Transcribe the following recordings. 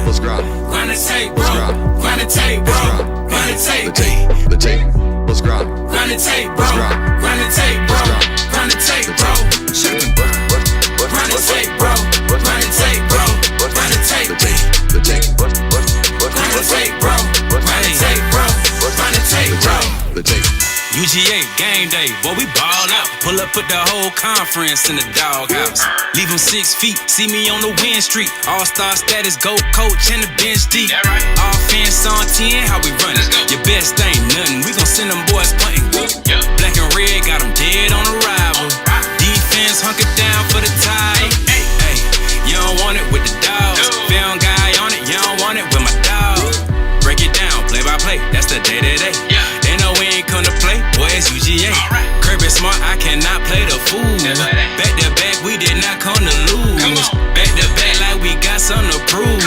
Let's grind. Grind the tape, bro. Grind the tape, bro. Grind the tape. The tape. Let's grind. Grind the tape, bro. Grind the tape, bro. Grind the tape, bro. Grind the tape, bro. Grind the tape, bro. Grind the tape. The tape. Grind the tape, bro. Grind the tape, bro. Grind the tape, bro. The tape. UGA game day, boy, we ball out. Pull up, put the whole conference in the doghouse. Leave them 6 feet, see me on the win streak. All-star status, go coach, and the bench deep. Offense on 10, how we run it? Your best ain't nothing, we gon' send them boys punting. Black and red, got them dead on arrival. Defense hunkered down for the tie. Hey, you don't want it with the dogs. Found guy on it, you don't want it with my dog. Break it down, play by play, that's the day-to-day. They know we ain't come to play, boy, it's UGA. Kirby Smart, I cannot play the fool. Back to back, we did not come to lose. Back to back, like we got something to prove.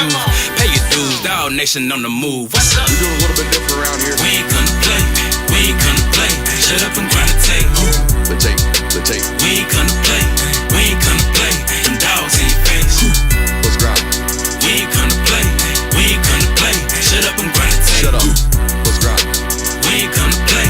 Pay your dues, dog nation on the move. What's up? We do a little bit different around here. We ain't come to play, we ain't come to play. Shut up and grind the tape. The tape. The tape. We ain't come to play, we ain't come to play. Them dogs in your face. Let's grind. We ain't come to play, we ain't come to play. Shut up and grind the tape. Shut up. Let's grind. We ain't come to play,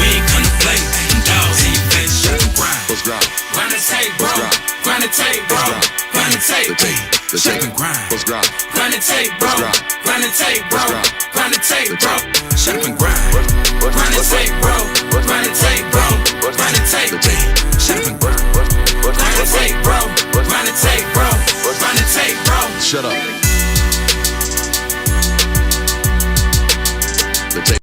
we ain't come to play. Them dogs in your face. Shut up and grind. Let's grind. Grind the tape, bro. Grind the tape, bro. Grind the tape. The tape. The Shut tape. up and grind. Let's grind. Grind the tape, bro. Grind the tape, bro. Grind the tape, bro. Shut up and grind. Grind the tape, bro. Grind the tape, bro. Grind the tape. The tape. Shut up and grind. Grind the tape, bro. Grind the tape, bro. Grind the tape, bro. Shut up. The tape.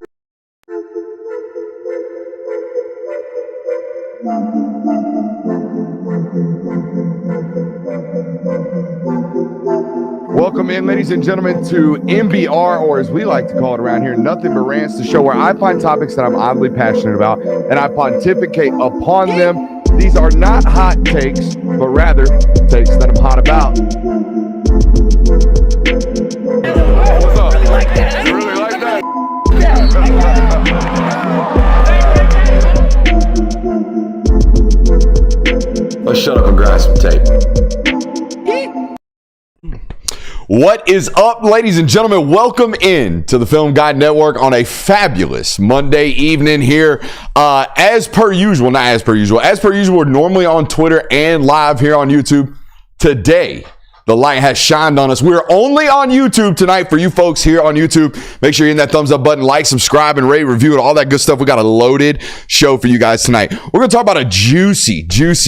Welcome in, ladies and gentlemen, to MBR, or as we like to call it around here, Nothing But Rants, the show where I find topics that I'm oddly passionate about and I pontificate upon them. These are not hot takes, but rather takes that I'm hot about. What's up? You really like that? Let's shut up and grind some tape. What is up, ladies and gentlemen? Welcome in to the Film Guide Network on a fabulous Monday evening here. As per usual, we're normally on Twitter and live here on YouTube. Today, the light has shined on us. We're only on YouTube tonight for you folks here on YouTube. Make sure you hit that thumbs up button, like, subscribe, and rate, review, and all that good stuff. We got a loaded show for you guys tonight. We're going to talk about a juicy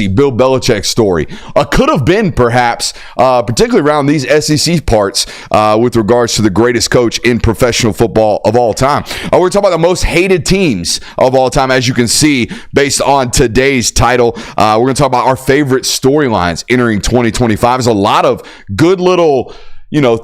Bill Belichick story. Could have been, perhaps, particularly around these SEC parts with regards to the greatest coach in professional football of all time. We're going to talk about the most hated teams of all time, as you can see, based on today's title. We're going to talk about our favorite storylines entering 2025. There's a lot of good little,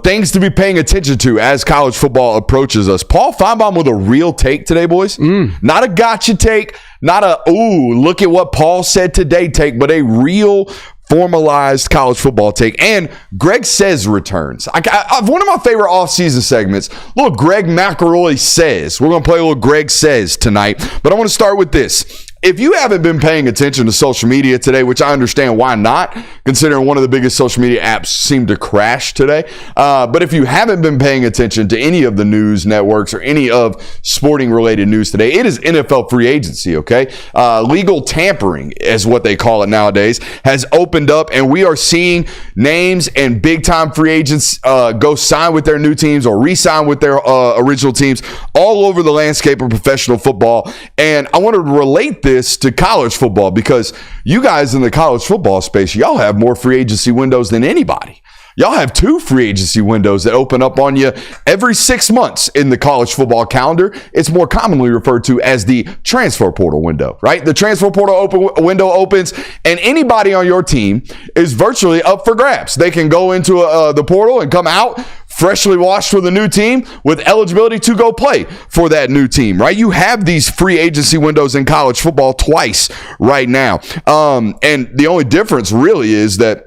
things to be paying attention to as college football approaches us. Paul Feinbaum with a real take today, boys. Not a gotcha take, not a, look at what Paul said today take, but a real formalized college football take. And Greg Says returns. One of my favorite offseason segments, little Greg McElroy Says. We're going to play a little Greg Says tonight, but I want to start with this. If you haven't been paying attention to social media today, which I understand why not, considering one of the biggest social media apps seemed to crash today. But if you haven't been paying attention to any of the news networks or any of sporting related news today, it is NFL free agency, okay? Legal tampering is what they call it nowadays, has opened up, and we are seeing names and big time free agents go sign with their new teams or re-sign with their original teams all over the landscape of professional football. And I want to relate this to college football because you guys in the college football space, y'all have more free agency windows than anybody. Y'all have 2 free agency windows that open up on you every 6 months in the college football calendar. It's more commonly referred to as the transfer portal window, right? The transfer portal window opens and anybody on your team is virtually up for grabs. They can go into the portal and come out freshly washed with a new team with eligibility to go play for that new team, right? You have these free agency windows in college football twice right now. And the only difference really is that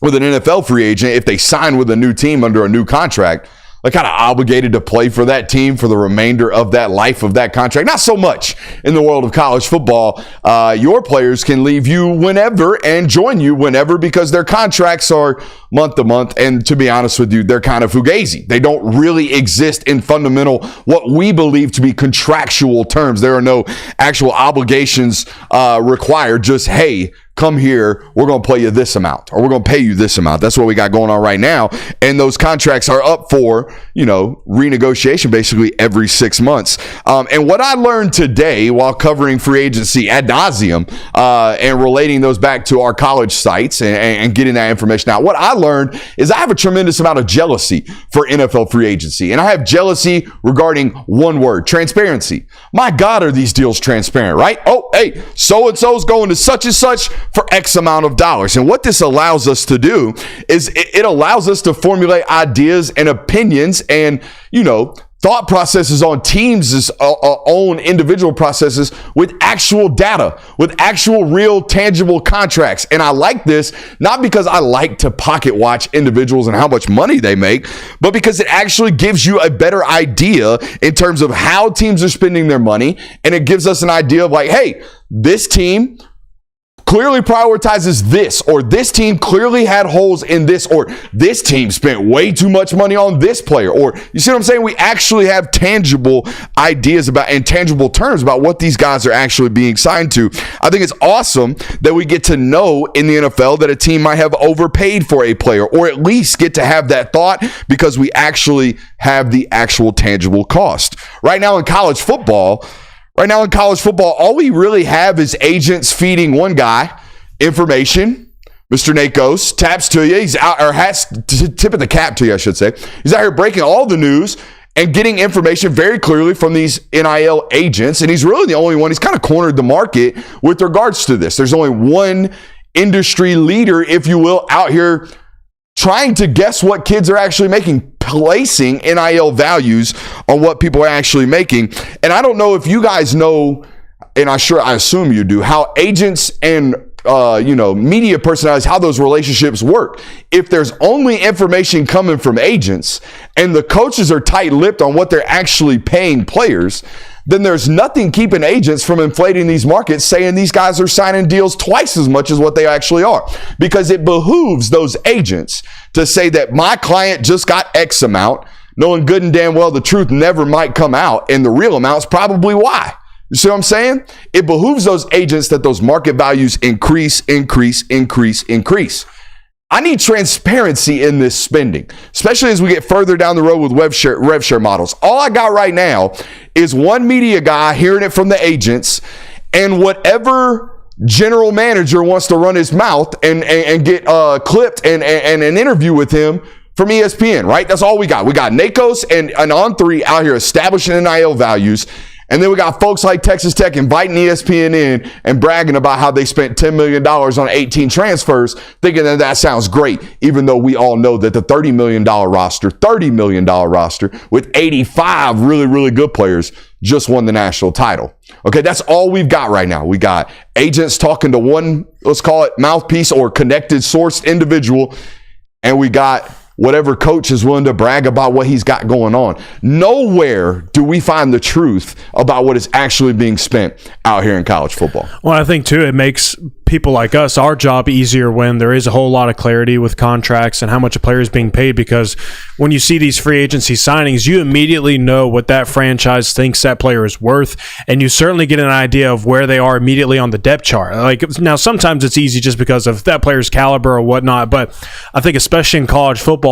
with an NFL free agent, if they sign with a new team under a new contract, they're kind of obligated to play for that team for the remainder of that life of that contract. Not so much in the world of college football. Your players can leave you whenever and join you whenever because their contracts are month to month. And to be honest with you, they're kind of fugazi. They don't really exist in fundamental, what we believe to be contractual terms. There are no actual obligations required. Just, hey, come here, we're going to play you this amount, or we're going to pay you this amount. That's what we got going on right now. And those contracts are up for, renegotiation basically every 6 months. And what I learned today while covering free agency ad nauseum and relating those back to our college sites and getting that information out, what I learned is I have a tremendous amount of jealousy for NFL free agency. And I have jealousy regarding one word: transparency. My God, are these deals transparent, right? Oh, hey, so-and-so's going to such and such for X amount of dollars. And what this allows us to do is it allows us to formulate ideas and opinions and, thought processes on teams' own individual processes with actual data, with actual real tangible contracts. And I like this not because I like to pocket watch individuals and how much money they make, but because it actually gives you a better idea in terms of how teams are spending their money. And it gives us an idea of like, hey, this team clearly prioritizes this, or this team clearly had holes in this, or this team spent way too much money on this player, or you see what I'm saying? We actually have tangible ideas about and tangible terms about what these guys are actually being signed to. I think it's awesome that we get to know in the NFL that a team might have overpaid for a player, or at least get to have that thought because we actually have the actual tangible cost. Right now in college football, all we really have is agents feeding one guy information. Mr. Nakos taps to you. He's out, or has tip of the cap to you, I should say. He's out here breaking all the news and getting information very clearly from these NIL agents. And he's really the only one. He's kind of cornered the market with regards to this. There's only one industry leader, if you will, out here trying to guess what kids are actually making, placing NIL values on what people are actually making. And I don't know if you guys know, and I assume you do, how agents and media personalities, how those relationships work. If there's only information coming from agents and the coaches are tight-lipped on what they're actually paying players, then there's nothing keeping agents from inflating these markets, saying these guys are signing deals twice as much as what they actually are. Because it behooves those agents to say that my client just got X amount, knowing good and damn well the truth never might come out, and the real amount's probably Y. You see what I'm saying? It behooves those agents that those market values increase. I need transparency in this spending, especially as we get further down the road with rev share models. All I got right now is one media guy hearing it from the agents, and whatever general manager wants to run his mouth and get clipped and an interview with him from ESPN, right? That's all we got. We got Nakos and On3 out here establishing NIL values. And then we got folks like Texas Tech inviting ESPN in and bragging about how they spent $10 million on 18 transfers, thinking that sounds great, even though we all know that the $30 million roster with 85 really, really good players just won the national title. Okay, that's all we've got right now. We got agents talking to one, let's call it mouthpiece or connected sourced individual, and we got whatever coach is willing to brag about what he's got going on. Nowhere do we find the truth about what is actually being spent out here in college football. Well, I think, too, it makes people like us, our job easier when there is a whole lot of clarity with contracts and how much a player is being paid, because when you see these free agency signings, you immediately know what that franchise thinks that player is worth, and you certainly get an idea of where they are immediately on the depth chart. Like, now, sometimes it's easy just because of that player's caliber or whatnot, but I think especially in college football,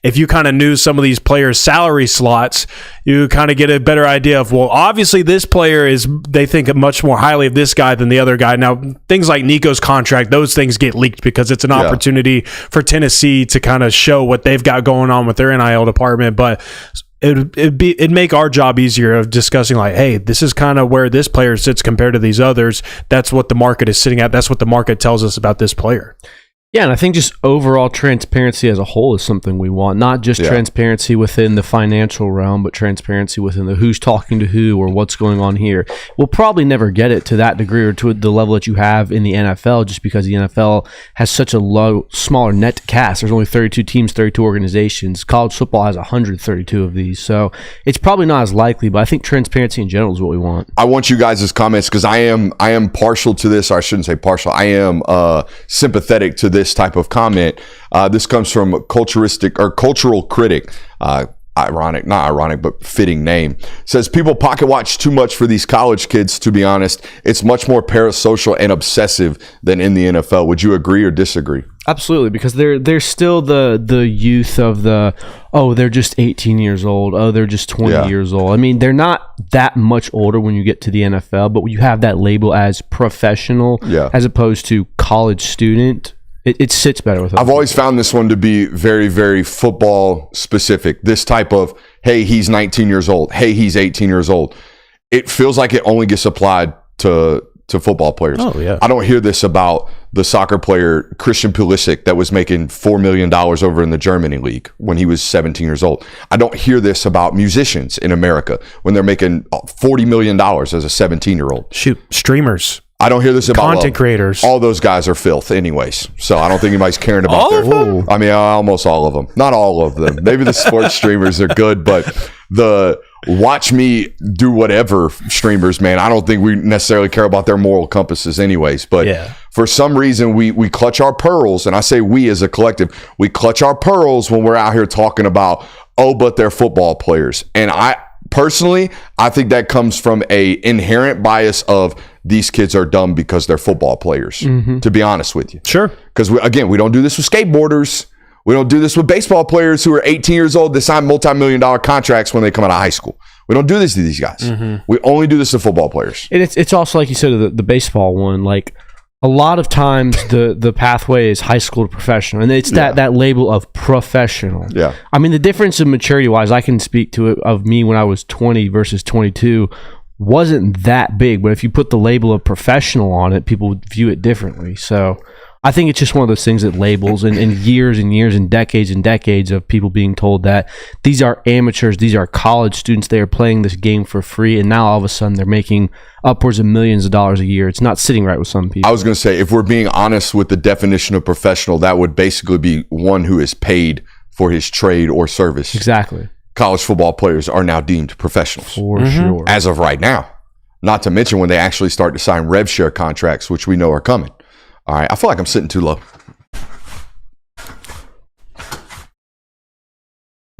if you kind of knew some of these players' salary slots, you kind of get a better idea of, well, obviously this player they think much more highly of this guy than the other guy. Now, things like Nico's contract, those things get leaked because it's an opportunity for Tennessee to kind of show what they've got going on with their NIL department. But it'd make our job easier of discussing, like, hey, this is kind of where this player sits compared to these others. That's what the market is sitting at. That's what the market tells us about this player. Yeah, and I think just overall transparency as a whole is something we want. Not just transparency within the financial realm, but transparency within the who's talking to who or what's going on here. We'll probably never get it to that degree or to the level that you have in the NFL, just because the NFL has such a smaller net cast. There's only 32 teams, 32 organizations. College football has 132 of these. So it's probably not as likely, but I think transparency in general is what we want. I want you guys' comments, because I am partial to this, or I shouldn't say partial. I am sympathetic to this this type of comment. This comes from a cultural critic. Not ironic, but fitting name. Says people pocket watch too much for these college kids, to be honest. It's much more parasocial and obsessive than in the NFL. Would you agree or disagree? Absolutely, because they're still the youth of they're just 18 years old. Oh, they're just 20 years old. I mean, they're not that much older when you get to the NFL, but you have that label as professional as opposed to college student. It sits better with us. I've always found this one to be very, very football specific. This type of, hey, he's 19 years old. Hey, he's 18 years old. It feels like it only gets applied to football players. Oh, yeah. I don't hear this about the soccer player Christian Pulisic that was making $4 million over in the Germany league when he was 17 years old. I don't hear this about musicians in America when they're making $40 million as a 17-year-old. Shoot, streamers. I don't hear this about content creators. All those guys are filth anyways. So I don't think anybody's caring about all of them? I mean, almost all of them. Not all of them. Maybe the sports streamers are good, but the watch me do whatever streamers, man, I don't think we necessarily care about their moral compasses anyways. But for some reason, we clutch our pearls, and I say we as a collective, we clutch our pearls when we're out here talking about, but they're football players. And personally, I think that comes from a inherent bias of these kids are dumb because they're football players, to be honest with you. Sure. Because, we don't do this with skateboarders. We don't do this with baseball players who are 18 years old that sign multi-million-dollar contracts when they come out of high school. We don't do this to these guys. We only do this to football players. And it's also, like you said, the baseball one, like, a lot of times the pathway is high school to professional, and it's that label of professional. Yeah. I mean, the difference in maturity-wise, I can speak to it of me when I was 20 versus 22, wasn't that big. But if you put the label of professional on it, people would view it differently. So I think it's just one of those things that labels and years and years and decades of people being told that these are amateurs, these are college students, they are playing this game for free, and now all of a sudden they're making upwards of millions of dollars a year. It's not sitting right with some people. I was going to say, if we're being honest with the definition of professional, that would basically be one who is paid for his trade or service. Exactly. College football players are now deemed professionals. For sure. As of right now. Not to mention when they actually start to sign rev share contracts, which we know are coming. All right. I feel like I'm sitting too low.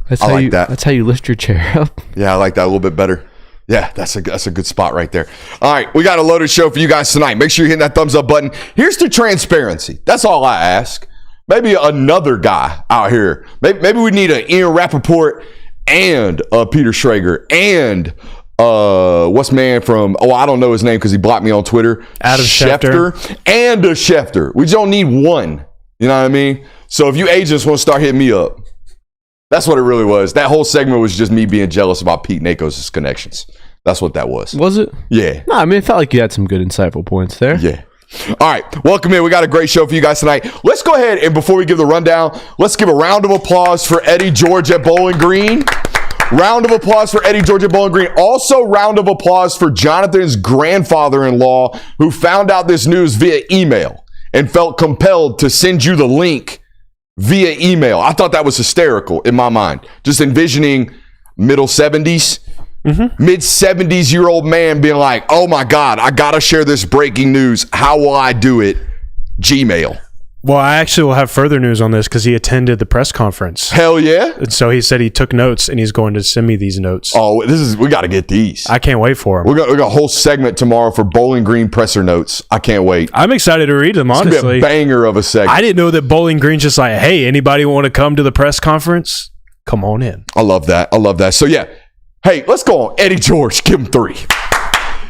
That's how you lift your chair up. Yeah, I like that a little bit better. Yeah, that's a good spot right there. All right, we got a loaded show for you guys tonight. Make sure you hit that thumbs up button. Here's to transparency. That's all I ask. Maybe another guy out here. Maybe we need an Ian Rappaport and Peter Schrager and what's man from, I don't know his name because he blocked me on Twitter. Adam Schefter. And a Schefter. We just don't need one. You know what I mean? So if you agents want to start hitting me up, that's what it really was. That whole segment was just me being jealous about Pete Nakos' connections. That's what that was. Was it? Yeah. No, I mean, it felt like you had some good, insightful points there. Yeah. All right. Welcome in. We got a great show for you guys tonight. Let's go ahead and before we give the rundown, let's give a round of applause for Eddie George at Bowling Green. Round of applause for Eddie George at Bowling Green. Also, round of applause for Jonathan's grandfather-in-law who found out this news via email and felt compelled to send you the link via email. I thought that was hysterical in my mind. Just envisioning middle 70s, mid 70s year old man being like, oh my God, I got to share this breaking news. How will I do it? Gmail. Well, I actually will have further news on this because he attended the press conference. Hell yeah. And so he said he took notes and he's going to send me these notes. Oh, we got to get these. I can't wait for them. We got a whole segment tomorrow for Bowling Green presser notes. I can't wait. I'm excited to read them, honestly. It's going to be a banger of a segment. I didn't know that Bowling Green's just like, hey, anybody want to come to the press conference? Come on in. I love that. So, yeah. Hey, let's go on. Eddie George, give him 3.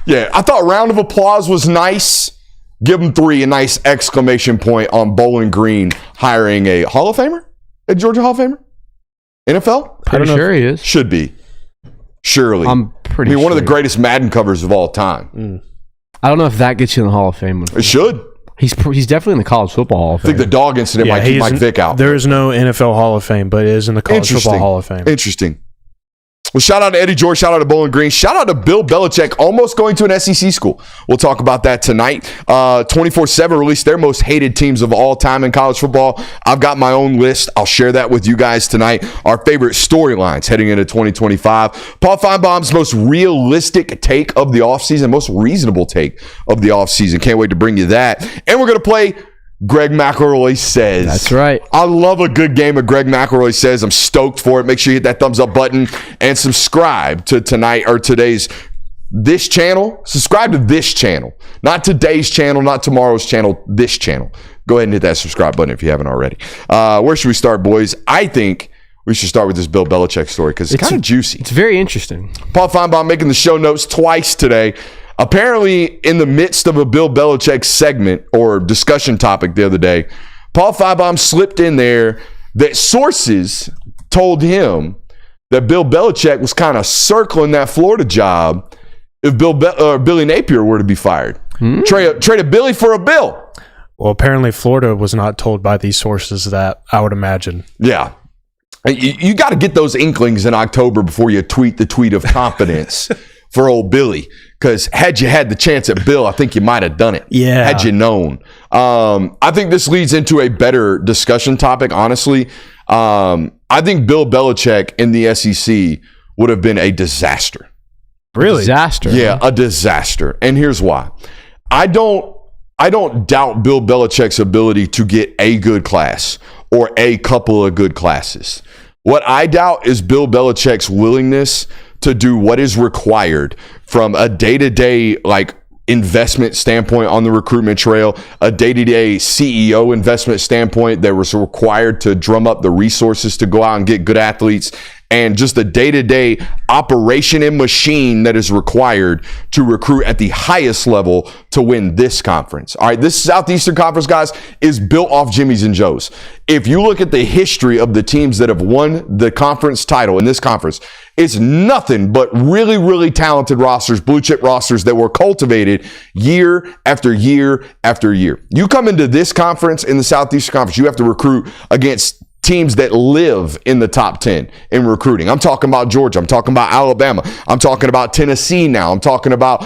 Yeah, I thought round of applause was nice. Give him 3, a nice exclamation point on Bowling Green hiring a Hall of Famer? A Georgia Hall of Famer? NFL? Pretty sure he is. Should be. Surely. I'm pretty sure. One of the greatest Madden covers of all time. I don't know if that gets you in the Hall of Fame. It should. He's definitely in the College Football Hall of Fame. I think the dog incident might keep Mike Vick out. There is no NFL Hall of Fame, but it is in the College Football Hall of Fame. Interesting. Well, shout out to Eddie George. Shout out to Bowling Green. Shout out to Bill Belichick, almost going to an SEC school. We'll talk about that tonight. 24/7 released their most hated teams of all time in college football. I've got my own list. I'll share that with you guys tonight. Our favorite storylines heading into 2025. Paul Feinbaum's most realistic take of the offseason, most reasonable take of the offseason. Can't wait to bring you that. And we're going to play Greg McElroy Says. That's right. I love a good game of Greg McElroy Says. I'm stoked for it. Make sure you hit that thumbs up button and subscribe to this channel. Subscribe to this channel. Not today's channel, not tomorrow's channel, this channel. Go ahead and hit that subscribe button if you haven't already. Where should we start, boys? I think we should start with this Bill Belichick story because it's kind of juicy. It's very interesting. Paul Feinbaum making the show notes twice today. Apparently, in the midst of a Bill Belichick segment or discussion topic the other day, Paul Feinbaum slipped in there that sources told him that Bill Belichick was kind of circling that Florida job if Billy Napier were to be fired. Trade a Billy for a Bill. Well, apparently Florida was not told by these sources that, I would imagine. Yeah. You got to get those inklings in October before you tweet the tweet of confidence for old Billy. Because had you had the chance at Bill, I think you might have done it. Yeah. Had you known. I think this leads into a better discussion topic, honestly. I think Bill Belichick in the SEC would have been a disaster. Really? Disaster. Yeah, a disaster. And here's why. I don't doubt Bill Belichick's ability to get a good class or a couple of good classes. What I doubt is Bill Belichick's willingness to do what is required from a day-to-day investment standpoint on the recruitment trail, a day-to-day CEO investment standpoint that was required to drum up the resources to go out and get good athletes, and just the day-to-day operation and machine that is required to recruit at the highest level to win this conference. All right, this Southeastern Conference, guys, is built off Jimmy's and Joe's. If you look at the history of the teams that have won the conference title in this conference, it's nothing but really, really talented rosters, blue chip rosters that were cultivated year after year after year. You come into this conference, in the Southeastern Conference, you have to recruit against teams that live in the top 10 in recruiting. I'm talking about Georgia. I'm talking about Alabama. I'm talking about Tennessee now. I'm talking about,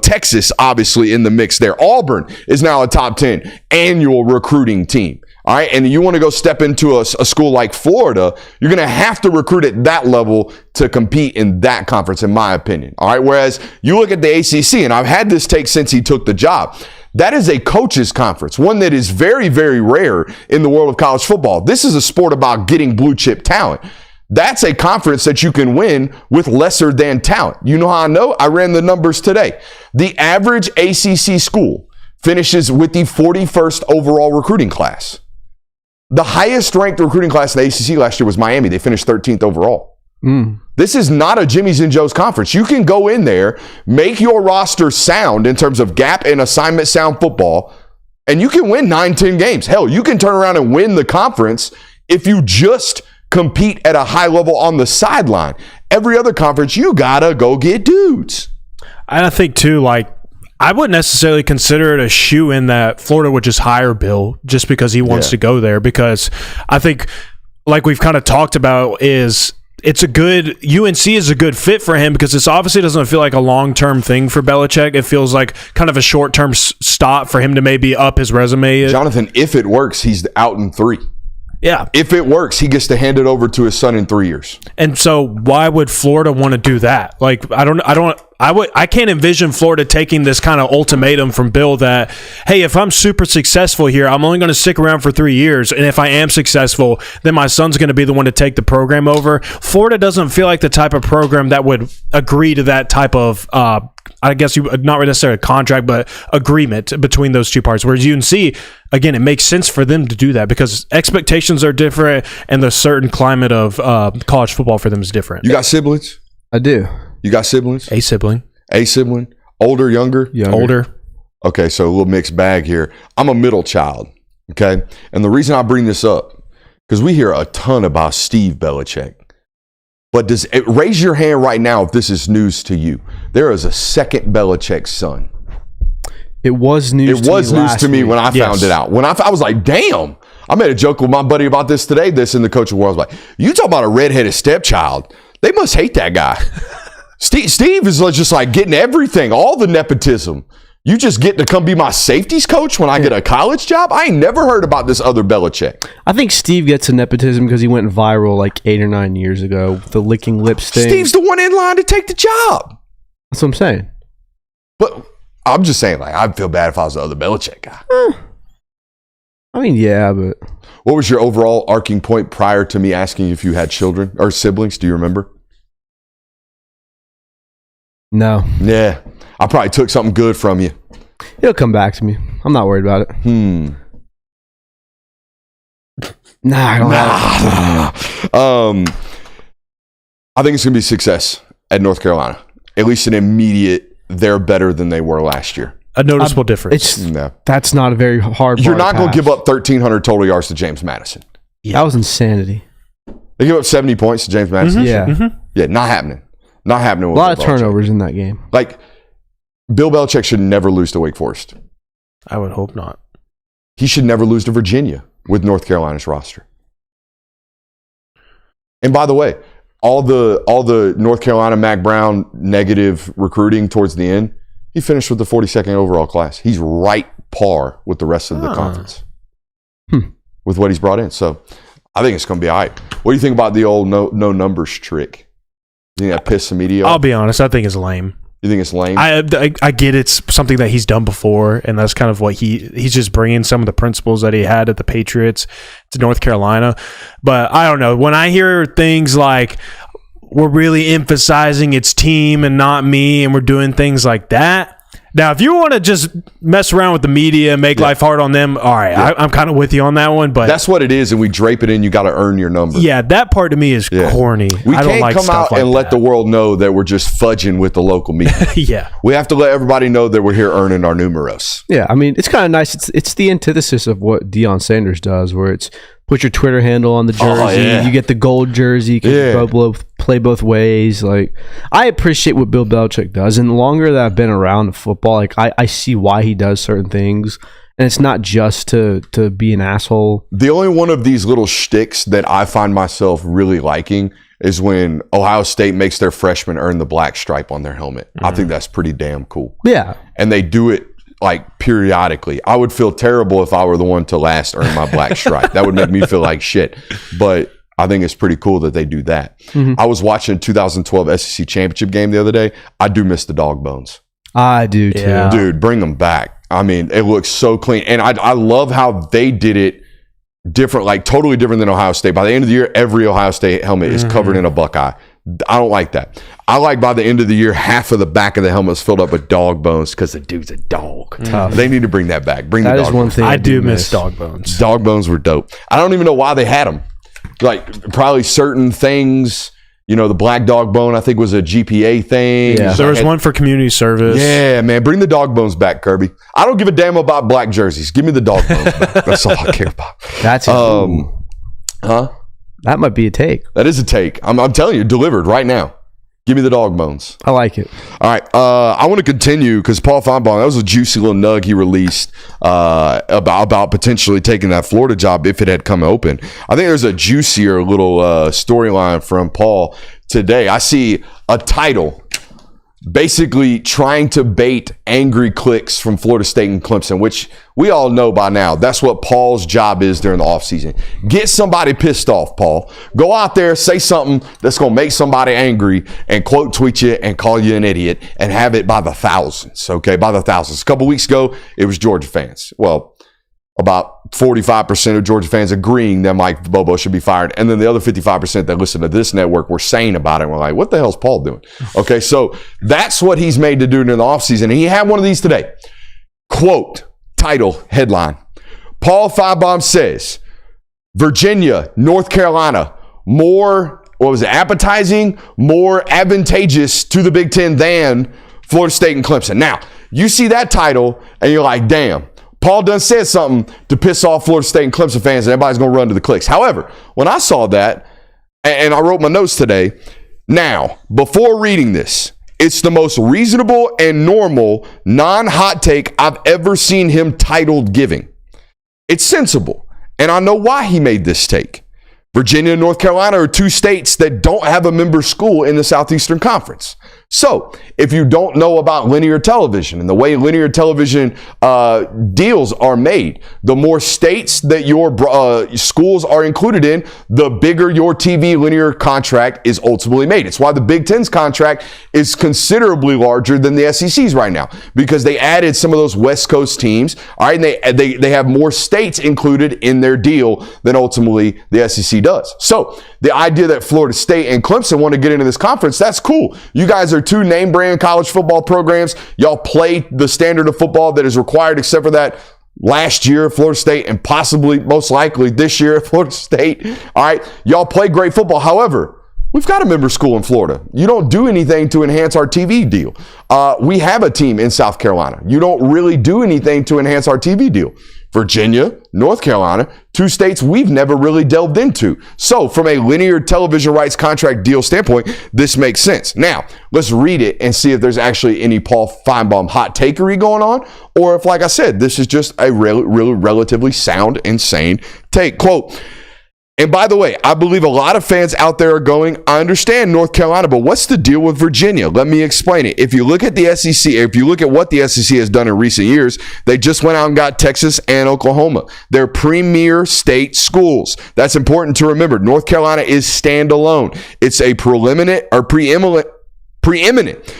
Texas, obviously, in the mix there. Auburn is now a top 10 annual recruiting team. All right. And you want to go step into a school like Florida, you're going to have to recruit at that level to compete in that conference, in my opinion. All right. Whereas you look at the ACC, and I've had this take since he took the job. That is a coaches conference, one that is very, very rare in the world of college football. This is a sport about getting blue chip talent. That's a conference that you can win with lesser than talent. You know how I know? I ran the numbers today. The average ACC school finishes with the 41st overall recruiting class. The highest ranked recruiting class in the ACC last year was Miami. They finished 13th overall. This is not a Jimmy's and Joe's conference. You can go in there, make your roster sound in terms of gap and assignment sound football, and you can win 9-10 games. Hell, you can turn around and win the conference if you just compete at a high level on the sideline. Every other conference, you gotta go get dudes. And I think, too, I wouldn't necessarily consider it a shoe-in that Florida would just hire Bill just because he wants to go there, because I think, like we've kind of talked about, UNC is a good fit for him because this obviously doesn't feel like a long-term thing for Belichick. It feels like kind of a short-term stop for him to maybe up his resume. Jonathan, if it works, he's out in 3. Yeah. If it works, he gets to hand it over to his son in 3 years. And so why would Florida want to do that? I can't envision Florida taking this kind of ultimatum from Bill that, hey, if I'm super successful here, I'm only going to stick around for 3 years. And if I am successful, then my son's going to be the one to take the program over. Florida doesn't feel like the type of program that would agree to that type of, I guess not necessarily a contract, but agreement between those two parts. Whereas UNC, again, it makes sense for them to do that because expectations are different and the certain climate of college football for them is different. You got siblings? I do. You got siblings? A sibling. A sibling? Older, younger? Older. Okay, so a little mixed bag here. I'm a middle child, okay? And the reason I bring this up, because we hear a ton about Steve Belichick. But raise your hand right now if this is news to you. There is a second Belichick son. It was news to me when I found it out. When I was like, damn. I made a joke with my buddy about this today, in the coaching world. I was like, you talk about a redheaded stepchild. They must hate that guy. Steve is just like getting everything, all the nepotism. You just get to come be my safeties coach when I get a college job? I ain't never heard about this other Belichick. I think Steve gets a nepotism because he went viral 8 or 9 years ago with the licking lips thing. Steve's the one in line to take the job. That's what I'm saying. But I'm just saying, I'd feel bad if I was the other Belichick guy. I mean, yeah, but What was your overall arcing point prior to me asking you if you had children or siblings? Do you remember? no. Yeah. I probably took something good from you. It'll come back to me. I'm not worried about it. Nah, I don't have I think it's going to be a success at North Carolina. At least an immediate, they're better than they were last year. A noticeable difference. That's not a very hard You're bar not going to pass. give up 1,300 total yards to James Madison. That was insanity. They give up 70 points to James Madison. Yeah. Yeah, not happening. Not happening. A With lot of Bill Belichick. turnovers in that game. Like, Bill Belichick should never lose to Wake Forest. I would hope not. He should never lose to Virginia with North Carolina's roster. And by the way, all the North Carolina Mac Brown negative recruiting towards the end, he finished with the 42nd overall class. He's right par with the rest of the conference with what he's brought in. So I think it's going to be all right. What do you think about the old no numbers trick? You think that pissed the media off? I'll be honest. I think it's lame. You think it's lame? I get it's something that he's done before, and that's kind of what he's just bringing some of the principles that he had at the Patriots to North Carolina. But I don't know. When I hear things like we're really emphasizing it's team and not me, and we're doing things like that. Now, if you want to just mess around with the media and make life hard on them, all right, I'm kind of with you on that one. But that's what it is, and we drape it in. You got to earn your number. Yeah, that part to me is corny. We I don't can't like come stuff out like and let that. the world know that we're just fudging with the local media. Yeah. We have to let everybody know that we're here earning our numeros. Yeah, I mean, it's kind of nice. It's the antithesis of what Deion Sanders does, where it's put your Twitter handle on the jersey. yeah. You get the gold jersey. You can play both ways. Like, I appreciate what Bill Belichick does, and the longer that I've been around football, like I see why he does certain things, and it's not just to be an asshole. The only one of these little shticks that I find myself really liking is when Ohio State makes their freshmen earn the black stripe on their helmet. I think that's pretty damn cool. Yeah, And they do it like periodically. I would feel terrible if I were the one to last earn my black stripe. That would make me feel like shit. But I think it's pretty cool that they do that. I was watching a 2012 SEC championship game the other day. I do miss the dog bones. I do too. Yeah. Dude, bring them back. I mean, it looks so clean. And I love how they did it different, like totally different than Ohio State. By the end of the year, every Ohio State helmet is covered in a Buckeye. I don't like that. I like by the end of the year, half of the back of the helmet is filled up with dog bones because the dude's a dog. They need to bring that back. Bring That the is dog one bones. thing I do miss dog bones. Dog bones were dope. I don't even know why they had them. Like probably certain things. You know, the black dog bone, I think, was a GPA thing. Yeah. There was one for community service. Yeah, man. Bring the dog bones back, Kirby. I don't give a damn about black jerseys. Give me the dog bones back. That's all I care about. That's Huh? that might be a take. That is a take. I'm telling you, delivered right now. Give me the dog bones. I like it. All right. I want to continue because Paul Feinbaum, that was a juicy little nug he released about potentially taking that Florida job if it had come open. I think there's a juicier little storyline from Paul today. I see a title basically trying to bait angry clicks from Florida State and Clemson, which we all know by now. That's what Paul's job is during the offseason. Get somebody pissed off, Paul. Go out there, say something that's going to make somebody angry and quote tweet you and call you an idiot and have it by the thousands, okay? By the thousands. A couple weeks ago, it was Georgia fans. Well, about 45% of Georgia fans agreeing that Mike Bobo should be fired. And then the other 55% that listen to this network were saying about it. And we're like, what the hell's Paul doing? Okay, so that's what he's made to do during the offseason. And he had one of these today. Quote, title, headline. Paul Feinbaum says, Virginia, North Carolina, more, appetizing, more advantageous to the Big Ten than Florida State and Clemson. Now, you see that title and you're like, damn. Paul done said something to piss off Florida State and Clemson fans, and everybody's going to run to the clicks. However, when I saw that, and I wrote my notes today, now, before reading this, it's the most reasonable and normal non-hot take I've ever seen him titled giving. It's sensible, and I know why he made this take. Virginia and North Carolina are two states that don't have a member school in the Southeastern Conference. So if you don't know about linear television and the way linear television deals are made, the more states that your schools are included in, the bigger your TV linear contract is ultimately made. It's why the Big Ten's contract is considerably larger than the SEC's right now, because they added some of those West Coast teams, all right, and they have more states included in their deal than ultimately the SEC does. So the idea that Florida State and Clemson want to get into this conference, that's cool. You guys are two name brand college football programs. Y'all play the standard of football that is required, except for that last year, Florida State, and possibly, most likely, this year, Florida State. All right, y'all play great football. However, we've got a member school in Florida. You don't do anything to enhance our TV deal. We have a team in South Carolina. You don't really do anything to enhance our TV deal. Virginia, North Carolina, two states we've never really delved into. So from a linear television rights contract deal standpoint, this makes sense. Now, let's read it and see if there's actually any Paul Feinbaum hot takery going on, or if, like I said, this is just a really relatively sound and sane take. Quote, and by the way, I believe a lot of fans out there are going, I understand North Carolina, but what's the deal with Virginia? Let me explain it. If you look at the SEC, if you look at what the SEC has done in recent years, they just went out and got Texas and Oklahoma. They're premier state schools. That's important to remember. North Carolina is standalone. It's a preeminent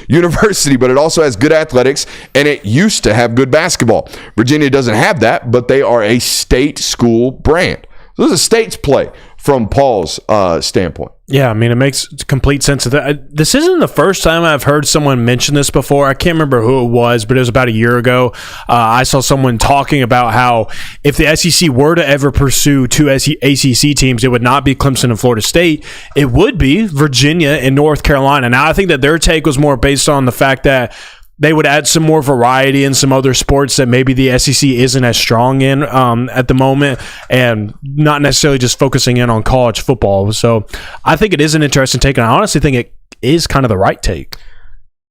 university, but it also has good athletics, and it used to have good basketball. Virginia doesn't have that, but they are a state school brand. So this is a state's play from Paul's standpoint. Yeah, I mean, it makes complete sense. This isn't the first time I've heard someone mention this before. I can't remember who it was, but it was about a year ago. I saw someone talking about how if the SEC were to ever pursue two ACC teams, it would not be Clemson and Florida State. It would be Virginia and North Carolina. Now, I think that their take was more based on the fact that they would add some more variety in some other sports that maybe the SEC isn't as strong in at the moment, and not necessarily just focusing in on college football. So I think it is an interesting take, and I honestly think it is kind of the right take.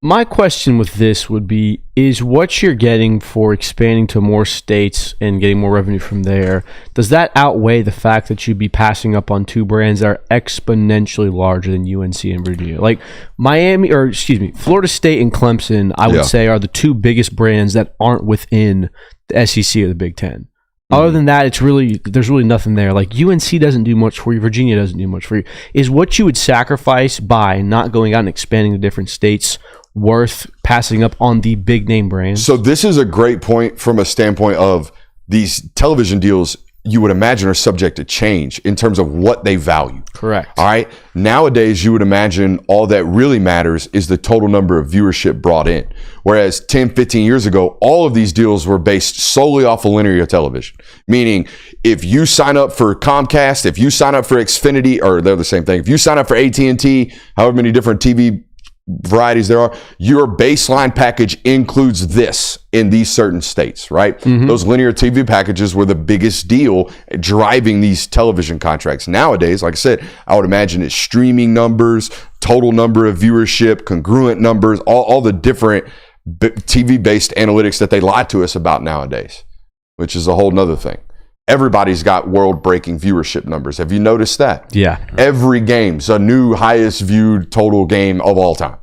My question with this would be, is what you're getting for expanding to more states and getting more revenue from there, does that outweigh the fact that you'd be passing up on two brands that are exponentially larger than UNC and Virginia? Like Florida State and Clemson, I would say, are the two biggest brands that aren't within the SEC or the Big Ten. Other than that, there's really nothing there. Like UNC doesn't do much for you. Virginia doesn't do much for you. Is what you would sacrifice by not going out and expanding to different states worth passing up on the big name brands? So this is a great point from a standpoint of these television deals, you would imagine, are subject to change in terms of what they value. Correct. All right. Nowadays, you would imagine all that really matters is the total number of viewership brought in. Whereas 10, 15 years ago, all of these deals were based solely off of linear television. Meaning, if you sign up for Comcast, if you sign up for Xfinity, or they're the same thing, if you sign up for AT&T, however many different TV varieties there are, your baseline package includes this in these certain states, right? Mm-hmm. Those linear TV packages were the biggest deal driving these television contracts. Nowadays, like I said, I would imagine it's streaming numbers, total number of viewership, congruent numbers, all the different TV-based analytics that they lie to us about nowadays, which is a whole nother thing. Everybody's got world-breaking viewership numbers. Have you noticed that? Yeah. Every game's a new highest viewed total game of all time.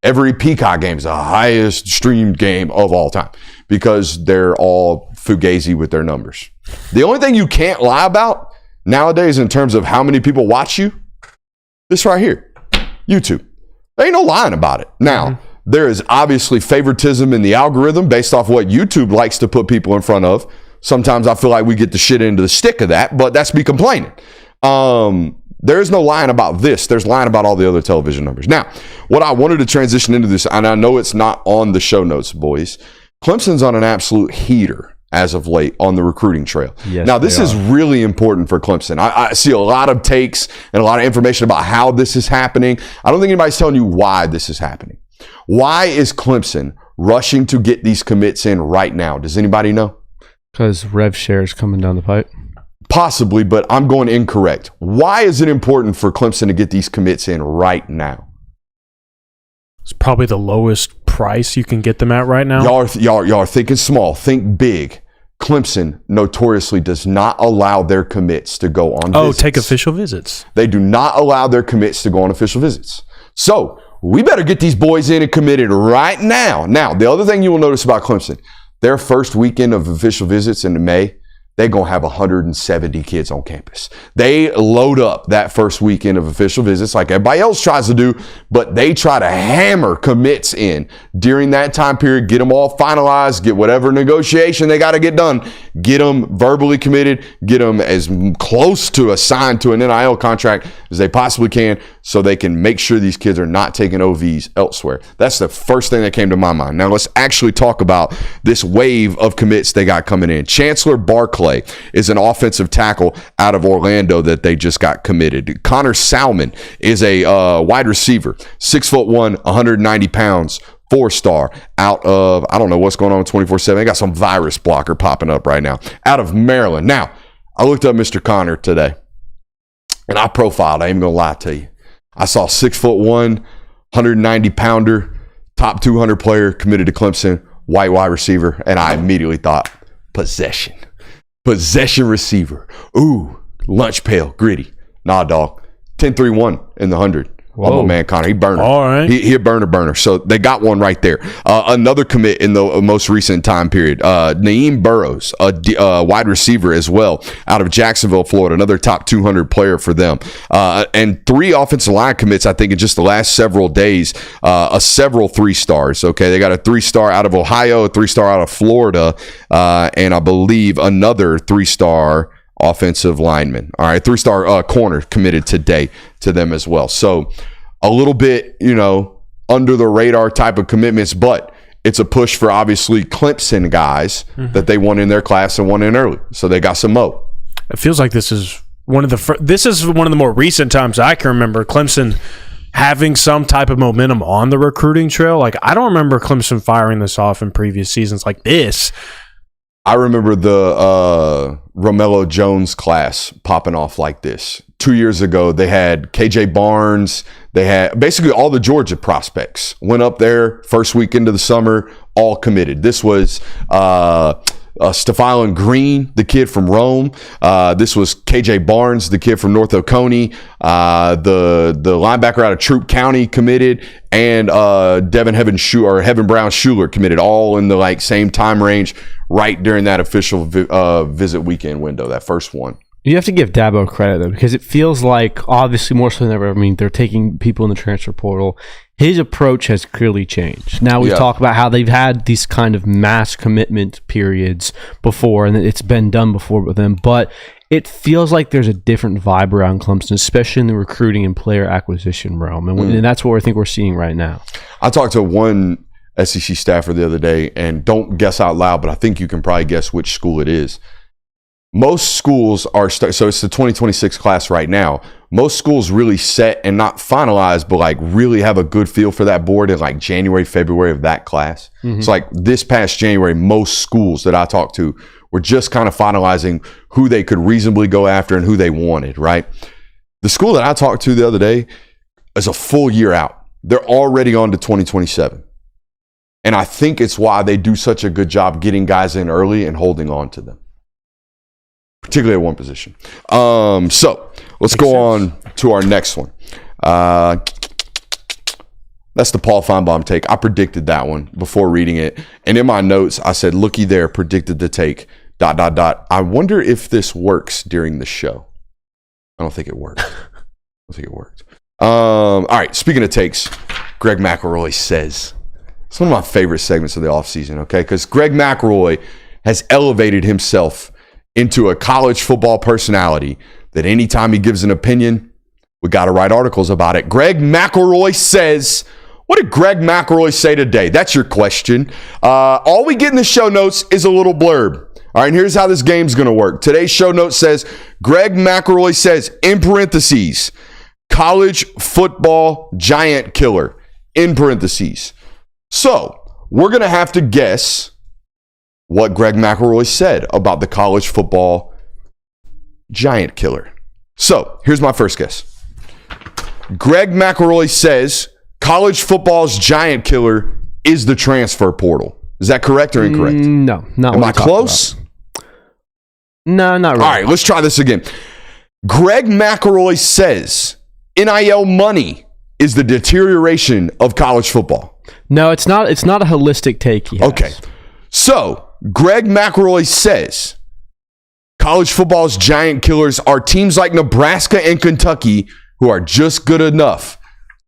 Every Peacock game's the highest streamed game of all time because they're all fugazi with their numbers. The only thing you can't lie about nowadays in terms of how many people watch you, this right here, YouTube. There ain't no lying about it. Now, there is obviously favoritism in the algorithm based off what YouTube likes to put people in front of. Sometimes I feel like we get the shit into the stick of that, but that's me complaining. There is no lying about this. There's lying about all the other television numbers. Now, what I wanted to transition into this, and I know it's not on the show notes, boys. Clemson's on an absolute heater as of late on the recruiting trail. Yes, now, this is really important for Clemson. I see a lot of takes and a lot of information about how this is happening. I don't think anybody's telling you why this is happening. Why is Clemson rushing to get these commits in right now? Does anybody know? Because rev share is coming down the pipe. Possibly, but I'm going incorrect. Why is it important for Clemson to get these commits in right now? It's probably the lowest price you can get them at right now. Y'all are thinking small. Think big. Clemson notoriously does not allow their commits to go on visits. Take official visits. They do not allow their commits to go on official visits. So we better get these boys in and committed right now. Now, the other thing you will notice about Clemson, their first weekend of official visits in May, they're going to have 170 kids on campus. They load up that first weekend of official visits like everybody else tries to do, but they try to hammer commits in during that time period, get them all finalized, get whatever negotiation they got to get done, get them verbally committed, get them as close to assigned to an NIL contract as they possibly can so they can make sure these kids are not taking OVs elsewhere. That's the first thing that came to my mind. Now let's actually talk about this wave of commits they got coming in. Chancellor Barclay is an offensive tackle out of Orlando that they just got committed. Connor Salmon is a wide receiver, 6'1", 190 pounds, 4-star out of, I don't know what's going on with 24/7. They got some virus blocker popping up right now out of Maryland. Now, I looked up Mr. Connor today and I profiled. I ain't gonna lie to you. I saw 6'1", 190 pounder, top 200 player committed to Clemson, white wide receiver, and I immediately thought possession receiver. Ooh, lunch pail, gritty. Nah, dog. 10-3-1 in the 100. Oh, my man, Connor. He burner. All right. He a burner. So they got one right there. Another commit in the most recent time period. Naeem Burrows, a wide receiver as well, out of Jacksonville, Florida. Another top 200 player for them. And 3 offensive line commits, I think, in just the last several days. Several 3-stars. Okay, they got a 3-star out of Ohio, a 3-star out of Florida, and I believe another 3-star offensive lineman. All right, 3-star corner committed today to them as well. So a little bit, under the radar type of commitments, but it's a push for obviously Clemson guys that they want in their class and want in early. So they got some mo. It feels like this is one of the more recent times I can remember Clemson having some type of momentum on the recruiting trail. Like, I don't remember Clemson firing this off in previous seasons like this. I remember the Romello Jones class popping off like this. 2 years ago, they had KJ Barnes. They had basically all the Georgia prospects went up there first week into the summer, all committed. This was Stephon Green, the kid from Rome. This was KJ Barnes, the kid from North Oconee. The linebacker out of Troup County committed, and Heaven Brown Schuler committed, all in the same time range, right during that official visit weekend window, that first one. You have to give Dabo credit, though, because it feels like, obviously more so than ever, they're taking people in the transfer portal. His approach has clearly changed. Now we've talked about how they've had these kind of mass commitment periods before, and it's been done before with them, but it feels like there's a different vibe around Clemson, especially in the recruiting and player acquisition realm, and that's what I think we're seeing right now. I talked to one SEC staffer the other day, and don't guess out loud, but I think you can probably guess which school it is. Most schools are, so it's the 2026 class right now. Most schools really set and not finalized, but really have a good feel for that board in January, February of that class. Mm-hmm. So this past January, most schools that I talked to were just kind of finalizing who they could reasonably go after and who they wanted, right? The school that I talked to the other day is a full year out. They're already on to 2027. And I think it's why they do such a good job getting guys in early and holding on to them, particularly at one position. So let's go on to our next one. That's the Paul Feinbaum take. I predicted that one before reading it. And in my notes, I said, looky there, predicted the take, ... I wonder if this works during the show. I don't think it worked. All right, speaking of takes, Greg McElroy says. It's one of my favorite segments of the offseason, okay? Because Greg McElroy has elevated himself into a college football personality that anytime he gives an opinion, we got to write articles about it. Greg McElroy says, what did Greg McElroy say today? That's your question. All we get in the show notes is a little blurb. All right, and here's how this game's going to work. Today's show note says, Greg McElroy says, in parentheses, college football giant killer, in parentheses. So we're going to have to guess what Greg McElroy said about the college football giant killer. So here's my first guess. Greg McElroy says college football's giant killer is the transfer portal. Is that correct or incorrect? No, not. Am I close? No, not really. All right, let's try this again. Greg McElroy says NIL money is the deterioration of college football. No, it's not. It's not a holistic take. He has. Okay. So, Greg McElroy says college football's giant killers are teams like Nebraska and Kentucky who are just good enough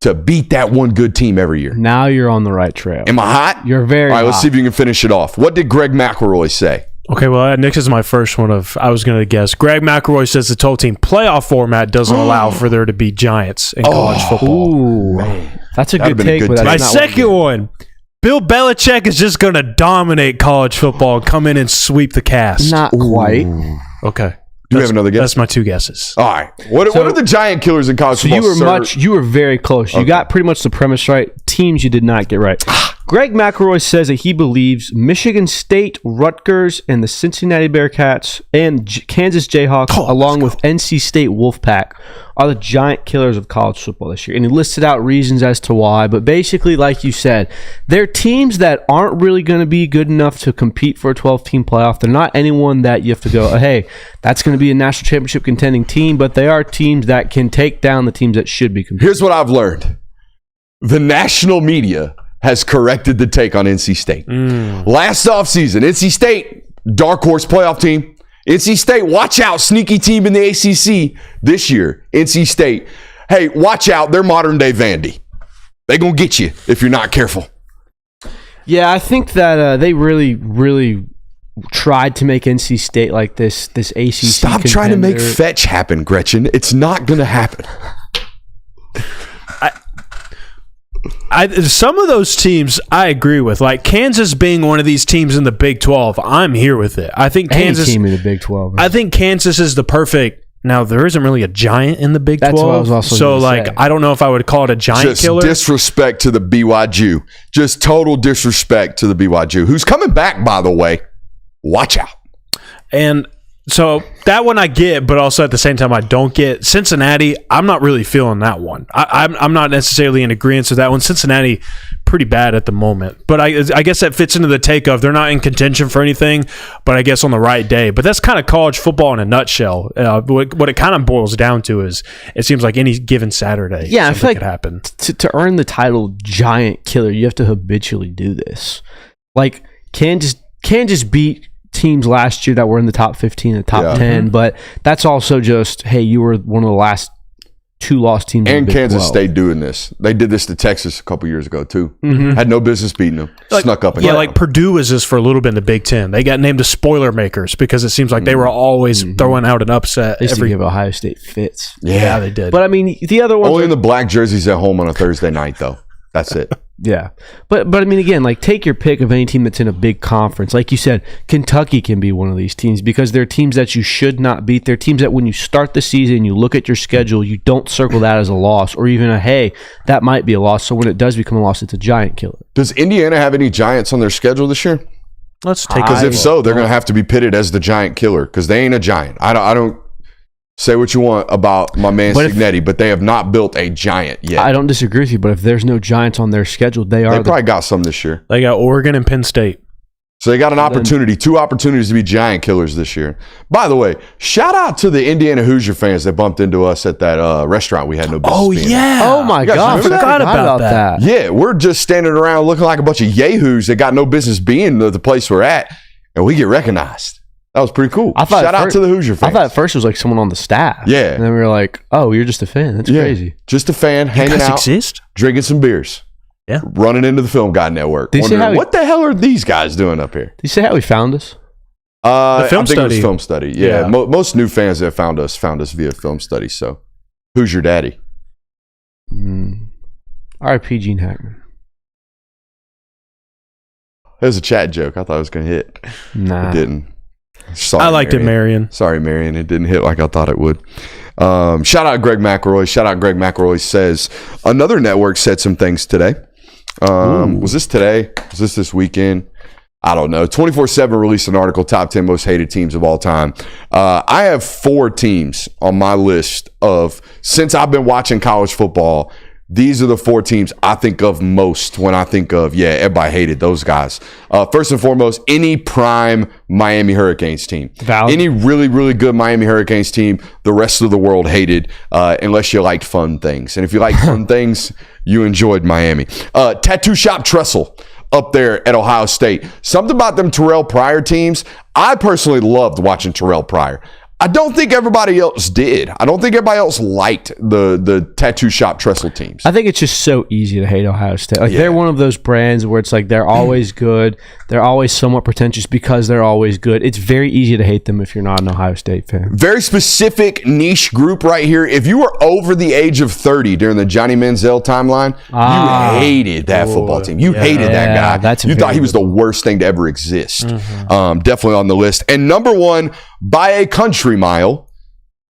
to beat that one good team every year. Now you're on the right trail. Am I hot? You're very All right, hot. let's see if you can finish it off. What did Greg McElroy say? Okay, well, Nick is my first one of, I was going to guess. Greg McElroy says the 12-team playoff format doesn't allow for there to be giants in college football. Ooh, that's a That'd good have been a take. good But take. My that's not what second one, Bill Belichick is just going to dominate college football and come in and sweep the cast. Not quite. Okay. Do you have another guess? That's my two guesses. All right. What are the giant killers in college So football? you were very close. You got pretty much the premise right. Teams you did not get right. Greg McElroy says that he believes Michigan State, Rutgers, and the Cincinnati Bearcats and Kansas Jayhawks, along with NC State Wolfpack, are the giant killers of college football this year. And he listed out reasons as to why. But basically, like you said, they're teams that aren't really going to be good enough to compete for a 12-team playoff. They're not anyone that you have to go, hey, that's going to be a national championship contending team. But they are teams that can take down the teams that should be competing. Here's what I've learned. The national media has corrected the take on NC State. Last offseason, NC State, dark horse playoff team. NC State, watch out, sneaky team in the ACC. This year, NC State, hey, watch out, they're modern day Vandy. They're going to get you if you're not careful. Yeah, I think that they really, really tried to make NC State like this ACC Stop trying to make contender. fetch happen, Gretchen. It's not going to happen. Some of those teams I agree with, like Kansas being one of these teams in the Big 12. I'm here with it. I think Any Kansas. team in the Big 12. I think Kansas is the perfect. Now there isn't really a giant in the Big 12. That's what I was also so gonna like say. I don't know if I would call it a giant Just killer. disrespect to the BYU. Just total disrespect to the BYU, who's coming back, by the way. Watch out. And so that one I get, but also at the same time I don't get. Cincinnati, I'm not really feeling that one. I'm not necessarily in agreement with that one. Cincinnati, pretty bad at the moment. But I guess that fits into the take of they're not in contention for anything, but I guess on the right day. But that's kind of college football in a nutshell. What it kind of boils down to is it seems like any given Saturday Yeah, I something feel like could happen. to earn the title giant killer, you have to habitually do this. Like Kansas beat teams last year that were in the top 15, the top 10, but that's also just, hey, you were one of the last two lost teams in And the Big Kansas 12. State doing this. They did this to Texas a couple years ago, too. Had no business beating them. Snuck up and Yeah, got like them. Purdue was this for a little bit in the Big Ten. They got named the spoiler makers because it seems like they were always throwing out an upset They used to every. give Ohio State fits. Yeah, they did. But I mean, the other ones Only are- in the black jerseys at home on a Thursday night, though. That's it. Yeah. But I mean, again, like take your pick of any team that's in a big conference. Like you said, Kentucky can be one of these teams because they're teams that you should not beat. They're teams that when you start the season, you look at your schedule, you don't circle that as a loss or even a, hey, that might be a loss. So when it does become a loss, it's a giant killer. Does Indiana have any Giants on their schedule this year? Let's take Because a if so, they're going to have to be pitted as the giant killer because they ain't a giant. I don't say what you want about my man But if- Signetti, but they have not built a giant yet. I don't disagree with you, but if there's no Giants on their schedule, they They are probably got some this year. They got Oregon and Penn State. So they got an opportunity, two opportunities to be giant killers this year. By the way, shout out to the Indiana Hoosier fans that bumped into us at that restaurant we had no business being at. Oh my guys God, I remember that? forgot about that. Yeah, we're just standing around looking like a bunch of yahoos that got no business being the place we're at, and we get recognized. That was pretty cool. I thought Shout at out first- to the Hoosier I fans. thought at first it was like someone on the staff. Yeah. And then we were like, oh, you're just a fan. That's crazy. Just a fan hanging guys out, exist? drinking some beers. Yeah. Running into the Film Guide Network. Did you see Wondering, how he- what the hell are these guys doing up here? Did you say how he found us? I Film think it was Study. Film Study. Yeah. Yeah. Most new fans that found us via Film Study. So, who's your daddy? R.I.P. Gene Hackman. It was a chat joke. I thought it was going to hit. Nah. It didn't. Sorry, I liked it, Marion. Sorry, Marion. It didn't hit like I thought it would. Shout out Greg McElroy. Shout out Greg McElroy says another network said some things today. Was this today? Was this weekend? I don't know. 24/7 released an article, top 10 most hated teams of all time. I have 4 teams on my list of, since I've been watching college football, these are the 4 teams I think of most when I think of, everybody hated those guys. First and foremost, any prime Miami Hurricanes team. Valid. Any really, really good Miami Hurricanes team, the rest of the world hated, unless you liked fun things. And if you like fun things, you enjoyed Miami. Tattoo Shop Trestle up there at Ohio State. Something about them Terrell Pryor teams. I personally loved watching Terrell Pryor. I don't think everybody else did. I don't think everybody else liked the Tattoo Shop Trestle teams. I think it's just so easy to hate Ohio State. Like they're one of those brands where it's like they're always good. They're always somewhat pretentious because they're always good. It's very easy to hate them if you're not an Ohio State fan. Very specific niche group right here. If you were over the age of 30 during the Johnny Manziel timeline, you hated that football team. You hated that guy. You thought he was the worst thing to ever exist. Definitely on the list. And number 1, by a country mile,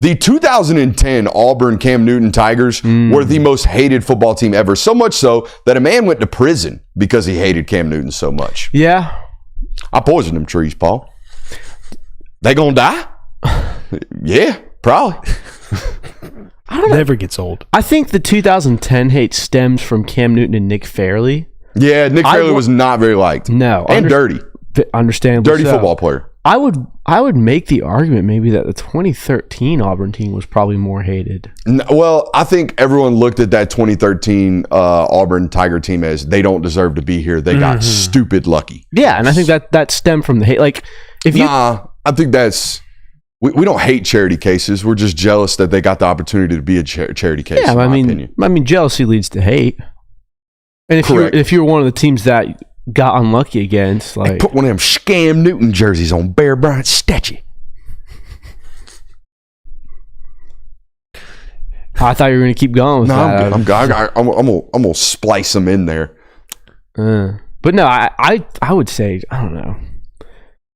the 2010 Auburn Cam Newton Tigers were the most hated football team ever. So much so that a man went to prison because he hated Cam Newton so much. Yeah. I poisoned them trees, Paul. They gonna die? Yeah, probably. I don't know. Never gets old. I think the 2010 hate stems from Cam Newton and Nick Fairley. Yeah, Nick Fairley was not very liked. No. And dirty. Understandably Dirty football player. I would make the argument maybe that the 2013 Auburn team was probably more hated. Well, I think everyone looked at that 2013 Auburn Tiger team as they don't deserve to be here. They got stupid lucky. Yeah, and I think that stemmed from the hate. Like, if you, I think that's we don't hate charity cases. We're just jealous that they got the opportunity to be a charity case. Yeah, I mean, jealousy leads to hate. And if you're one of the teams that got unlucky against, like, they put one of them Scam Newton jerseys on Bear Bryant's statue. I thought you were going to keep going with that. I'm gonna splice them in there. But no, I would say, I don't know.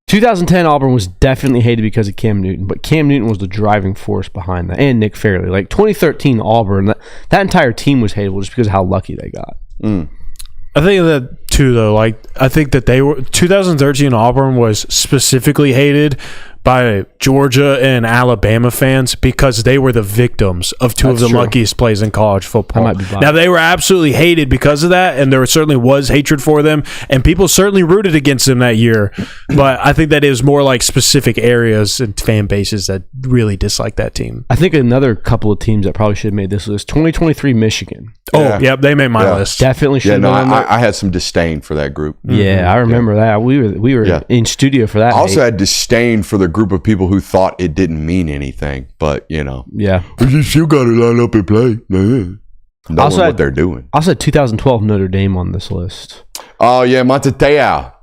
2010 Auburn was definitely hated because of Cam Newton, but Cam Newton was the driving force behind that, and Nick Fairley. Like 2013 Auburn, that entire team was hateable just because of how lucky they got. I think that too, though. Like, I think that 2013 Auburn was specifically hated by Georgia and Alabama fans because they were the victims of two of the luckiest plays in college football. Now, they were absolutely hated because of that, and there certainly was hatred for them, and people certainly rooted against them that year. But I think that is more like specific areas and fan bases that really dislike that team. I think another couple of teams that probably should have made this list, 2023 Michigan. Yep, they made my list. Definitely should have been on there. I had some disdain for that group. Yeah, I remember that. We were in studio for that. I also had disdain for the group of people who thought it didn't mean anything, but Yeah. You still got to line up and play. Knowing what they're doing. I also had 2012 Notre Dame on this list. Oh, yeah, Montetea.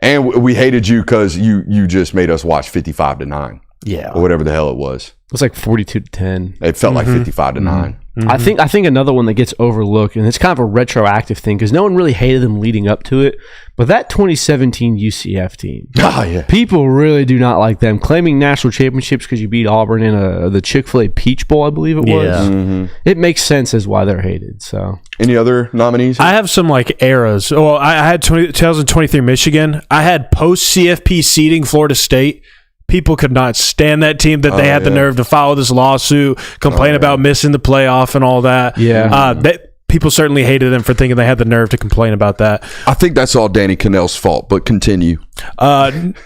And we hated you because you just made us watch 55-9. Yeah. Or whatever the hell it was. It was like 42-10. It felt like 55-9. I think another one that gets overlooked, and it's kind of a retroactive thing because no one really hated them leading up to it, but that 2017 UCF team. Oh, yeah. People really do not like them, claiming national championships because you beat Auburn in the Chick-fil-A Peach Bowl, I believe it was. Yeah. It makes sense as why they're hated. So, any other nominees? I have some like eras. Well, I had 2023 Michigan. I had post CFP seeding Florida State. People could not stand that team, that they had the nerve to file this lawsuit, complain about missing the playoff and all that. Yeah. People certainly hated them for thinking they had the nerve to complain about that. I think that's all Danny Cannell's fault, but continue.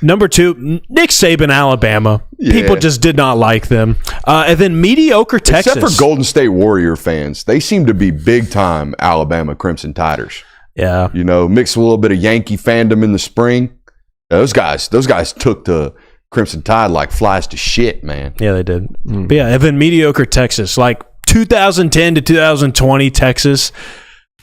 Number 2, Nick Saban, Alabama. Yeah. People just did not like them. And then mediocre Texas. Except for Golden State Warrior fans. They seem to be big-time Alabama Crimson Tiders. Yeah. Mixed with a little bit of Yankee fandom in the spring. Those guys took the Crimson Tide like flies to shit, man. Yeah, they did. But yeah, and then mediocre Texas, like 2010 to 2020 Texas,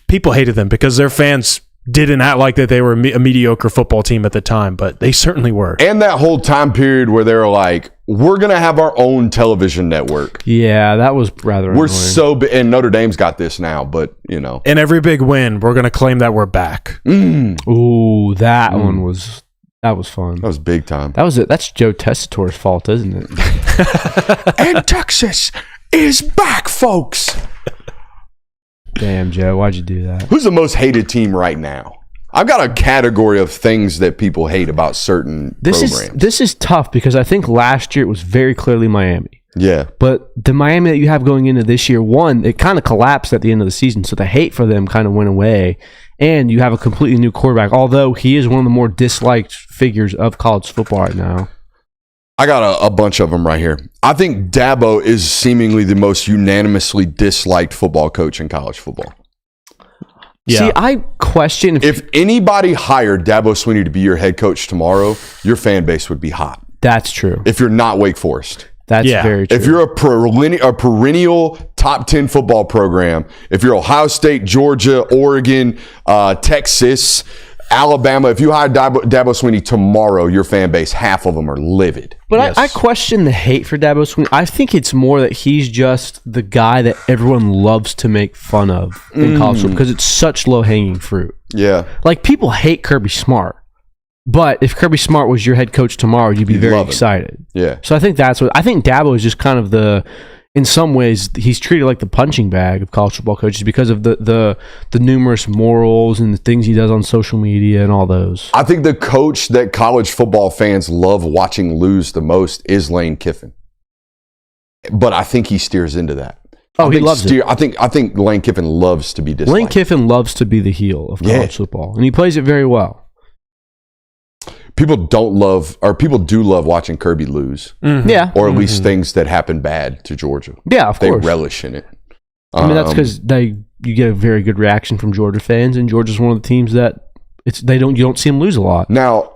people hated them because their fans didn't act like that they were a mediocre football team at the time, but they certainly were. And that whole time period where they were like, we're going to have our own television network. Yeah, that was rather annoying. And Notre Dame's got this now, but, And every big win, we're going to claim that we're back. Ooh, that one was... That was fun. That was big time. That was it. That's Joe Tessitore's fault, isn't it? And Texas is back, folks. Damn, Joe, why'd you do that? Who's the most hated team right now? I've got a category of things that people hate about certain programs. This is tough because I think last year it was very clearly Miami. Yeah. But the Miami that you have going into this year, one, it kind of collapsed at the end of the season, so the hate for them kind of went away. And you have a completely new quarterback, although he is one of the more disliked figures of college football right now. I got a bunch of them right here. I think Dabo is seemingly the most unanimously disliked football coach in college football. Yeah. See, I question If anybody hired Dabo Swinney to be your head coach tomorrow, your fan base would be hot. that's true. If you're not Wake Forest. That's Yeah. very true. If you're a perennial top 10 football program, if you're Ohio State, Georgia, Oregon, Texas, Alabama, if you hire Dabo Swinney tomorrow, your fan base, half of them are livid. But Yes. I question the hate for Dabo Swinney. I think it's more that he's just the guy that everyone loves to make fun of in college football because it's such low-hanging fruit. Yeah. Like, people hate Kirby Smart. But if Kirby Smart was your head coach tomorrow, you'd be You'd very love him. excited. Yeah. So I think that's what I think. Dabo is just kind of in some ways, he's treated like the punching bag of college football coaches because of the numerous morals and the things he does on social media and all those. I think the coach that college football fans love watching lose the most is Lane Kiffin. But I think he steers into that. Oh, he loves it. I think Lane Kiffin loves to be disliked. Lane Kiffin loves to be the heel of college football, and he plays it very well. People do love watching Kirby lose, Yeah. or at least things that happen bad to Georgia. Yeah, of They course. relish in it. I mean, that's because you get a very good reaction from Georgia fans, and Georgia's one of the teams that you don't see them lose a lot. Now,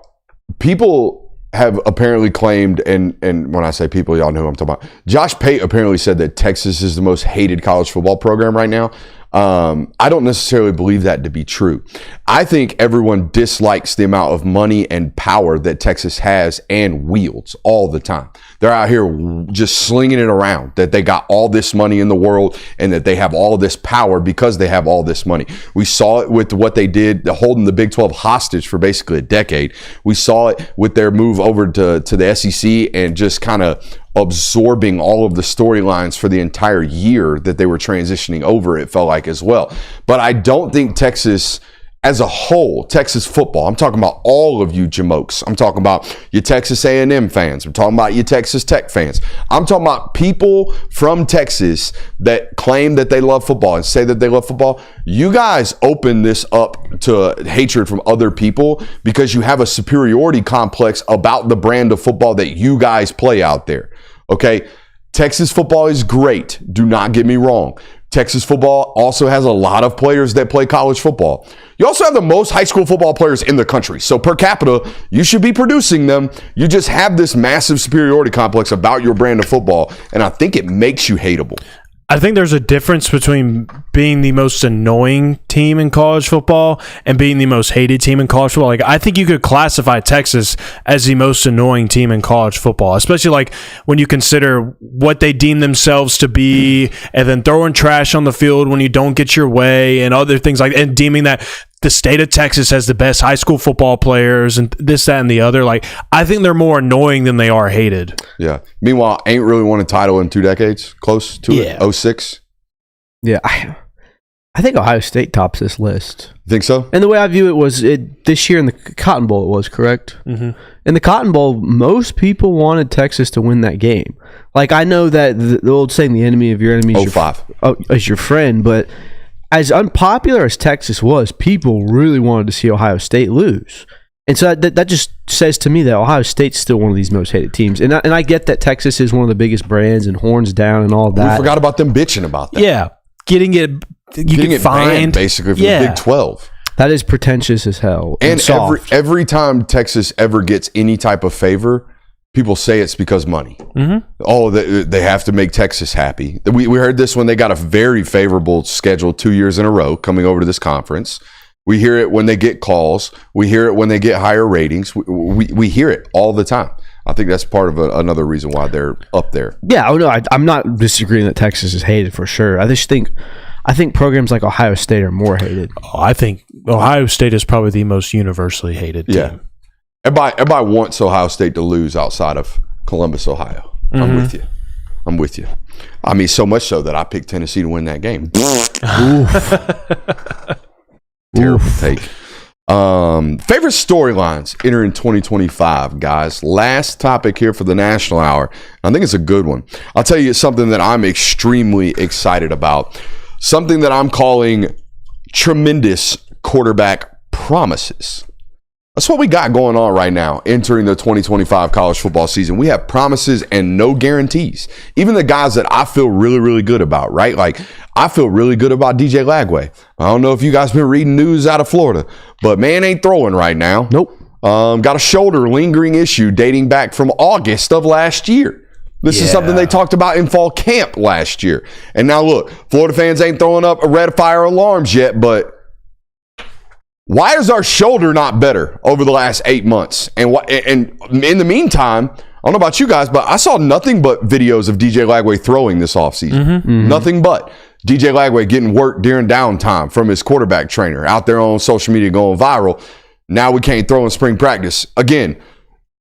people have apparently claimed, and when I say people, y'all know who I'm talking about. Josh Pate apparently said that Texas is the most hated college football program right now. I don't necessarily believe that to be true. I think everyone dislikes the amount of money and power that Texas has and wields all the time. They're out here just slinging it around, that they got all this money in the world and that they have all this power because they have all this money. We saw it with what they did, holding the Big 12 hostage for basically a decade. We saw it with their move over to the SEC and just kind of absorbing all of the storylines for the entire year that they were transitioning over, it felt like, as well. But I don't think Texas as a whole, Texas football, I'm talking about all of you Jamokes. I'm talking about your Texas A&M fans. I'm talking about your Texas Tech fans. I'm talking about people from Texas that claim that they love football and say that they love football. You guys open this up to hatred from other people because you have a superiority complex about the brand of football that you guys play out there. Okay? Texas football is great. Do not get me wrong. Texas football also has a lot of players that play college football. You also have the most high school football players in the country. So per capita, you should be producing them. You just have this massive superiority complex about your brand of football, and I think it makes you hateable. I think there's a difference between being the most annoying team in college football and being the most hated team in college football. Like, I think you could classify Texas as the most annoying team in college football, especially like when you consider what they deem themselves to be and then throwing trash on the field when you don't get your way and other things like and deeming that the state of Texas has the best high school football players and this, that, and the other. Like, I think they're more annoying than they are hated. Yeah. Meanwhile, ain't really won a title in 2 decades. Close to it. 06. Yeah, I think Ohio State tops this list. You think so? And the way I view it was this year in the Cotton Bowl, it was correct. Mm-hmm. In the Cotton Bowl, most people wanted Texas to win that game. Like, I know that the old saying, the enemy of your enemy is your friend, but as unpopular as Texas was, people really wanted to see Ohio State lose. And so that just says to me that Ohio State's still one of these most hated teams. And I get that Texas is one of the biggest brands and horns down and all that. We forgot about them bitching about that. Yeah. Getting it banned, basically, from the Big 12. That is pretentious as hell. And soft. every time Texas ever gets any type of favor, people say it's because money. Mm-hmm. Oh, they have to make Texas happy. We heard this when they got a very favorable schedule 2 years in a row coming over to this conference. We hear it when they get calls. We hear it when they get higher ratings. We hear it all the time. I think that's part of another reason why they're up there. Yeah, I'm not disagreeing that Texas is hated for sure. I think programs like Ohio State are more hated. I think Ohio State is probably the most universally hated team. Yeah. Everybody wants Ohio State to lose outside of Columbus, Ohio. Mm-hmm. I'm with you. I mean, so much so that I picked Tennessee to win that game. Terrible take. Favorite storylines entering 2025, guys. Last topic here for the National Hour. I think it's a good one. I'll tell you something that I'm extremely excited about. Something that I'm calling tremendous quarterback promises. That's what we got going on right now entering the 2025 college football season. We have promises and no guarantees. Even the guys that I feel really, really good about, right? Like, I feel really good about DJ Lagway. I don't know if you guys been reading news out of Florida, but man ain't throwing right now. Nope. Got a shoulder lingering issue dating back from August of last year. This is something they talked about in fall camp last year. And now look, Florida fans ain't throwing up red fire alarms yet, but why is our shoulder not better over the last 8 months? And in the meantime, I don't know about you guys, but I saw nothing but videos of DJ Lagway throwing this offseason. Nothing but DJ Lagway getting work during downtime from his quarterback trainer out there on social media going viral. Now we can't throw in spring practice. Again,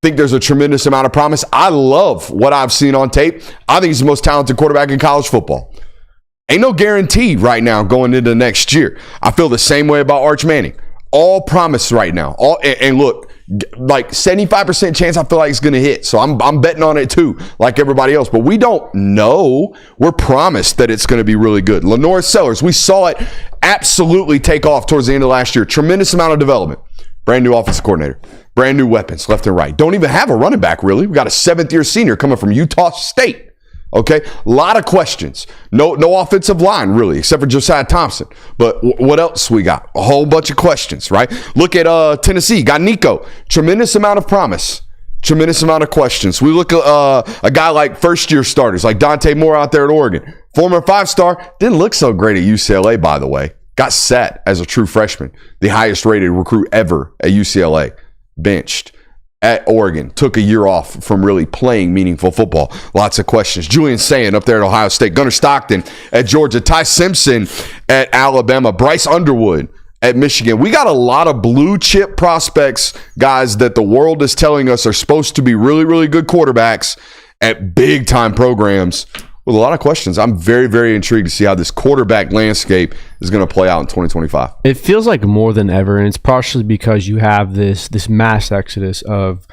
think there's a tremendous amount of promise. I love what I've seen on tape. I think he's the most talented quarterback in college football. Ain't no guarantee right now going into next year. I feel the same way about Arch Manning. All promise right now. And look, like 75% chance I feel like it's going to hit. So I'm betting on it too, like everybody else. But we don't know. We're promised that it's going to be really good. Lenore Sellers, we saw it absolutely take off towards the end of last year. Tremendous amount of development. Brand new offensive coordinator. Brand new weapons left and right. Don't even have a running back, really. We got a 7th-year senior coming from Utah State. Okay, a lot of questions. No offensive line, really, except for Josiah Thompson. But what else we got? A whole bunch of questions, right? Look at Tennessee. Got Nico. Tremendous amount of promise. Tremendous amount of questions. We look at a guy like first-year starters, like Dante Moore out there at Oregon. Former 5-star. Didn't look so great at UCLA, by the way. Got set as a true freshman. The highest-rated recruit ever at UCLA. Benched at Oregon, took a year off from really playing meaningful football. Lots of questions. Julian Sayin up there at Ohio State. Gunnar Stockton at Georgia. Ty Simpson at Alabama. Bryce Underwood at Michigan. We got a lot of blue chip prospects, guys, that the world is telling us are supposed to be really, really good quarterbacks at big time programs with a lot of questions. I'm very, very intrigued to see how this quarterback landscape is going to play out in 2025. It feels like more than ever, and it's partially because you have this mass exodus of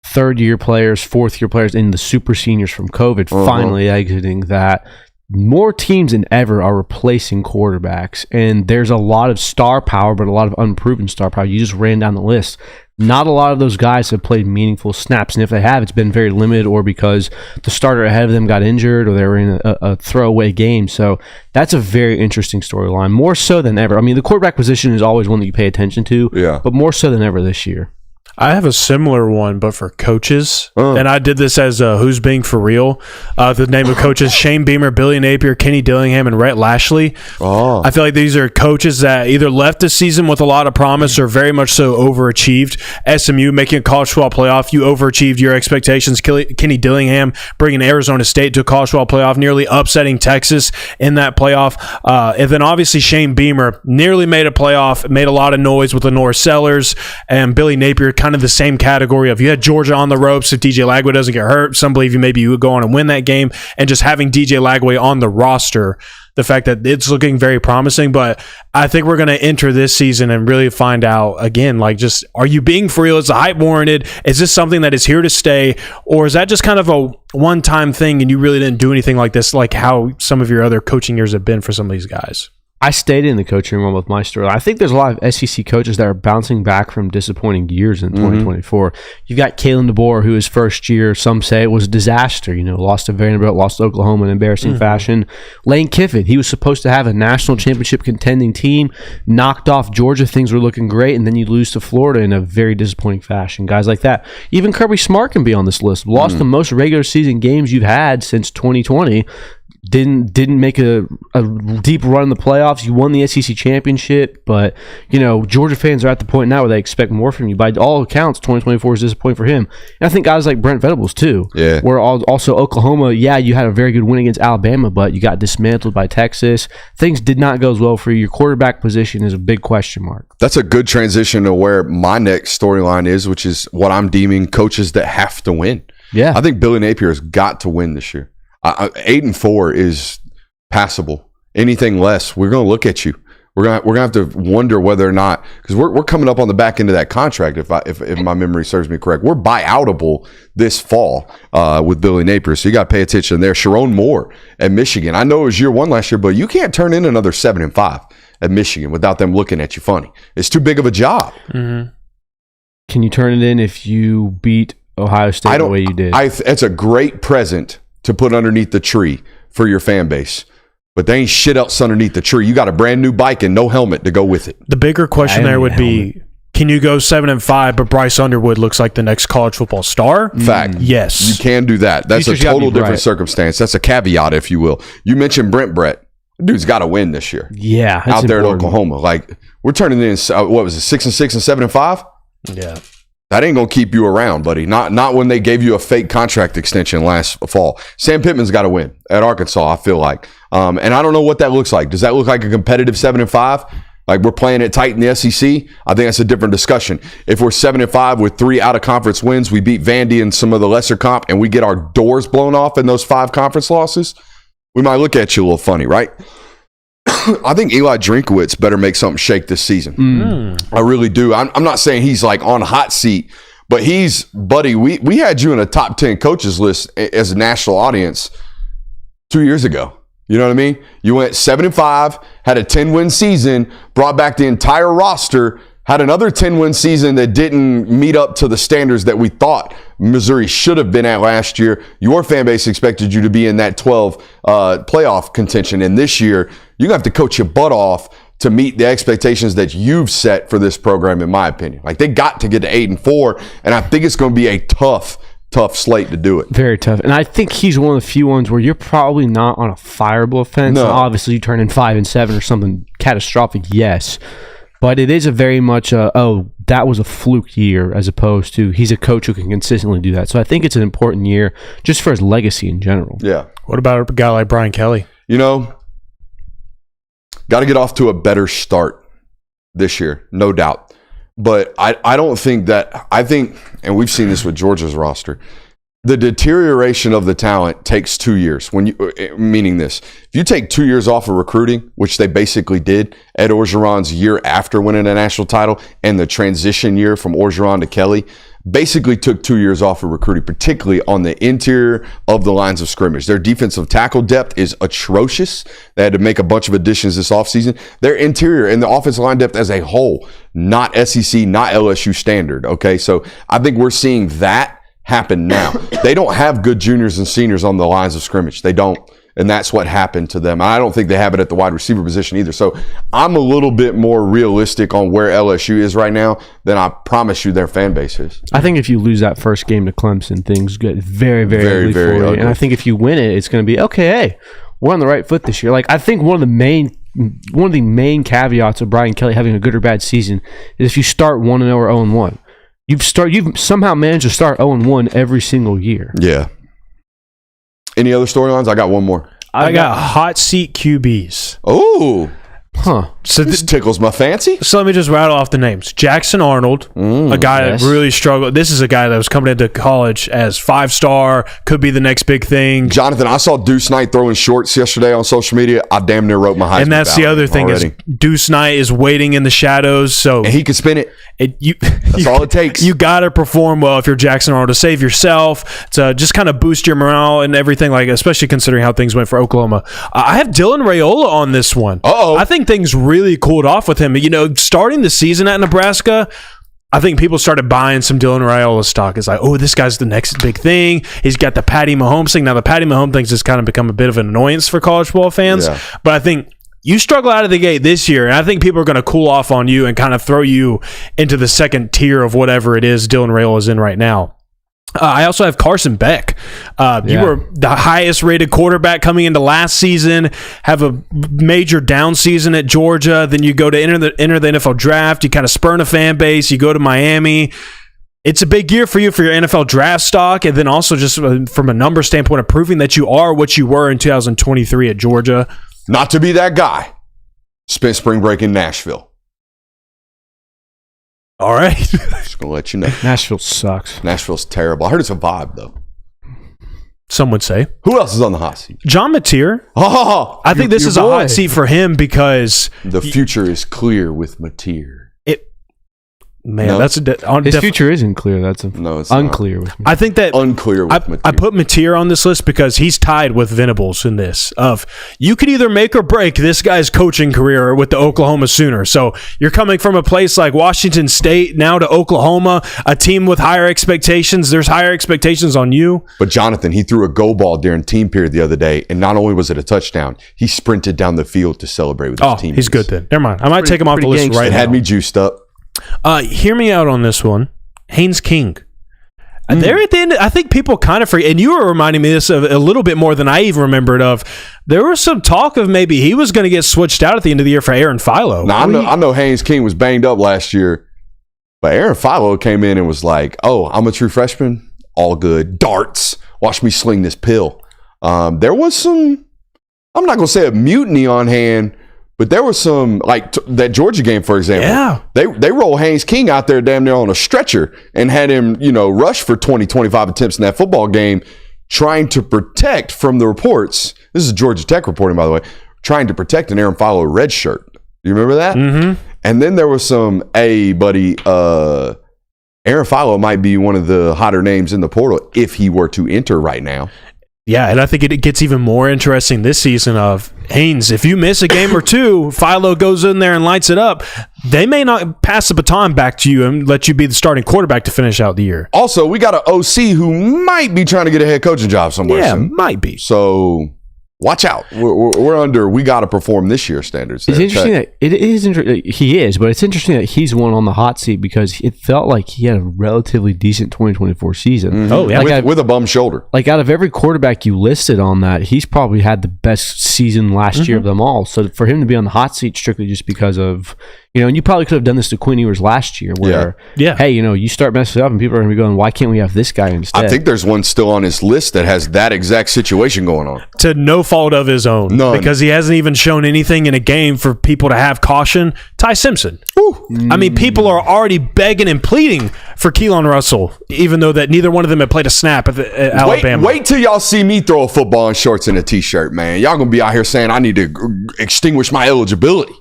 third-year players, fourth-year players, and the super seniors from COVID finally exiting that. More teams than ever are replacing quarterbacks, and there's a lot of star power, but a lot of unproven star power. You just ran down the list. Not a lot of those guys have played meaningful snaps, and if they have, it's been very limited or because the starter ahead of them got injured or they were in a throwaway game. So that's a very interesting storyline, more so than ever. I mean, the quarterback position is always one that you pay attention to, but more so than ever this year. I have a similar one, but for coaches. And I did this as Who's Being For Real. The name of coaches, Shane Beamer, Billy Napier, Kenny Dillingham, and Rhett Lashley. I feel like these are coaches that either left the season with a lot of promise or very much so overachieved. SMU making a college football playoff. You overachieved your expectations. Kenny Dillingham bringing Arizona State to a college football playoff, nearly upsetting Texas in that playoff. And then obviously Shane Beamer nearly made a playoff, made a lot of noise with Lenore Sellers, and Billy Napier kind of the same category of you had Georgia on the ropes if DJ Lagway doesn't get hurt. Some believe you would go on and win that game, and just having DJ Lagway on the roster, the fact that it's looking very promising. But I think we're going to enter this season and really find out again, like, just, are you being for real? Is the hype warranted? Is this something that is here to stay? Or is that just kind of a one-time thing and you really didn't do anything like this, like how some of your other coaching years have been for some of these guys? I stayed in the coaching room with my story. I think there's a lot of SEC coaches that are bouncing back from disappointing years in 2024. You've got Kalen DeBoer, who his first year, some say it was a disaster. Lost to Vanderbilt, lost to Oklahoma in embarrassing fashion. Lane Kiffin, he was supposed to have a national championship contending team, knocked off Georgia. Things were looking great, and then you lose to Florida in a very disappointing fashion. Guys like that. Even Kirby Smart can be on this list. Lost the most regular season games you've had since 2020. Didn't make a deep run in the playoffs. You won the SEC championship, but Georgia fans are at the point now where they expect more from you. By all accounts, 2024 is disappointing for him. And I think guys like Brent Venables too. Yeah. Where also Oklahoma, you had a very good win against Alabama, but you got dismantled by Texas. Things did not go as well for you. Your quarterback position is a big question mark. That's a good transition to where my next storyline is, which is what I'm deeming coaches that have to win. Yeah. I think Billy Napier has got to win this year. 8-4 is passable. Anything less, we're going to look at you. We're gonna have to wonder whether or not, because we're coming up on the back end of that contract. If my memory serves me correct, we're buyoutable this fall with Billy Napier. So you got to pay attention there. Sharon Moore at Michigan. I know it was year one last year, but you can't turn in another 7-5 at Michigan without them looking at you funny. It's too big of a job. Mm-hmm. Can you turn it in if you beat Ohio State the way you did? It's a great present to put underneath the tree for your fan base. But there ain't shit else underneath the tree. You got a brand new bike and no helmet to go with it. The bigger question there would be, can you go 7-5, but Bryce Underwood looks like the next college football star? Fact. Yes. You can do that. That's a total different circumstance. That's a caveat, if you will. You mentioned Brett. Dude's got to win this year. Yeah. Out there in Oklahoma. Like, we're turning in, what was it, 6-6 and 7-5? Yeah. That ain't going to keep you around, buddy. Not when they gave you a fake contract extension last fall. Sam Pittman's got to win at Arkansas, I feel like. And I don't know what that looks like. Does that look like a competitive 7-5? Like we're playing it tight in the SEC? I think that's a different discussion. If we're 7-5 with 3 out-of-conference wins, we beat Vandy and some of the lesser comp, and we get our doors blown off in those 5 conference losses, we might look at you a little funny, right? I think Eli Drinkowitz better make something shake this season. I really do. I'm not saying he's like on hot seat, but buddy, we had you in a top 10 coaches list as a national audience 2 years ago. You know what I mean? You went 7-5, had a 10-win season, brought back the entire roster, had another 10-win season that didn't meet up to the standards that we thought Missouri should have been at last year. Your fan base expected you to be in that 12 playoff contention. And this year, you're going to have to coach your butt off to meet the expectations that you've set for this program, in my opinion. Like, they got to get to 8-4, and I think it's going to be a tough slate to do it. Very tough. And I think he's one of the few ones where you're probably not on a fireable offense. No. Obviously, you turn in 5-7 or something catastrophic, yes. But it is a very much, that was a fluke year, as opposed to he's a coach who can consistently do that. So I think it's an important year just for his legacy in general. Yeah. What about a guy like Brian Kelly? You know, got to get off to a better start this year, no doubt. But I don't think that – I think – and we've seen this with Georgia's roster – the deterioration of the talent takes 2 years. Meaning this, if you take 2 years off of recruiting, which they basically did, Ed Orgeron's year after winning a national title and the transition year from Orgeron to Kelly, basically took 2 years off of recruiting, particularly on the interior of the lines of scrimmage. Their defensive tackle depth is atrocious. They had to make a bunch of additions this offseason. Their interior and the offensive line depth as a whole, not SEC, not LSU standard. Okay, so I think we're seeing that happen now. They don't have good juniors and seniors on the lines of scrimmage. They don't. And that's what happened to them. I don't think they have it at the wide receiver position either. So I'm a little bit more realistic on where LSU is right now than I promise you their fan base is. I think if you lose that first game to Clemson, things get very, very ugly for you. ugly. And I think if you win it, it's going to be, okay, hey, we're on the right foot this year. Like, I think one of the main caveats of Brian Kelly having a good or bad season is if you start 1-0 or 0-1. You've somehow managed to start 0-1 every single year. Yeah. Any other storylines? I got one more. I got hot seat QBs. Oh. Huh. So This tickles my fancy. So let me just rattle off the names. Jackson Arnold, a guy that really struggled. This is a guy that was coming into college as 5-star, could be the next big thing. Jonathan, I saw Deuce Knight throwing shorts yesterday on social media. I damn near wrote my Heisman And that's the ballot other thing already. is Deuce Knight is waiting in the shadows. So And he can spin it. That's all it takes. You got to perform well if you're Jackson Arnold to save yourself, to just kind of boost your morale and everything, like especially considering how things went for Oklahoma. I have Dylan Raiola on this one. Uh-oh. I think things really cooled off with him. You know, starting the season at Nebraska, I think people started buying some Dylan Raiola stock. It's like, oh, this guy's the next big thing. He's got the Patty Mahomes thing. Now, the Patty Mahomes thing has kind of become a bit of an annoyance for college football fans. Yeah. But I think you struggle out of the gate this year, and I think people are going to cool off on you and kind of throw you into the second tier of whatever it is Dylan Raiola is in right now. I also have Carson Beck. You were the highest rated quarterback coming into last season, have a major down season at Georgia, then you go to enter the NFL draft, you kind of spurn a fan base, you go to Miami. It's a big year for you for your NFL draft stock, and then also just from a number standpoint of proving that you are what you were in 2023 at Georgia. Not to be that guy. Spent spring break in Nashville. All right. Just going to let you know. Nashville sucks. Nashville's terrible. I heard it's a vibe, though. some would say. Who else is on the hot seat? John Mateer. Oh, I think this is a hot seat for him because the future is clear with Mateer. That's his future isn't clear. That's it's unclear with me. I think that unclear with Mateer. I put Mateer on this list because he's tied with Venables in this. Of you could either make or break this guy's coaching career with the Oklahoma Sooners. So you're coming from a place like Washington State now to Oklahoma, a team with higher expectations. There's higher expectations on you. But Jonathan, he threw a go ball during team period the other day, and not only was it a touchdown, he sprinted down the field to celebrate with his team. He's good then. Never mind. I might take him off the list right now. It had me juiced up. Hear me out on this one. Haynes King. There at the end, I think people kind of forget, and you were reminding me this of a little bit more than I even remembered of. There was some talk of maybe he was going to get switched out at the end of the year for Aaron Philo. Now, I know Haynes King was banged up last year, but Aaron Philo came in and was like, oh, I'm a true freshman. All good. Darts. Watch me sling this pill. There was some, I'm not going to say a mutiny on hand, but there was some, like that Georgia game, for example. Yeah. They rolled Haynes King out there damn near on a stretcher and had him, rush for 20, 25 attempts in that football game, trying to protect from the reports. This is Georgia Tech reporting, by the way, trying to protect an Aaron Philo red shirt. You remember that? Mm-hmm. And then there was some, hey, buddy, Aaron Philo might be one of the hotter names in the portal if he were to enter right now. Yeah, and I think it gets even more interesting this season of Haynes. If you miss a game or two, Philo goes in there and lights it up. They may not pass the baton back to you and let you be the starting quarterback to finish out the year. Also, we got an OC who might be trying to get a head coaching job somewhere. Yeah, soon. might be. So watch out. We're under, we got to perform this year's standards. It's interesting that it is he is, but it's interesting that he's one on the hot seat because it felt like he had a relatively decent 2024 season. Mm-hmm. Oh, yeah. With a bum shoulder. Like out of every quarterback you listed on that, he's probably had the best season last year of them all. So for him to be on the hot seat strictly just because of, and you probably could have done this to Quinn Ewers last year where, hey, you start messing up and people are going to be going, why can't we have this guy instead? I think there's one still on his list that has that exact situation going on. To no fault of his own. None. Because he hasn't even shown anything in a game for people to have caution. Ty Simpson. I mean, people are already begging and pleading for Keelan Russell, even though that neither one of them had played a snap at Alabama. Wait till y'all see me throw a football in shorts and a T-shirt, man. Y'all going to be out here saying I need to extinguish my eligibility.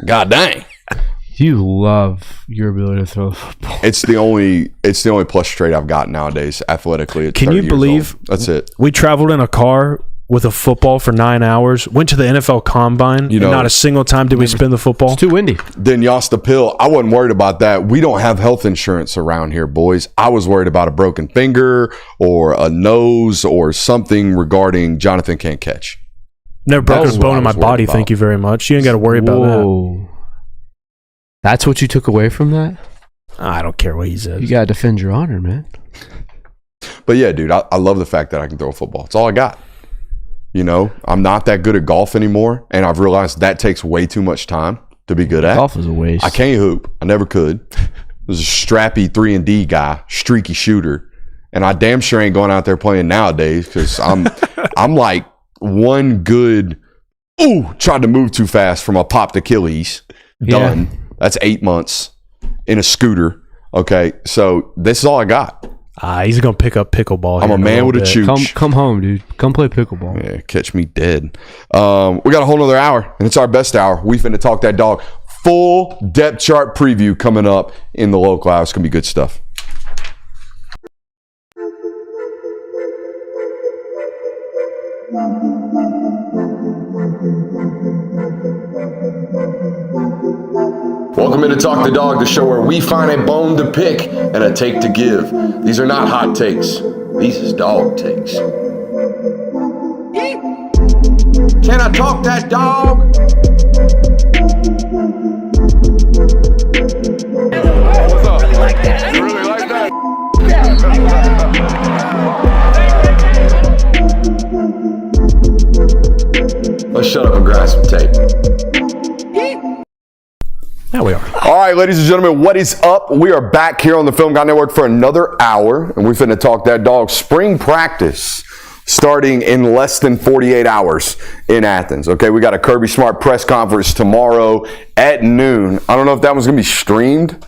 God dang. You love your ability to throw the football. It's the only plus trait I've got nowadays athletically. Can you believe that's it? We traveled in a car with a football for 9 hours, went to the NFL Combine, and not a single time did we spin the football. It's too windy. Then Yosta Pill, I wasn't worried about that. We don't have health insurance around here, boys. I was worried about a broken finger or a nose or something regarding Jonathan can't catch. Never broken a bone in my body, thank you very much. You ain't got to worry about that. That's what you took away from that? I don't care what he says. You got to defend your honor, man. But yeah, dude, I love the fact that I can throw a football. It's all I got. I'm not that good at golf anymore, and I've realized that takes way too much time to be good at. Golf is a waste. I can't hoop. I never could. I was a strappy 3-and-D guy, streaky shooter, and I damn sure ain't going out there playing nowadays because I'm like one good, tried to move too fast from a popped Achilles. Done. Yeah. That's 8 months in a scooter. Okay, so this is all I got. He's going to pick up pickleball. I'm a man with a chooch. Come home, dude. Come play pickleball. Yeah, catch me dead. We got a whole nother hour, and it's our best hour. We finna talk that dog. Full depth chart preview coming up in the local hour. It's going to be good stuff. Welcome into Talk the Dog, the show where we find a bone to pick and a take to give. These are not hot takes. These is dog takes. Can I talk that dog? What's up? You really like that? Let's shut up and grind some tape. Now we are. All right, ladies and gentlemen, what is up? We are back here on the Film Guy Network for another hour, and we're finna talk that dog. Spring practice starting in less than 48 hours in Athens. Okay, we got a Kirby Smart press conference tomorrow at noon. I don't know if that one's gonna be streamed.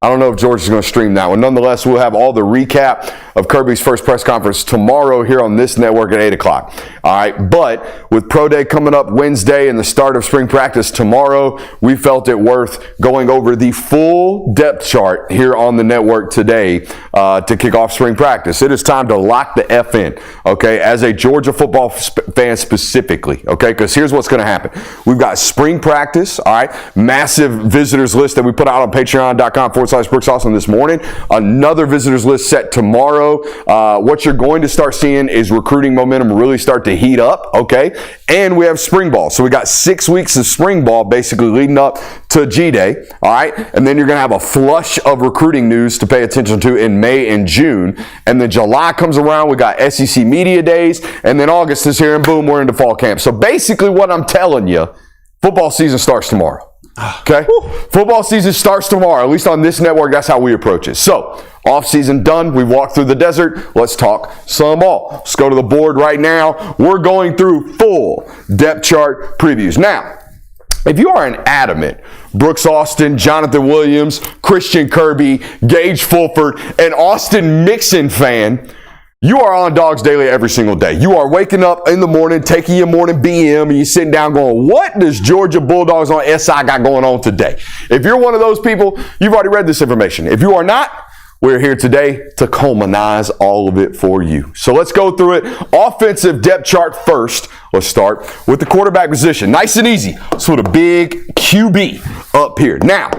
I don't know if George is going to stream that one. Nonetheless, we'll have all the recap of Kirby's first press conference tomorrow here on this network at 8 o'clock. All right, but with Pro Day coming up Wednesday and the start of spring practice tomorrow, we felt it worth going over the full depth chart here on the network today to kick off spring practice. It is time to lock the F in, okay, as a Georgia football fan specifically, okay, because here's what's going to happen. We've got spring practice, all right, massive visitors list that we put out on patreon.com/Brooks Austin this morning. Another visitors list set tomorrow. What you're going to start seeing is recruiting momentum really start to heat up, okay? And we have spring ball. So we got 6 weeks of spring ball basically leading up to G-Day, all right? And then you're going to have a flush of recruiting news to pay attention to in May and June. And then July comes around, we got SEC Media Days, and then August is here, and boom, we're into fall camp. So basically what I'm telling you, football season starts tomorrow. Okay? Football season starts tomorrow. At least on this network, that's how we approach it. So, off season done. We've walked through the desert. Let's talk some ball. Let's go to the board right now. We're going through full depth chart previews. Now, if you are an adamant Brooks Austin, Jonathan Williams, Christian Kirby, Gage Fulford, and Austin Mixon fan, you are on Dogs Daily every single day. You are waking up in the morning, taking your morning BM, and you're sitting down going, what does Georgia Bulldogs on SI got going on today? If you're one of those people, you've already read this information. If you are not, we're here today to culminize all of it for you. So let's go through it. Offensive depth chart first. Let's start with the quarterback position. Nice and easy. So with a big QB up here. Now,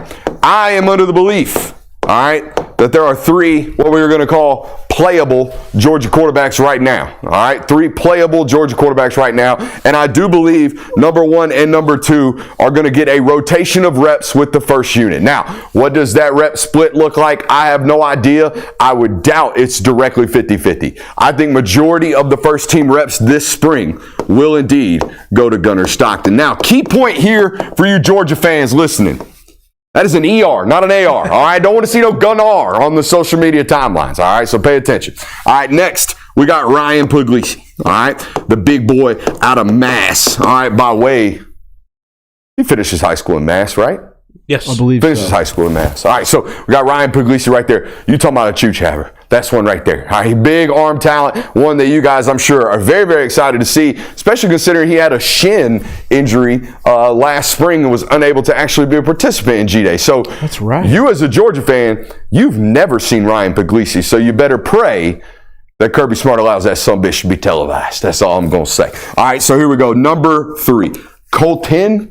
I am under the belief, all right, that there are three, what we're going to call playable Georgia quarterbacks right now. All right, three playable Georgia quarterbacks right now. And I do believe number one and number two are going to get a rotation of reps with the first unit. Now, what does that rep split look like? I have no idea. I would doubt it's directly 50-50. I think majority of the first team reps this spring will indeed go to Gunnar Stockton. Now, key point here for you Georgia fans listening. That is an ER, not an AR, all right? Don't want to see no gun R on the social media timelines, all right? So pay attention. All right, next, we got Ryan Puglisi, all right? The big boy out of Mass, all right? By way, he finished his high school in Mass, right? Yes. I believe Finished his high school in Mass. All right, so we got Ryan Puglisi right there. You talking about a chooch haver. That's one right there. All right, big arm talent, one that you guys, I'm sure, are very, very excited to see, especially considering he had a shin injury last spring and was unable to actually be a participant in G-Day. So that's right. You as a Georgia fan, you've never seen Ryan Puglisi, so you better pray that Kirby Smart allows that sumbitch to be televised. That's all I'm going to say. All right, so here we go. Number 3, Colton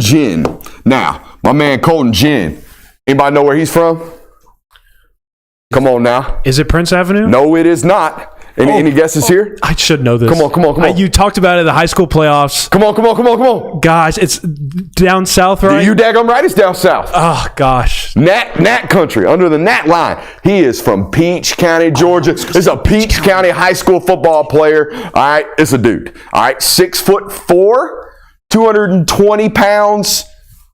Ginn. Now, my man Colton Ginn, anybody know where he's from? Come on now. Is it Prince Avenue? No, it is not. Any guesses here? I should know this. Come on. You talked about it in the high school playoffs. Come on. Gosh, it's down south, right? You daggum right, it's down south. Oh, gosh. Nat country, under the Nat line. He is from Peach County, Georgia. He's a Peach County high school football player. All right, it's a dude. All right, 6'4", 220 pounds.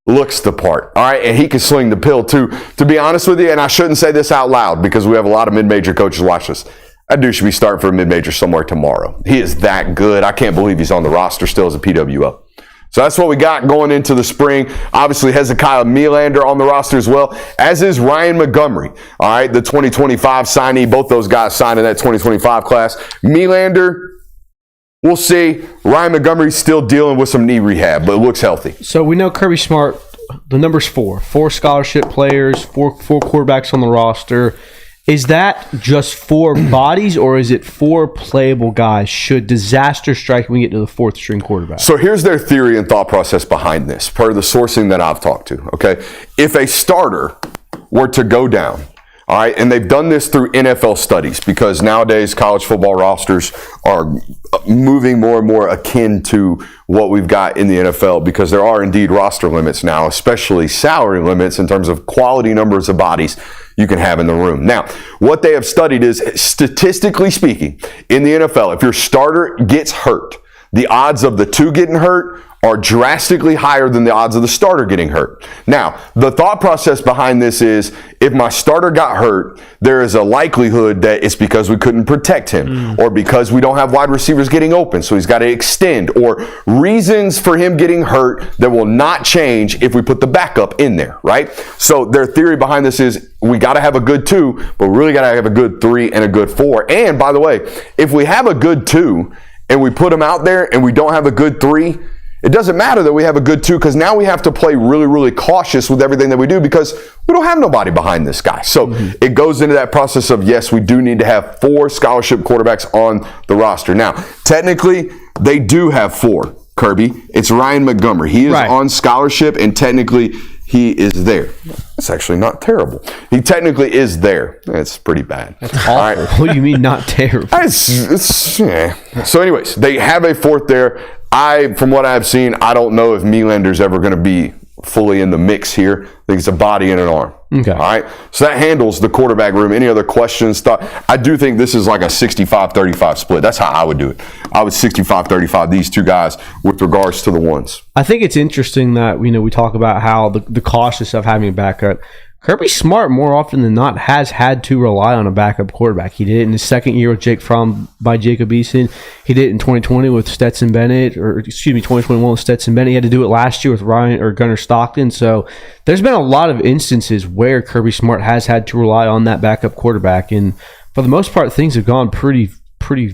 Looks the part, all right? And he can sling the pill, too. To be honest with you, and I shouldn't say this out loud because we have a lot of mid-major coaches watch this. That dude should be starting for a mid-major somewhere tomorrow. He is that good. I can't believe he's on the roster still as a PWO. So that's what we got going into the spring. Obviously, Hezekiah Melander on the roster as well, as is Ryan Montgomery, all right? The 2025 signee. Both those guys signed in that 2025 class. Melander, we'll see. Ryan Montgomery's still dealing with some knee rehab, but looks healthy. So we know Kirby Smart, the number's 4 scholarship players, four quarterbacks on the roster. Is that just 4 bodies, or is it 4 playable guys? Should disaster strike when we get to the 4th string quarterback? So here's their theory and thought process behind this, per the sourcing that I've talked to, okay? If a starter were to go down, all right, and they've done this through NFL studies because nowadays college football rosters are moving more and more akin to what we've got in the NFL because there are indeed roster limits now, especially salary limits in terms of quality numbers of bodies you can have in the room. Now, what they have studied is, statistically speaking, in the NFL, if your starter gets hurt, the odds of the 2 getting hurt are drastically higher than the odds of the starter getting hurt. Now, the thought process behind this is if my starter got hurt, there is a likelihood that it's because we couldn't protect him or because we don't have wide receivers getting open, so he's got to extend, or reasons for him getting hurt that will not change if we put the backup in there, right? So their theory behind this is we got to have a good 2, but we really got to have a good 3 and a good 4. And by the way, if we have a good 2 and we put him out there and we don't have a good 3, it doesn't matter that we have a good 2 because now we have to play really, really cautious with everything that we do because we don't have nobody behind this guy. So it goes into that process of, yes, we do need to have 4 scholarship quarterbacks on the roster. Now, technically, they do have 4, Kirby. It's Ryan Montgomery. He is on scholarship, and technically he is there. That's actually not terrible. He technically is there. That's pretty bad. That's awful. All right. What do you mean not terrible? Yeah. So anyways, they have a 4th there. From what I've seen, I don't know if Melander's ever going to be fully in the mix here. I think it's a body and an arm. Okay. All right. So that handles the quarterback room. Any other questions? I do think this is like a 65-35 split. That's how I would do it. I would 65-35 these 2 guys with regards to the ones. I think it's interesting that we talk about how the cautious of having a backup. Kirby Smart, more often than not, has had to rely on a backup quarterback. He did it in his second year with Jacob Eason. He did it in 2020 with Stetson Bennett, 2021 with Stetson Bennett. He had to do it last year with Gunnar Stockton. So there's been a lot of instances where Kirby Smart has had to rely on that backup quarterback. And for the most part, things have gone pretty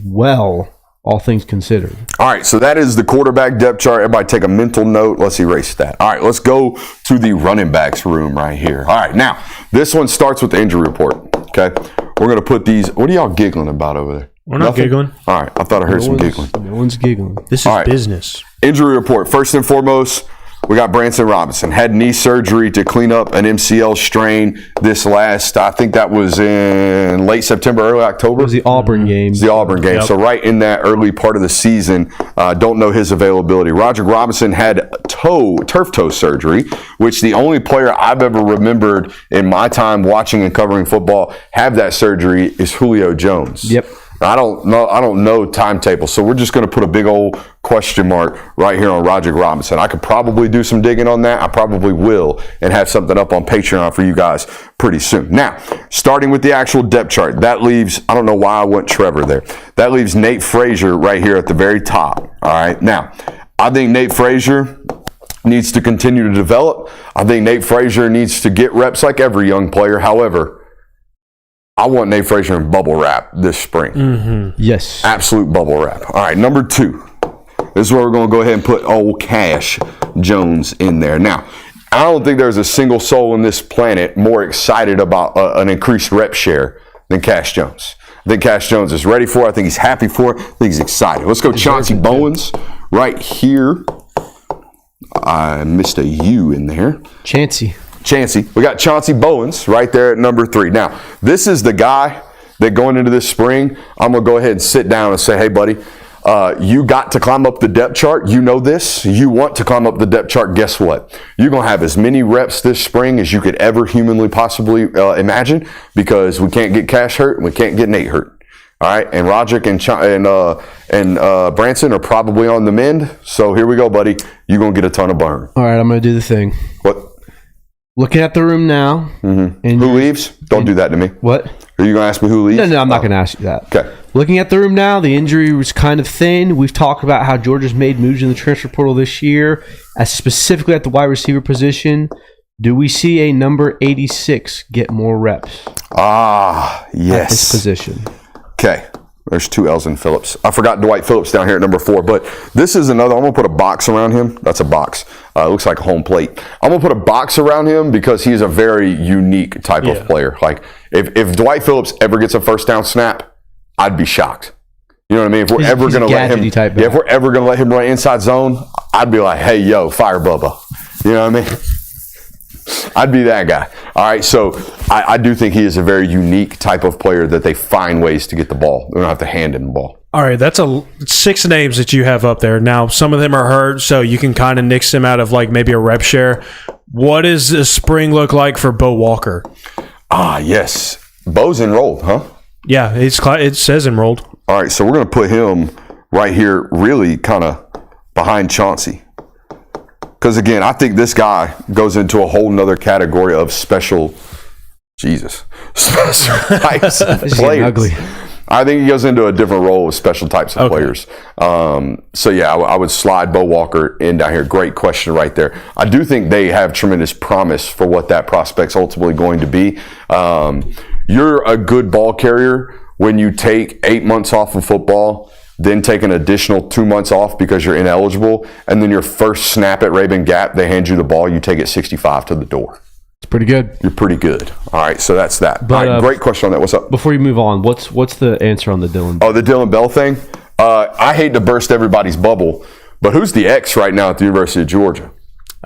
well, all things considered. All right, so that is the quarterback depth chart. Everybody take a mental note. Let's erase that. All right, let's go to the running backs room right here. All right, now, this one starts with the injury report, okay? We're going to put these. What are y'all giggling about over there? We're not giggling. All right, I thought I heard some giggling. No one's giggling. This is business. Injury report. First and foremost, we got Branson Robinson. Had knee surgery to clean up an MCL strain this last, I think that was in late September, early October. It was the Auburn game. It was the Auburn game. Yep. So right in that early part of the season, don't know his availability. Roderick Robinson had turf toe surgery, which the only player I've ever remembered in my time watching and covering football have that surgery is Julio Jones. Yep. I don't know timetable, so we're just going to put a big old question mark right here on Roderick Robinson. I could probably do some digging on that. I probably will, and have something up on Patreon for you guys pretty soon. Now, starting with the actual depth chart, that leaves, I don't know why I went Trevor there. That leaves Nate Frazier right here at the very top. All right. Now, I think Nate Frazier needs to continue to develop. I think Nate Frazier needs to get reps like every young player. However, I want Nate Frazier in bubble wrap this spring. Mm-hmm. Yes. Absolute bubble wrap. All right, number 2. This is where we're going to go ahead and put old Cash Jones in there. Now, I don't think there's a single soul on this planet more excited about an increased rep share than Cash Jones. I think Cash Jones is ready for it. I think he's happy for it. I think he's excited. Let's go Chauncey Bowens right here. I missed a U in there. Chancey. We got Chauncey Bowens right there at number 3. Now, this is the guy that going into this spring, I'm going to go ahead and sit down and say, hey, buddy, you got to climb up the depth chart. You know this. You want to climb up the depth chart. Guess what? You're going to have as many reps this spring as you could ever humanly possibly imagine because we can't get Cash hurt and we can't get Nate hurt. All right, and Roderick and Branson are probably on the mend. So here we go, buddy. You're going to get a ton of burn. All right, I'm going to do the thing. What? Looking at the room now. Mm-hmm. And who leaves? Don't do that to me. What? Are you going to ask me who leaves? No, I'm not going to ask you that. Okay. Looking at the room now, the injury was kind of thin. We've talked about how Georgia's made moves in the transfer portal this year, specifically at the wide receiver position. Do we see a number 86 get more reps? Yes. At this position. Okay. There's 2 L's in Phillips. I forgot Dwight Phillips down here at number 4, but this is another. I'm going to put a box around him. That's a box. It looks like a home plate. I'm going to put a box around him because he's a very unique type of player. Like, if Dwight Phillips ever gets a first down snap, I'd be shocked. You know what I mean? If we're ever going to let him, if we're ever going to let him run inside zone, I'd be like, hey, yo, fire Bubba. You know what I mean? I'd be that guy. All right, so I do think he is a very unique type of player that they find ways to get the ball. They don't have to hand him the ball. All right, that's 6 names that you have up there. Now, some of them are hurt, so you can kind of nix them out of like maybe a rep share. What does the spring look like for Bo Walker? Yes. Bo's enrolled, huh? Yeah, it says enrolled. All right, so we're going to put him right here really kind of behind Chauncey. Because, again, I think this guy goes into a whole nother category of special types of players. Ugly. I think he goes into a different role with special types of players. So, yeah, I would slide Bo Walker in down here. Great question right there. I do think they have tremendous promise for what that prospect's ultimately going to be. You're a good ball carrier when you take 8 months off of football, then take an additional 2 months off because you're ineligible, and then your first snap at Raven Gap, they hand you the ball, you take it 65 to the door. It's pretty good. You're pretty good. All right, so that's that. But, all right, great question on that. What's up? Before you move on, what's the answer on the Dylan? Oh, the Dylan Bell thing? I hate to burst everybody's bubble, but who's the X right now at the University of Georgia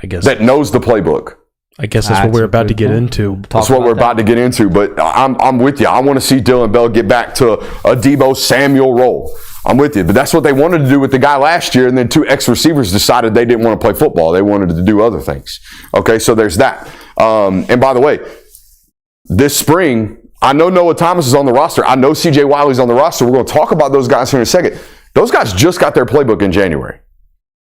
I guess that knows the playbook? that's what we're about to get into. That's what we're about to get into, but I'm with you. I want to see Dylan Bell get back to a Debo Samuel role. I'm with you, but that's what they wanted to do with the guy last year, and then 2 ex-receivers decided they didn't want to play football. They wanted to do other things. Okay, so there's that. And by the way, this spring, I know Noah Thomas is on the roster. I know C.J. Wiley's on the roster. We're going to talk about those guys here in a second. Those guys just got their playbook in January.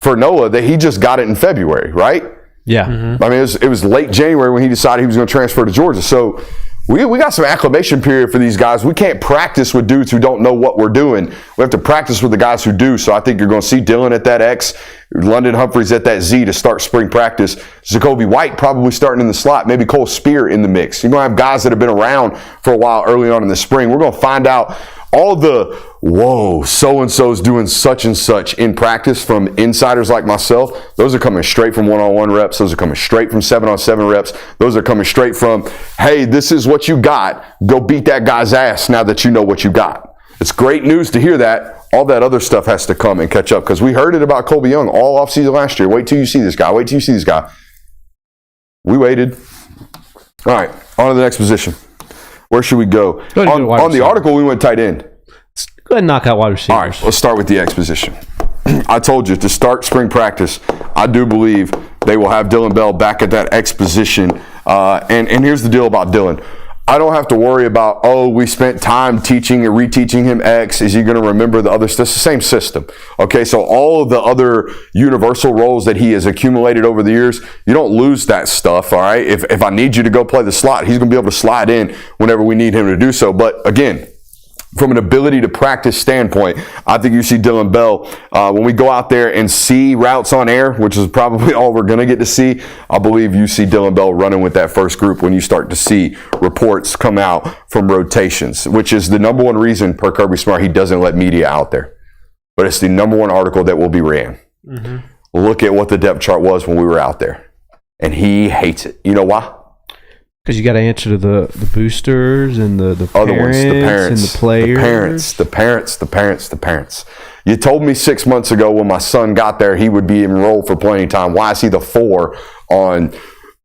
For Noah, he just got it in February, right? Yeah. I mean, it was late January when he decided he was going to transfer to Georgia. So we got some acclimation period for these guys. We can't practice with dudes who don't know what we're doing. We have to practice with the guys who do. So I think you're going to see Dylan at that X, London Humphreys at that Z to start spring practice. Jacoby White probably starting in the slot. Maybe Cole Spear in the mix. You're going to have guys that have been around for a while early on in the spring. We're going to find out all the, whoa, so-and-so's doing such and such in practice from insiders like myself. Those are coming straight from one-on-one reps. Those are coming straight from 7-on-7 reps. Those are coming straight from, hey, this is what you got. Go beat that guy's ass now that you know what you got. It's great news to hear that. All that other stuff has to come and catch up because we heard it about Colby Young all offseason last year. Wait till you see this guy. Wait till you see this guy. We waited. All right, on to the next position. Where should we go? On the article, we went tight end. Go ahead and knock out wide receivers. All right, let's start with the X position. I told you, to start spring practice, I do believe they will have Dylan Bell back at that X position. And here's the deal about Dylan. I don't have to worry about, we spent time teaching and reteaching him X. Is he going to remember the other stuff? It's the same system. Okay, so all of the other universal roles that he has accumulated over the years, you don't lose that stuff, all right? If I need you to go play the slot, he's going to be able to slide in whenever we need him to do so. But again, from an ability to practice standpoint, I think you see Dylan Bell, when we go out there and see routes on air, which is probably all we're going to get to see, I believe you see Dylan Bell running with that first group when you start to see reports come out from rotations, which is the number one reason, per Kirby Smart, he doesn't let media out there. But it's the number one article that will be ran. Mm-hmm. Look at what the depth chart was when we were out there. And he hates it. You know why? Because you got to answer to the boosters and the other ones, the parents, and the players. The parents. You told me 6 months ago when my son got there, he would be enrolled for playing time. Why is he the 4 on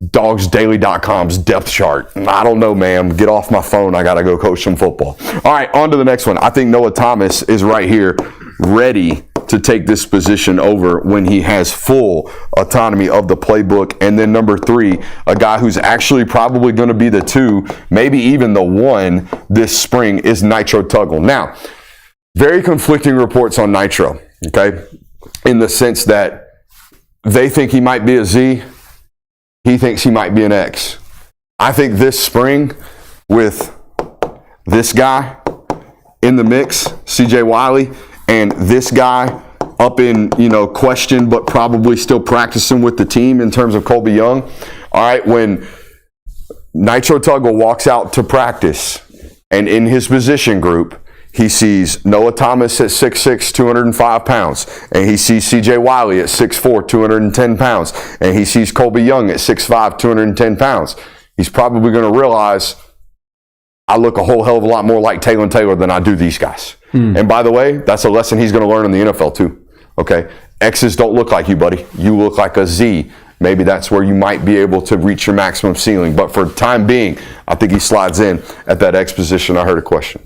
dogsdaily.com's depth chart? I don't know, ma'am. Get off my phone. I got to go coach some football. All right, on to the next one. I think Noah Thomas is right here, ready to take this position over when he has full autonomy of the playbook. And then number 3, a guy who's actually probably going to be the 2, maybe even the 1 this spring is Nitro Tuggle. Now, very conflicting reports on Nitro, okay, in the sense that they think he might be a Z. He thinks he might be an X. I think this spring with this guy in the mix, C.J. Wiley, and this guy up in, question, but probably still practicing with the team in terms of Colby Young. All right, when Nitro Tuggle walks out to practice and in his position group, he sees Noah Thomas at 6'6", 205 pounds. And he sees C.J. Wiley at 6'4", 210 pounds. And he sees Colby Young at 6'5", 210 pounds. He's probably going to realize, I look a whole hell of a lot more like Taylor than I do these guys. And by the way, that's a lesson he's going to learn in the NFL too. Okay? X's don't look like you, buddy. You look like a Z. Maybe that's where you might be able to reach your maximum ceiling. But for the time being, I think he slides in at that X position. I heard a question.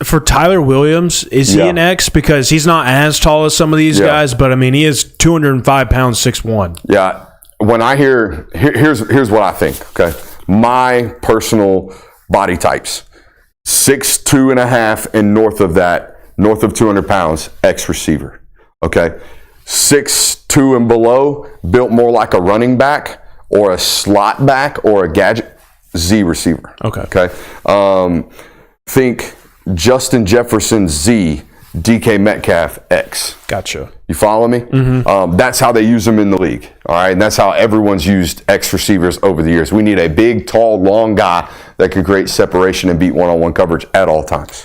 For Tyler Williams, is he an X? Because he's not as tall as some of these guys, but I mean, he is 205 pounds, 6'1". Yeah. When I here's what I think, okay? My personal body types, 6'2.5" and north of that, north of 200 pounds, X receiver, okay? 6'2" and below, built more like a running back or a slot back or a gadget, Z receiver. Okay. Think Justin Jefferson Z, DK Metcalf X. Gotcha. You follow me? That's how they use them in the league. All right. And that's how everyone's used X receivers over the years. We need a big, tall, long guy that can create separation and beat one-on-one coverage at all times.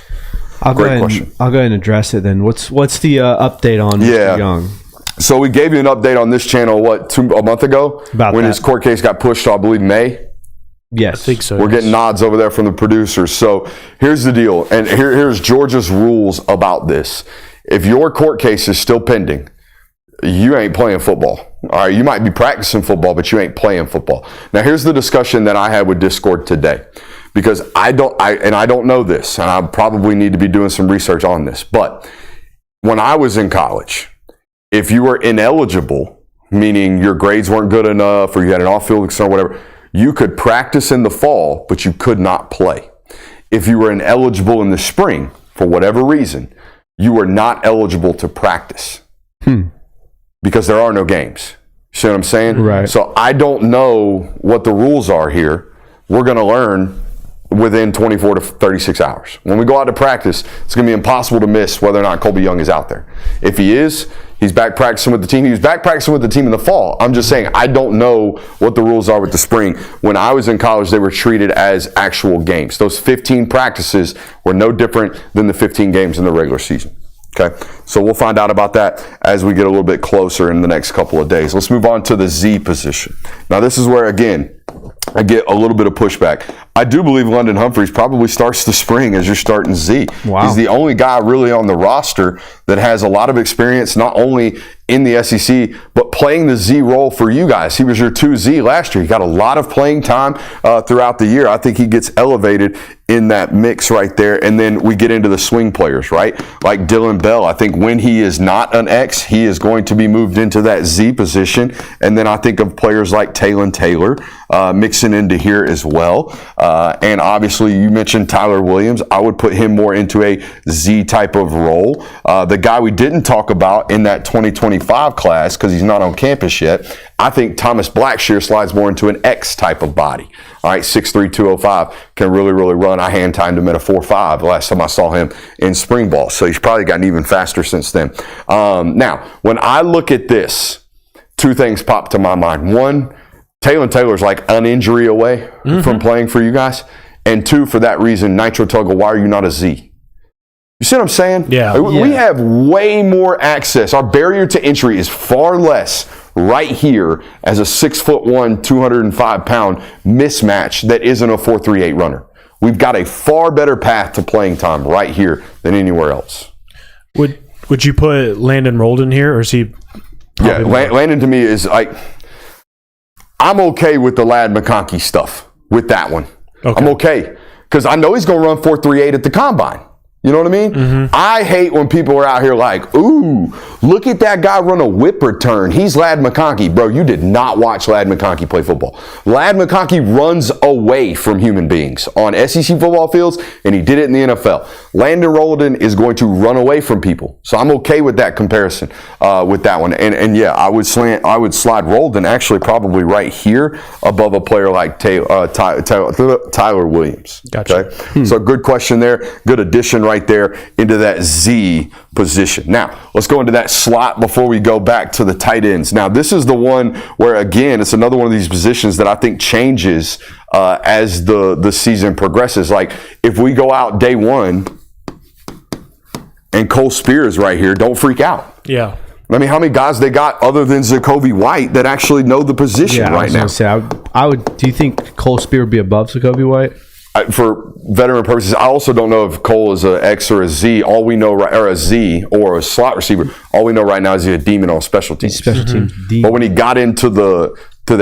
Great question. I'll go ahead and address it then. What's the update on Mr. Young? So we gave you an update on this channel, a month ago? When his court case got pushed to, I believe, May? Yes. I think so. We're getting nods over there from the producers. So here's the deal. And here's Georgia's rules about this. If your court case is still pending, you ain't playing football. All right, you might be practicing football, but you ain't playing football. Now, here's the discussion that I had with Discord today, because I don't know this, and I probably need to be doing some research on this. But when I was in college, if you were ineligible, meaning your grades weren't good enough, or you had an off-field concern, or whatever, you could practice in the fall, but you could not play. If you were ineligible in the spring, for whatever reason, you were not eligible to practice. Because there are no games. You see what I'm saying? Right. So I don't know what the rules are here. We're going to learn within 24 to 36 hours. When we go out to practice, it's going to be impossible to miss whether or not Colby Young is out there. If he is, he's back practicing with the team. He was back practicing with the team in the fall. I'm just saying, I don't know what the rules are with the spring. When I was in college, they were treated as actual games. Those 15 practices were no different than the 15 games in the regular season. Okay, so we'll find out about that as we get a little bit closer in the next couple of days. Let's move on to the Z position. Now, this is where, again, I get a little bit of pushback. I do believe London Humphreys probably starts the spring as you're starting Z. Wow. He's the only guy really on the roster that has a lot of experience, not only in the SEC, but playing the Z role for you guys. He was your 2Z last year. He got a lot of playing time throughout the year. I think he gets elevated in that mix right there. And then we get into the swing players, right? Like Dylan Bell. I think when he is not an X, he is going to be moved into that Z position. And then I think of players like Taylon Taylor mixing into here as well. And obviously, you mentioned Tyler Williams. I would put him more into a Z type of role. The guy we didn't talk about in that 2025 class, because he's not on campus yet, I think Thomas Blackshear slides more into an X type of body. All right, 6'3", 205, can really, really run. I hand timed him at a 4.5 the last time I saw him in spring ball. So he's probably gotten even faster since then. Now, when I look at this, two things pop to my mind. One, Taylon Taylor's like an injury away from playing for you guys. And two, for that reason, Nitro Tuggle, why are you not a Z? You see what I'm saying? Yeah. We have way more access. Our barrier to entry is far less right here as a 6'1", 205-pound mismatch that isn't a 4.38 runner. We've got a far better path to playing time right here than anywhere else. Would you put Landon Rolden here, or is he? Yeah, Landon to me is like, I'm okay with the Ladd McConkey stuff with that one. Okay. I'm okay because I know he's going to run 4.38 at the combine. You know what I mean? I hate when people are out here like, ooh, look at that guy run a whip return. He's Ladd McConkey. Bro, you did not watch Ladd McConkey play football. Ladd McConkey runs away from human beings on SEC football fields, and he did it in the NFL. Landon Rolden is going to run away from people. So I'm okay with that comparison with that one. And yeah, I would slide Rolden actually probably right here above a player like Tyler Williams. Gotcha. Okay? So good question there. Good addition right there into that Z position. Now, let's go into that slot before we go back to the tight ends. Now, this is the one where, again, it's another one of these positions that I think changes as the season progresses. Like, if we go out day one and Cole Spears right here, don't freak out. Yeah. I mean, how many guys they got other than Zacoby White that actually know the position right now? I would. Do you think Cole Spear would be above Zacoby White? For veteran purposes, I also don't know if Cole is an X or a Z. All we know, or a Z or a slot receiver. All we know right now is he's a demon on special teams. Special teams. But when he got into the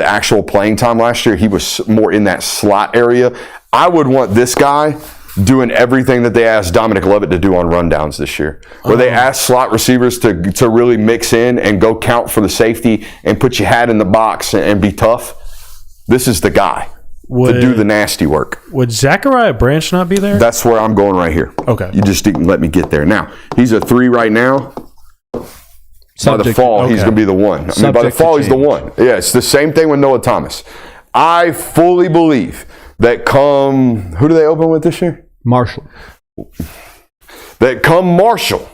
actual playing time last year, he was more in that slot area. I would want this guy doing everything that they asked Dominic Lovett to do on rundowns this year, where they asked slot receivers to really mix in and go count for the safety and put your hat in the box and be tough. This is the guy. To do the nasty work. Would Zachariah Branch not be there? That's where I'm going right here. Okay. You just didn't let me get there. Now, he's a 3 right now. By the fall, he's going to be the one. I mean, by the fall, he's the one. Yeah, it's the same thing with Noah Thomas. I fully believe that who do they open with this year? Marshall. That come Marshall,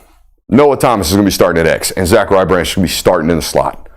Noah Thomas is going to be starting at X, and Zachariah Branch is going to be starting in the slot.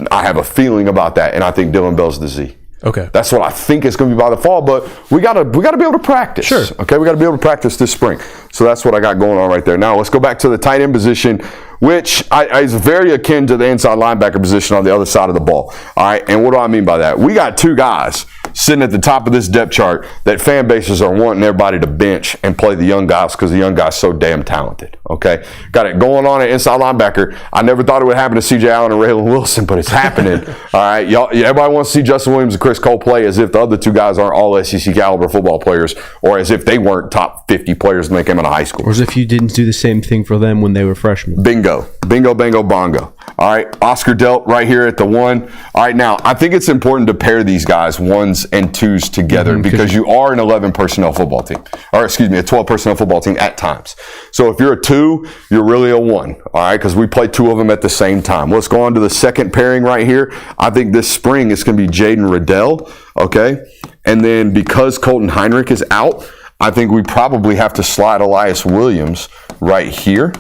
I have a feeling about that, and I think Dylan Bell's the Z. Okay. That's what I think it's going to be by the fall, but we gotta be able to practice. Sure. Okay, we got to be able to practice this spring. So that's what I got going on right there. Now let's go back to the tight end position, which is very akin to the inside linebacker position on the other side of the ball. All right, and what do I mean by that? We got two guys sitting at the top of this depth chart that fan bases are wanting everybody to bench and play the young guys because the young guy's so damn talented. Okay, got it going on at inside linebacker. I never thought it would happen to C.J. Allen and Raylan Wilson, but it's happening. All right, y'all. Everybody wants to see Justin Williams and Chris Cole play as if the other two guys aren't all SEC caliber football players, or as if they weren't top 50 players when they came out of high school. Or as if you didn't do the same thing for them when they were freshmen. Bingo. Bingo, bango, bongo. All right, Oscar Delp right here at the one. All right, now, I think it's important to pair these guys, ones and twos, together because you are an 11 personnel football team. Or, excuse me, a 12 personnel football team at times. So if you're a two, you're really a one. All right, because we play two of them at the same time. Let's go on to the second pairing right here. I think this spring it's going to be Jaden Riddell, okay? And then because Colton Heinrich is out, I think we probably have to slide Elias Williams right here.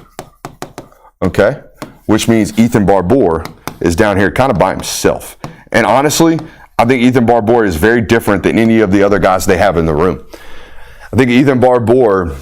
Okay, which means Ethan Barbour is down here kind of by himself. And honestly, I think Ethan Barbour is very different than any of the other guys they have in the room. I think Ethan Barbour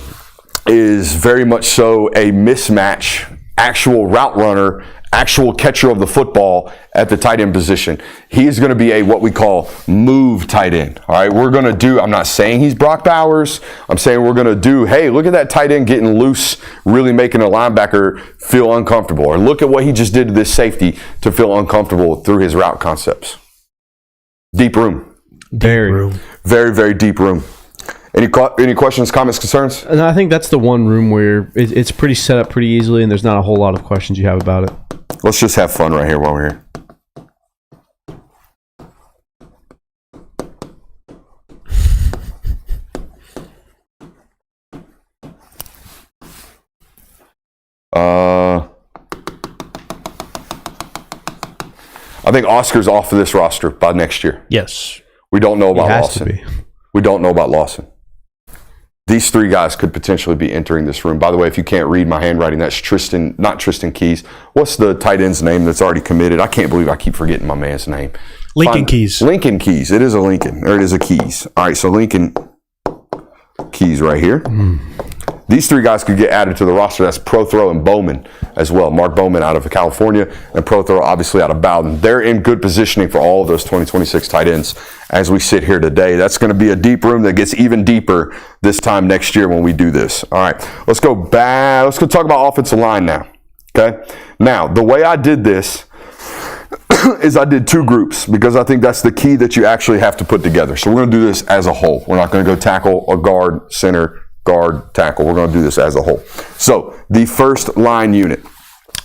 is very much so a mismatch, actual route runner, actual catcher of the football at the tight end position. He is going to be a what we call move tight end. All right, we're going to do, I'm not saying he's Brock Bowers. I'm saying we're going to do, hey, look at that tight end getting loose, really making a linebacker feel uncomfortable. Or look at what he just did to this safety to feel uncomfortable through his route concepts. Deep room. Very, very deep room. Any questions, comments, concerns? And I think that's the one room where it's pretty set up pretty easily, and there's not a whole lot of questions you have about it. Let's just have fun right here while we're here. I think Oscar's off of this roster by next year. Yes. We don't know about He has Lawson. to be. We don't know about Lawson. These three guys could potentially be entering this room. By the way, if you can't read my handwriting, that's Tristan, not Tristan Keys. What's the tight end's name that's already committed? I can't believe I keep forgetting my man's name. Lincoln Keys. Lincoln Keys. It is a Lincoln, or it is a Keys. All right, so Lincoln Keys right here. These three guys could get added to the roster. That's Prothro and Bowman as well. Mark Bowman out of California and Prothro obviously out of Bowden. They're in good positioning for all of those 2026 tight ends as we sit here today. That's going to be a deep room that gets even deeper this time next year when we do this. All right, let's go back. Let's go talk about offensive line now. Okay. Now, the way I did this is I did two groups because I think that's the key that you actually have to put together. So we're going to do this as a whole. We're not going to go tackle or guard, center, guard, tackle. We're going to do this as a whole. So the first line unit,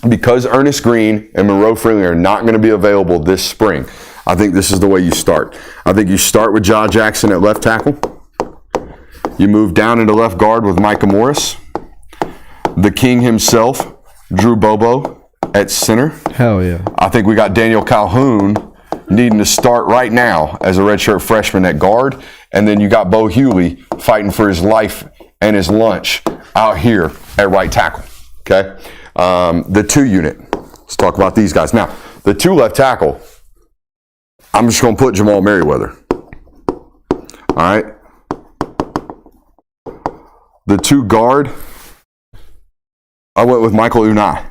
because Ernest Green and Monroe Freeling are not going to be available this spring, I think this is the way you start. I think you start with John Jackson at left tackle. You move down into left guard with Micah Morris. The king himself, Drew Bobo at center. Hell yeah. I think we got Daniel Calhoun needing to start right now as a redshirt freshman at guard. And then you got Bo Hewley fighting for his life and his lunch out here at right tackle. Okay? The two unit. Let's talk about these guys. Now, the two left tackle, I'm just going to put Jamal Merriweather. All right? The two guard, I went with Michael Unai.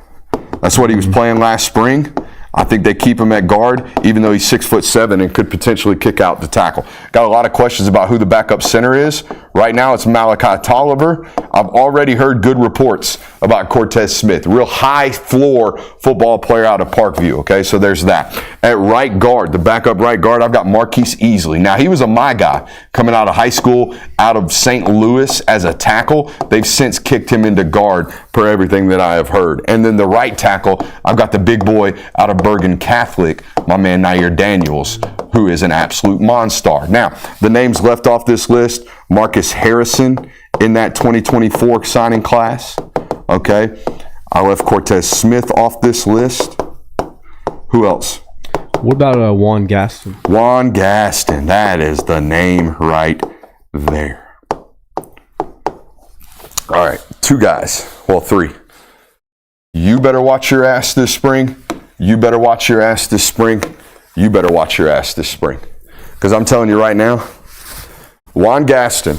That's what he was playing last spring. I think they keep him at guard, even though he's 6'7" and could potentially kick out the tackle. Got a lot of questions about who the backup center is. Right now, it's Malachi Tolliver. I've already heard good reports about Cortez Smith. Real high floor football player out of Parkview. Okay, so there's that. At right guard, the backup right guard, I've got Marquise Easley. Now, he was a my guy coming out of high school, out of St. Louis as a tackle. They've since kicked him into guard per everything that I have heard. And then the right tackle, I've got the big boy out of Bergen Catholic, my man Nair Daniels, who is an absolute monster. Now, the names left off this list, Marcus Harrison in that 2024 signing class. Okay. I left Cortez Smith off this list. Who else? What about Juan Gaston? Juan Gaston. That is the name right there. All right, 2 guys. Well, 3. You better watch your ass this spring. You better watch your ass this spring. You better watch your ass this spring. Because I'm telling you right now, Juan Gaston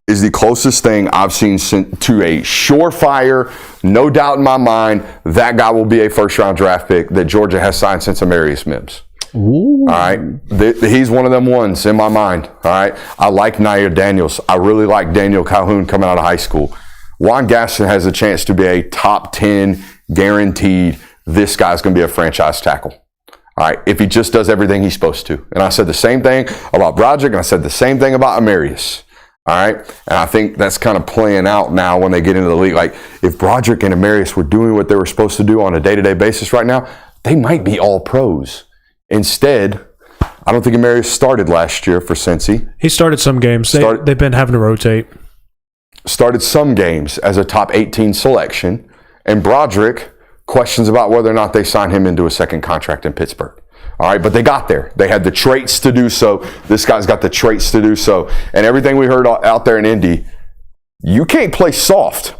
is the closest thing I've seen to a surefire, no doubt in my mind, that guy will be a first-round draft pick that Georgia has signed since Amarius Mims. Ooh. All right? He's one of them ones in my mind. All right? I like Nair Daniels. I really like Daniel Calhoun coming out of high school. Juan Gaston has a chance to be a top 10 guaranteed. This guy's going to be a franchise tackle. All right, if he just does everything he's supposed to. And I said the same thing about Broderick, and I said the same thing about Amarius. All right, and I think that's kind of playing out now when they get into the league. Like, if Broderick and Amarius were doing what they were supposed to do on a day-to-day basis right now, they might be all pros. Instead, I don't think Amarius started last year for Cincy. He started some games. They've been having to rotate. Started some games as a top 18 selection, and Broderick, questions about whether or not they signed him into a second contract in Pittsburgh. All right, but they got there. They had the traits to do so. This guy's got the traits to do so. And everything we heard out there in Indy, you can't play soft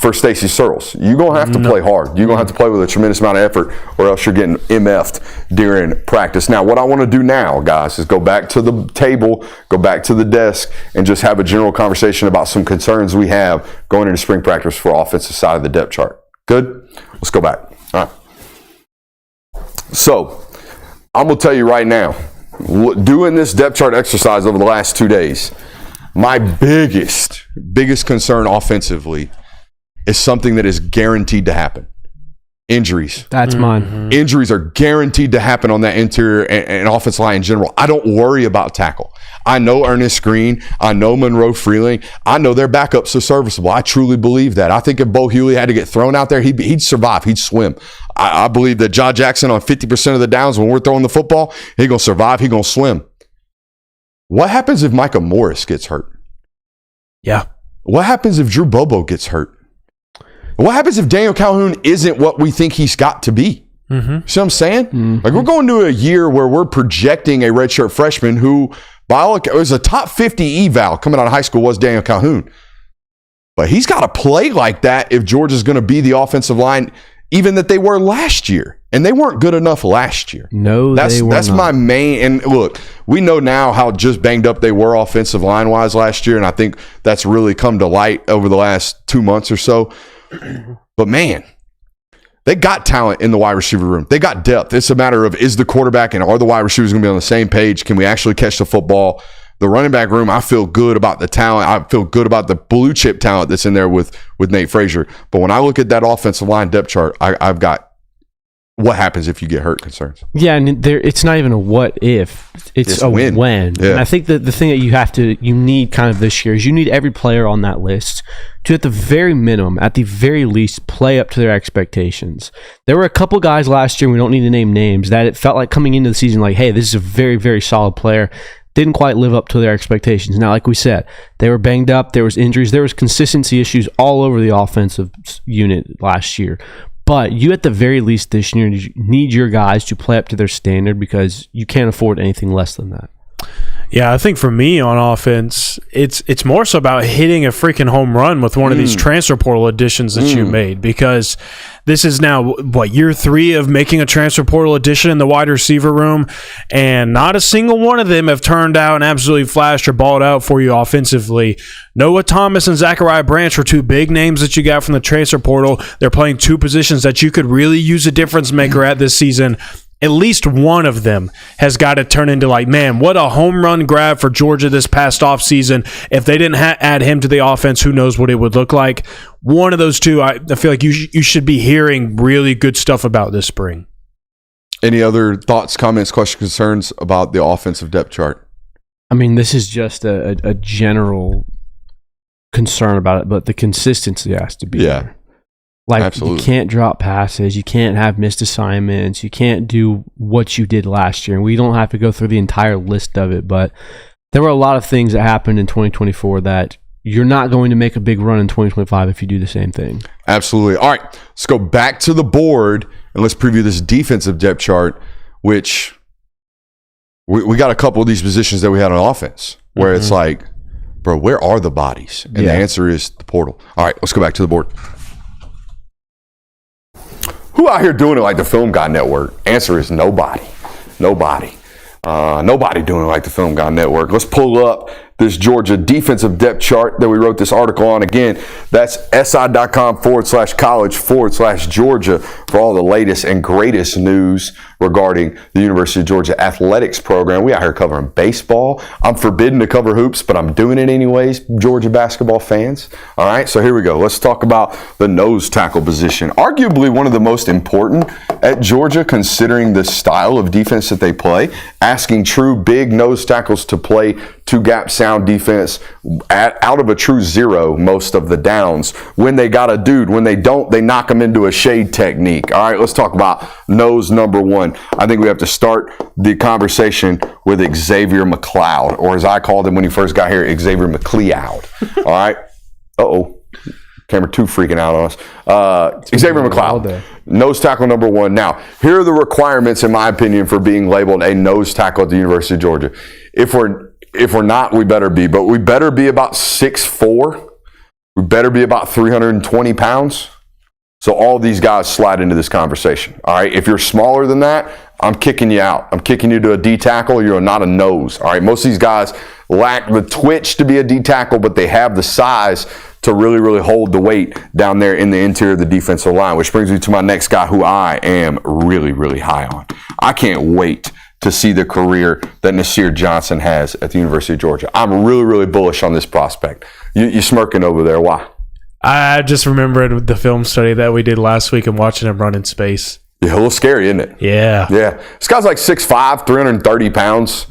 for Stacey Searles. You're going to have to play hard. You're going to have to play with a tremendous amount of effort, or else you're getting MF'd during practice. Now, what I want to do now, guys, is go back to the table, go back to the desk, and just have a general conversation about some concerns we have going into spring practice for offensive side of the depth chart. Good? Let's go back. All right. So, I'm going to tell you right now, doing this depth chart exercise over the last 2 days, my biggest concern offensively is something that is guaranteed to happen. Injuries. That's mine. Injuries are guaranteed to happen on that interior and offensive line in general. I don't worry about tackle. I know Ernest Green. I know Monroe Freeling. I know their backups are serviceable. I truly believe that. I think if Bo Hewley had to get thrown out there, he'd survive. He'd swim. I believe that John Jackson on 50% of the downs when we're throwing the football, he's going to survive. He's going to swim. What happens if Micah Morris gets hurt? Yeah. What happens if Drew Bobo gets hurt? What happens if Daniel Calhoun isn't what we think he's got to be? Mm-hmm. See what I'm saying? Mm-hmm. Like, we're going to a year where we're projecting a redshirt freshman who, by all accounts, was a top 50 eval coming out of high school, was Daniel Calhoun. But he's got to play like that if Georgia's going to be the offensive line, even that they were last year. And they weren't good enough last year. No, they were That's not. my main. And look, we know now how just banged up they were offensive line-wise last year, and I think that's really come to light over the last 2 months or so. But man, they got talent in the wide receiver room. They got depth. It's a matter of, is the quarterback and are the wide receivers going to be on the same page? Can we actually catch the football? The running back room, I feel good about the talent. I feel good about the blue chip talent that's in there with Nate Frazier. But when I look at that offensive line depth chart, I've got what happens if you get hurt concerns. Yeah, and it's not even a what if. It's a when. Yeah. And I think that the thing that you need kind of this year is you need every player on that list to, at the very minimum, at the very least, play up to their expectations. There were a couple guys last year, we don't need to name names, that it felt like coming into the season like, hey, this is a very, very solid player. Didn't quite live up to their expectations. Now, like we said, they were banged up. There was injuries. There was consistency issues all over the offensive unit last year. But you, at the very least this year, need your guys to play up to their standard because you can't afford anything less than that. Yeah, I think for me on offense, it's more so about hitting a freaking home run with one of these transfer portal additions that you made, because this is now, year 3 of making a transfer portal addition in the wide receiver room, and not a single one of them have turned out and absolutely flashed or balled out for you offensively. Noah Thomas and Zachariah Branch were 2 big names that you got from the transfer portal. They're playing 2 positions that you could really use a difference maker at this season. At least one of them has got to turn into like, man, what a home run grab for Georgia this past offseason. If they didn't add him to the offense, who knows what it would look like. One of those 2, I feel like you should be hearing really good stuff about this spring. Any other thoughts, comments, questions, concerns about the offensive depth chart? I mean, this is just a general concern about it, but the consistency has to be there. Like, absolutely. You can't drop passes. You can't have missed assignments. You can't do what you did last year. And we don't have to go through the entire list of it, but there were a lot of things that happened in 2024 that you're not going to make a big run in 2025 if you do the same thing. Absolutely. All right, let's go back to the board and let's preview this defensive depth chart, which we got a couple of these positions that we had on offense where it's like, bro, where are the bodies? And the answer is the portal. All right, let's go back to the board. Who out here doing it like the Film Guy Network? Answer is nobody. Nobody doing it like the Film Guy Network. Let's pull up this Georgia defensive depth chart that we wrote this article on. Again, that's si.com/college/Georgia for all the latest and greatest news regarding the University of Georgia athletics program. We out here covering baseball. I'm forbidden to cover hoops, but I'm doing it anyways, Georgia basketball fans. All right, so here we go. Let's talk about the nose tackle position. Arguably one of the most important at Georgia, considering the style of defense that they play, asking true big nose tackles to play two-gap sound defense out of a true zero most of the downs. When they got a dude, when they don't, they knock them into a shade technique. All right, let's talk about nose number one. I think we have to start the conversation with Xavier McLeod, or as I called him when he first got here, Xavier McLeod. All right. Camera 2 freaking out on us. Xavier McLeod, nose tackle number one. Now, here are the requirements, in my opinion, for being labeled a nose tackle at the University of Georgia. If we're not, we better be. But we better be about 6'4". We better be about 320 pounds. So all these guys slide into this conversation. All right. If you're smaller than that, I'm kicking you out. I'm kicking you to a D tackle. You're not a nose. All right. Most of these guys lack the twitch to be a D tackle, but they have the size to really, really hold the weight down there in the interior of the defensive line, which brings me to my next guy who I am really, really high on. I can't wait to see the career that Nasir Johnson has at the University of Georgia. I'm really, really bullish on this prospect. You smirking over there. Why? I just remembered the film study that we did last week and watching him run in space. Yeah, a little scary, isn't it? Yeah. Yeah. This guy's like 6'5", 330 pounds,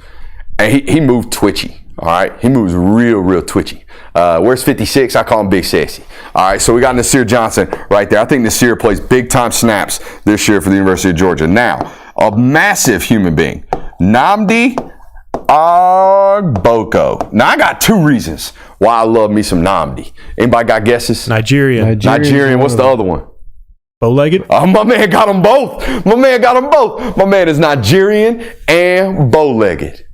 and he moved twitchy. All right. He moves real, real twitchy. Where's 56? I call him Big Sassy. All right. So we got Nasir Johnson right there. I think Nasir plays big time snaps this year for the University of Georgia. Now, a massive human being, Nnamdi Agboko. Now, I got two reasons why I love me some Nnamdi. Anybody got guesses? Nigerian. What's the other one? Bow-legged? Oh, my man got them both. My man is Nigerian and bow-legged.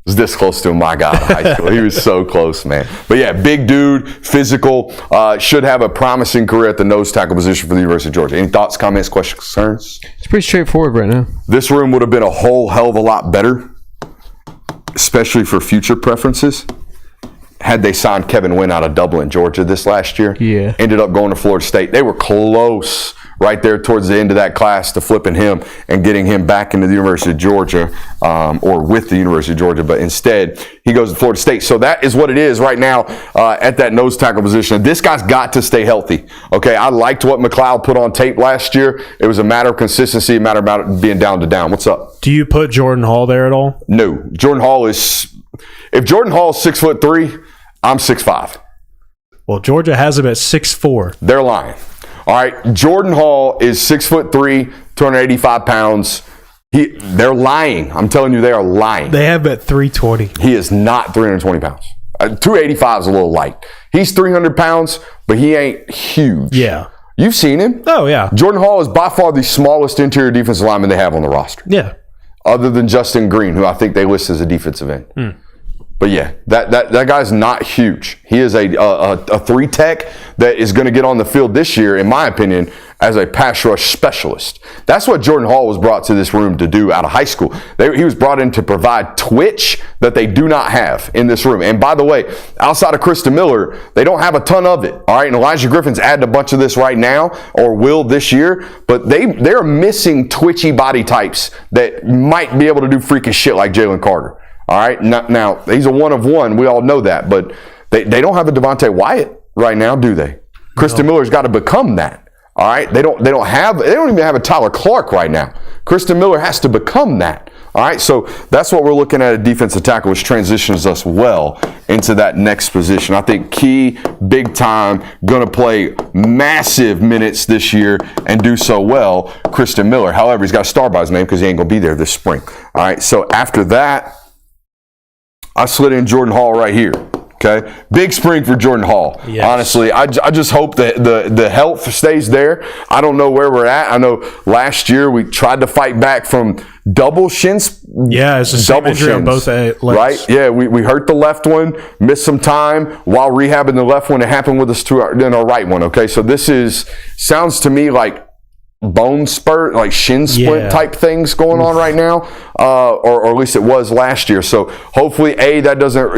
Was this close to my guy in high school. He was so close, man. But yeah, big dude, physical, should have a promising career at the nose tackle position for the University of Georgia. Any thoughts, comments, questions, concerns? It's pretty straightforward right now. This room would have been a whole hell of a lot better, especially for future preferences, had they signed Kevin Wynn out of Dublin, Georgia this last year. Yeah. Ended up going to Florida State. They were close right there towards the end of that class to flipping him and getting him back into the University of Georgia, or with the University of Georgia. But instead, he goes to Florida State. So that is what it is right now at that nose tackle position. This guy's got to stay healthy. Okay, I liked what McLeod put on tape last year. It was a matter of consistency, a matter about being down to down. What's up? Do you put Jordan Hall there at all? No. Jordan Hall is... If Jordan Hall is 6'3", I'm 6'5". Well, Georgia has him at 6'4". They're lying. All right, Jordan Hall is 6'3", 285 pounds. They're lying. I'm telling you, they are lying. They have him at 320. He is not 320 pounds. 285 is a little light. He's 300 pounds, but he ain't huge. Yeah. You've seen him. Oh, yeah. Jordan Hall is by far the smallest interior defensive lineman they have on the roster. Yeah. Other than Justin Green, who I think they list as a defensive end. But yeah, that guy's not huge. He is a three tech that is going to get on the field this year, in my opinion, as a pass rush specialist. That's what Jordan Hall was brought to this room to do out of high school. He was brought in to provide twitch that they do not have in this room. And by the way, outside of Krista Miller, they don't have a ton of it. All right, and Elijah Griffin's adding a bunch of this right now, or will this year. But they're missing twitchy body types that might be able to do freakish shit like Jalen Carter. All right. Now, he's a one of one. We all know that. But they don't have a Devontae Wyatt right now, do they? Kristen Miller's got to become that. All right. They don't even have a Tyler Clark right now. Kristen Miller has to become that. All right. So that's what we're looking at defensive tackle, which transitions us well into that next position. I think key, big time, going to play massive minutes this year and do so well, Kristen Miller. However, he's got a star by his name because he ain't going to be there this spring. All right. So after that, I slid in Jordan Hall right here. Okay, big spring for Jordan Hall. Yes. Honestly, I just hope that the health stays there. I don't know where we're at. I know last year we tried to fight back from double shins. Yeah, it's the same injury on both legs. Right? Yeah, we hurt the left one, missed some time while rehabbing the left one. It happened with us in our right one. Okay, so this sounds to me like bone spurt, like shin splint type things going on right now, or at least it was last year. So hopefully, A, that doesn't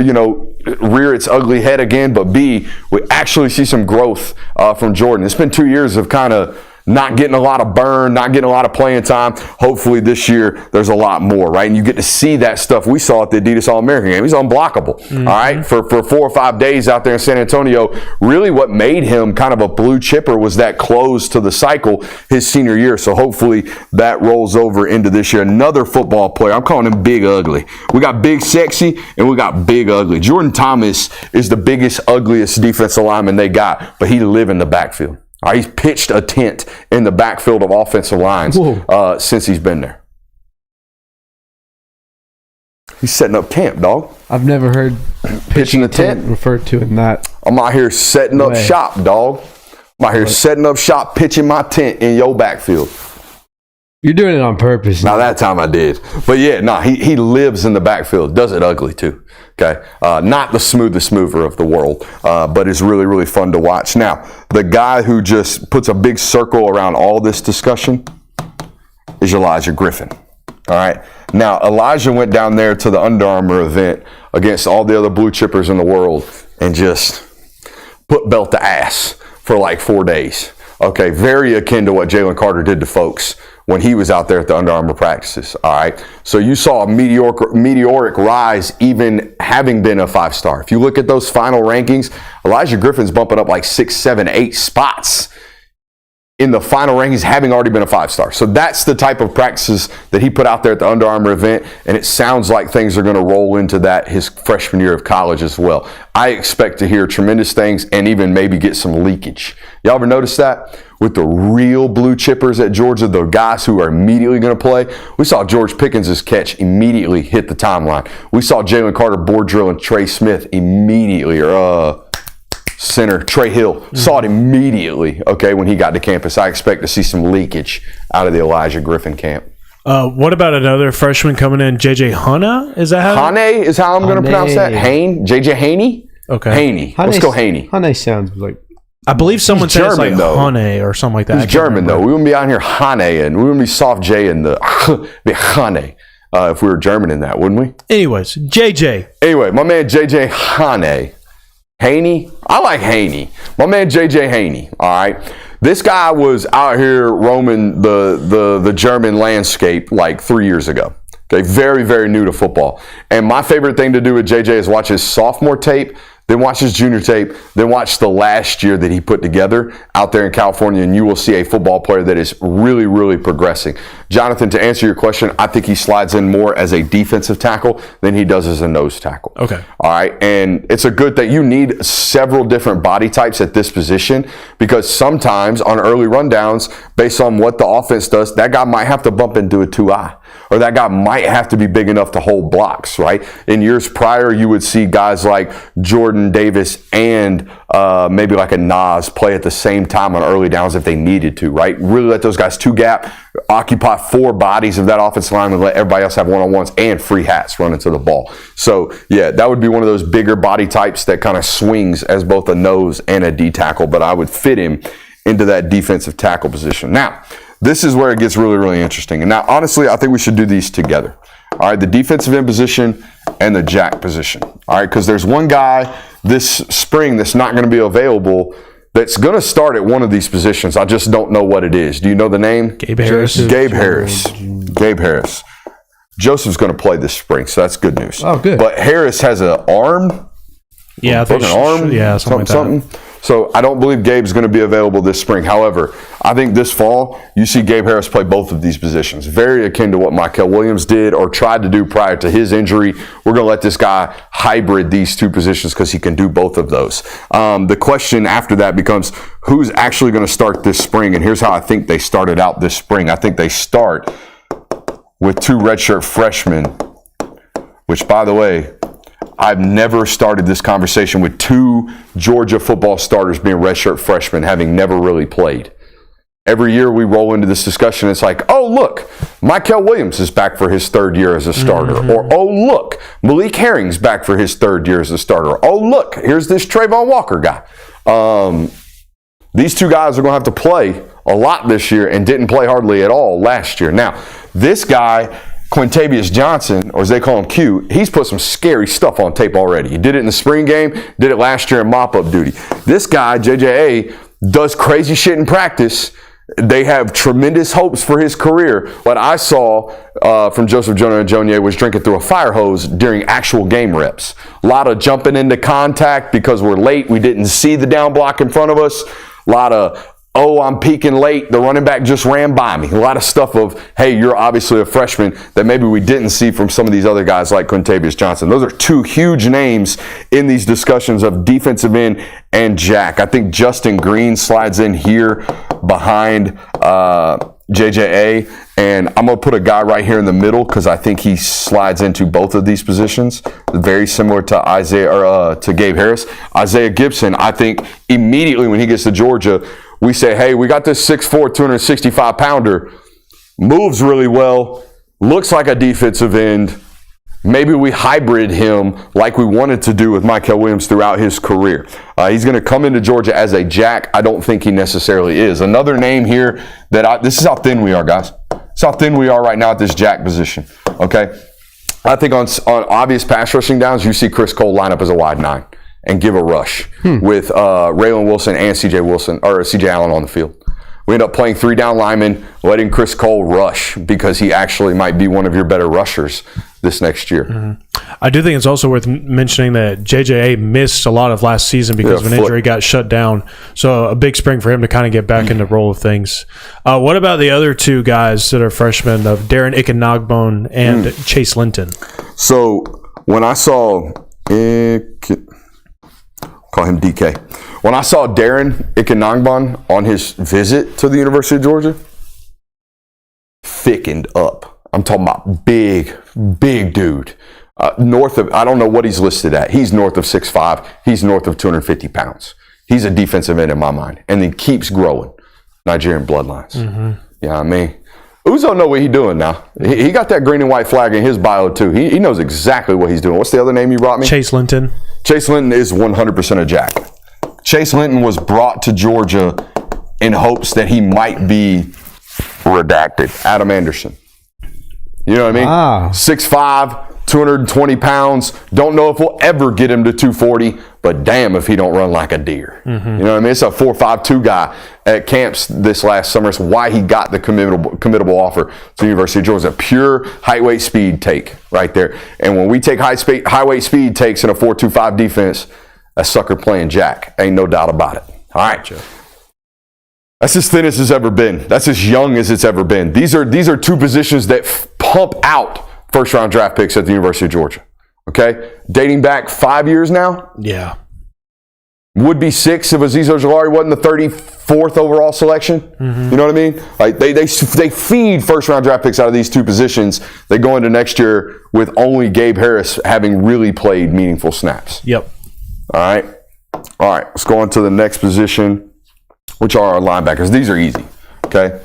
rear its ugly head again, but B, we actually see some growth from Jordan. It's been 2 years of kind of not getting a lot of burn, not getting a lot of playing time. Hopefully this year there's a lot more, right? And you get to see that stuff we saw at the Adidas All-American game. He's unblockable, all right? For 4 or 5 days out there in San Antonio, really what made him kind of a blue chipper was that close to the cycle his senior year. So hopefully that rolls over into this year. Another football player, I'm calling him Big Ugly. We got Big Sexy and we got Big Ugly. Jordan Thomas is the biggest, ugliest defensive lineman they got, but he live in the backfield. He's pitched a tent in the backfield of offensive lines since he's been there. He's setting up camp, dog. I've never heard pitching a tent referred to in that. I'm out here setting up shop, dog. I'm out here setting up shop, pitching my tent in your backfield. You're doing it on purpose. Now that time I did. But yeah, he lives in the backfield. Does it ugly too. Okay. Not the smoothest mover of the world, but it's really, really fun to watch. Now, the guy who just puts a big circle around all this discussion is Elijah Griffin. All right. Now, Elijah went down there to the Under Armour event against all the other blue chippers in the world and just put belt to ass for like 4 days. Okay. Very akin to what Jalen Carter did to folks when he was out there at the Under Armour practices, all right? So you saw a meteoric rise even having been a 5-star. If you look at those final rankings, Elijah Griffin's bumping up like 6, 7, 8 spots in the final rankings, having already been a 5-star. So that's the type of practices that he put out there at the Under Armour event, and it sounds like things are going to roll into that his freshman year of college as well. I expect to hear tremendous things and even maybe get some leakage. Y'all ever notice that? With the real blue chippers at Georgia, the guys who are immediately going to play, we saw George Pickens' catch immediately hit the timeline. We saw Jalen Carter board drill and Trey Smith immediately, center, Trey Hill, saw it immediately, okay, when he got to campus. I expect to see some leakage out of the Elijah Griffin camp. What about another freshman coming in, JJ Hanna? Is that how? Hane is how I'm going to pronounce that. JJ Haney? Okay. Haney. Let's go Haney. Hane sounds like... I believe someone said it's like Hane or something like that. He's German, though. We wouldn't be out here Hane, and we wouldn't be soft J in the Hane if we were German in that, wouldn't we? Anyways, JJ. Anyway, my man JJ Hane. Haney? I like Haney. My man JJ Haney, all right? This guy was out here roaming the German landscape like 3 years ago. Okay, very, very new to football. And my favorite thing to do with JJ is watch his sophomore tape, then watch his junior tape, then watch the last year that he put together out there in California, and you will see a football player that is really, really progressing. Jonathan, to answer your question, I think he slides in more as a defensive tackle than he does as a nose tackle. Okay. All right, and it's a good thing. You need several different body types at this position because sometimes on early rundowns, based on what the offense does, that guy might have to bump into a 2-eye. Or that guy might have to be big enough to hold blocks, right? In years prior, you would see guys like Jordan Davis and maybe like a Nas play at the same time on early downs if they needed to, right? Really let those guys 2-gap, occupy 4 bodies of that offensive line and let everybody else have one-on-ones and free hats running to the ball. So, yeah, that would be one of those bigger body types that kind of swings as both a nose and a D tackle, but I would fit him into that defensive tackle position. Now, this is where it gets really, really interesting. And now, honestly, I think we should do these together. All right, the defensive end position and the jack position. All right, because there's one guy this spring that's not going to be available that's going to start at one of these positions. I just don't know what it is. Do you know the name? Gabe Harris. Gabe Harris. Gabe Harris. Joseph's going to play this spring, so that's good news. Oh, good. But Harris has an arm. Yeah, I think arm. Yeah, something like that. So I don't believe Gabe's going to be available this spring. However, I think this fall, you see Gabe Harris play both of these positions. Very akin to what Michael Williams did or tried to do prior to his injury. We're going to let this guy hybrid these two positions because he can do both of those. The question after that becomes, who's actually going to start this spring? And here's how I think they started out this spring. I think they start with 2 redshirt freshmen, which, by the way, I've never started this conversation with 2 Georgia football starters being redshirt freshmen, having never really played. Every year we roll into this discussion, it's like, oh, look, Mykel Williams is back for his 3rd year as a starter. Or, oh, look, Malik Herring's back for his 3rd year as a starter. Oh, look, here's this Trayvon Walker guy. These 2 guys are going to have to play a lot this year and didn't play hardly at all last year. Now, this guy, Quintavious Johnson, or as they call him Q, he's put some scary stuff on tape already. He did it in the spring game, did it last year in mop-up duty. This guy, JJA, does crazy shit in practice. They have tremendous hopes for his career. What I saw from Joseph Jonah was drinking through a fire hose during actual game reps. A lot of jumping into contact because we're late. We didn't see the down block in front of us. A lot of, oh, I'm peeking late. The running back just ran by me. A lot of stuff of, hey, you're obviously a freshman that maybe we didn't see from some of these other guys like Quintavious Johnson. Those are 2 huge names in these discussions of defensive end and Jack. I think Justin Green slides in here behind JJA, and I'm going to put a guy right here in the middle because I think he slides into both of these positions, very similar to to Gabe Harris. Isaiah Gibson, I think immediately when he gets to Georgia, we say, hey, we got this 6'4", 265-pounder, moves really well, looks like a defensive end. Maybe we hybrid him like we wanted to do with Mykel Williams throughout his career. He's going to come into Georgia as a jack. I don't think he necessarily is. Another name here this is how thin we are, guys. This is how thin we are right now at this jack position, okay? I think on obvious pass rushing downs, you see Chris Cole line up as a wide 9 and give a rush with Raylan Wilson and CJ Allen on the field. We end up playing 3 down linemen, letting Chris Cole rush because he actually might be one of your better rushers this next year. I do think it's also worth mentioning that JJA missed a lot of last season because of an injury, got shut down. So a big spring for him to kind of get back in the roll of things. What about the other 2 guys that are freshmen of Darren Ikenagbon and Chase Linton? So when I saw call him DK. When I saw Darren Ikenagbon on his visit to the University of Georgia, thickened up. I'm talking about big dude. North of, I don't know what he's listed at. He's north of 6'5". He's north of 250 pounds. He's a defensive end in my mind. And he keeps growing. Nigerian bloodlines. Yeah, I mean, Uzo know what he's doing now. He got that green and white flag in his bio too. He knows exactly what he's doing. What's the other name you brought me? Chase Linton. Chase Linton is 100% a jack. Chase Linton was brought to Georgia in hopes that he might be redacted. Adam Anderson. You know what I mean? 6'5", 220 pounds. Don't know if we'll ever get him to 240, but damn if he don't run like a deer. You know what I mean? It's a 4.52 guy at camps this last summer. It's why he got the committable offer to the University of Georgia. A pure height, weight, speed take right there. And when we take high weight speed takes in a 4.25 defense, a sucker playing jack. Ain't no doubt about it. All right. That's as thin as it's ever been. That's as young as it's ever been. These are 2 positions that pump out first-round draft picks at the University of Georgia. Okay? Dating back 5 years now? Yeah. Would be 6 if Azeez Ojulari wasn't the 34th overall selection. You know what I mean? Like they feed first-round draft picks out of these 2 positions. They go into next year with only Gabe Harris having really played meaningful snaps. Yep. All right. Let's go on to the next position, which are our linebackers. These are easy. Okay.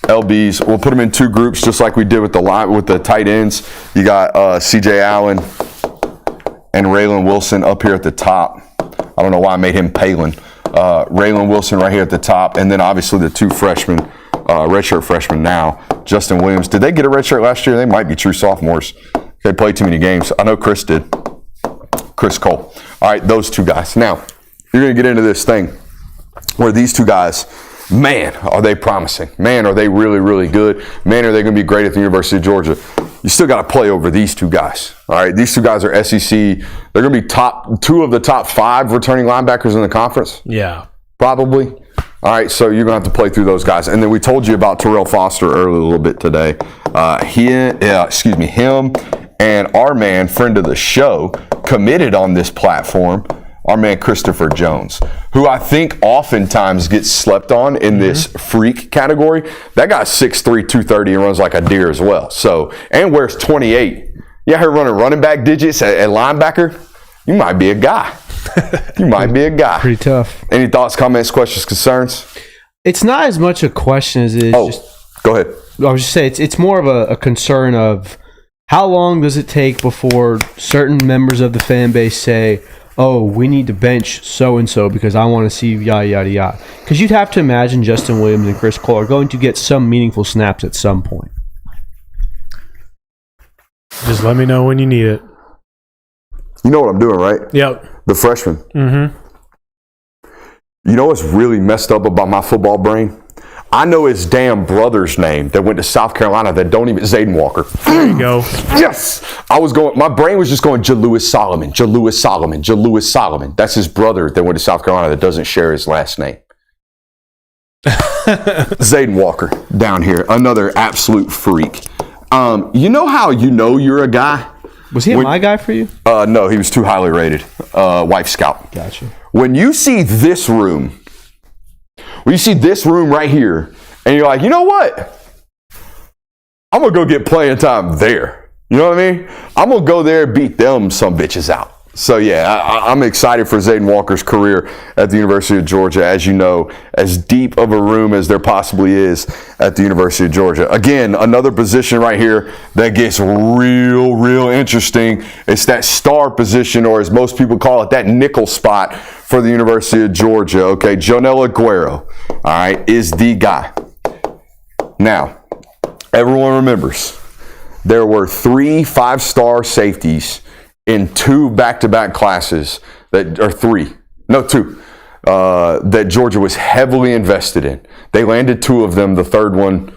LBs. We'll put them in 2 groups, just like we did with the tight ends. You got CJ Allen and Raylan Wilson up here at the top. I don't know why I made him Palin. Raylan Wilson right here at the top, and then obviously the 2 freshmen, redshirt freshmen now, Justin Williams. Did they get a redshirt last year? They might be true sophomores. They played too many games. I know Chris did. Chris Cole. All right, those 2 guys. Now, you're going to get into this thing where these 2 guys, man, are they promising. Man, are they really, really good. Man, are they going to be great at the University of Georgia. You still got to play over these 2 guys. All right, these 2 guys are SEC. They're going to be 2 of the top 5 returning linebackers in the conference. Yeah. Probably. All right, so you're going to have to play through those guys. And then we told you about Terrell Foster earlier a little bit today. Him and our man, friend of the show, committed on this platform, our man Christopher Jones, who I think oftentimes gets slept on in this freak category. That guy's 6'3", 230 and runs like a deer as well. So, and wears 28. Yeah, her running back digits at linebacker. you might be a guy. You might be a guy. Pretty tough. Any thoughts, comments, questions, concerns? It's not as much a question as it is just. Go ahead. I was just saying it's more of a concern of how long does it take before certain members of the fan base say, "Oh, we need to bench so and so because I want to see yada yada yada." Because you'd have to imagine Justin Williams and Chris Cole are going to get some meaningful snaps at some point. Just let me know when you need it. You know what I'm doing, right? Yep. The freshman. Mm-hmm. You know what's really messed up about my football brain? I know his damn brother's name that went to South Carolina that don't even, Zayden Walker. There you go. Yes! My brain was just going, Jalewis Solomon, Jalewis Solomon, Jalewis Solomon. That's his brother that went to South Carolina that doesn't share his last name. Zayden Walker down here, another absolute freak. You know how you know you're a guy? Was he my guy for you? No, he was too highly rated. Wife scout. Gotcha. When you see this room right here, and you're like, you know what? I'm going to go get playing time there. You know what I mean? I'm going to go there and beat them some bitches out. So, yeah, I'm excited for Zayden Walker's career at the University of Georgia. As you know, as deep of a room as there possibly is at the University of Georgia. Again, another position right here that gets real interesting. It's that star position, or as most people call it, that nickel spot for the University of Georgia. Okay, Jonel Aguero, all right, is the guy. Now, everyone remembers there were 3 5-star safeties in 2 back-to-back classes that Georgia was heavily invested in. They landed 2 of them. The third one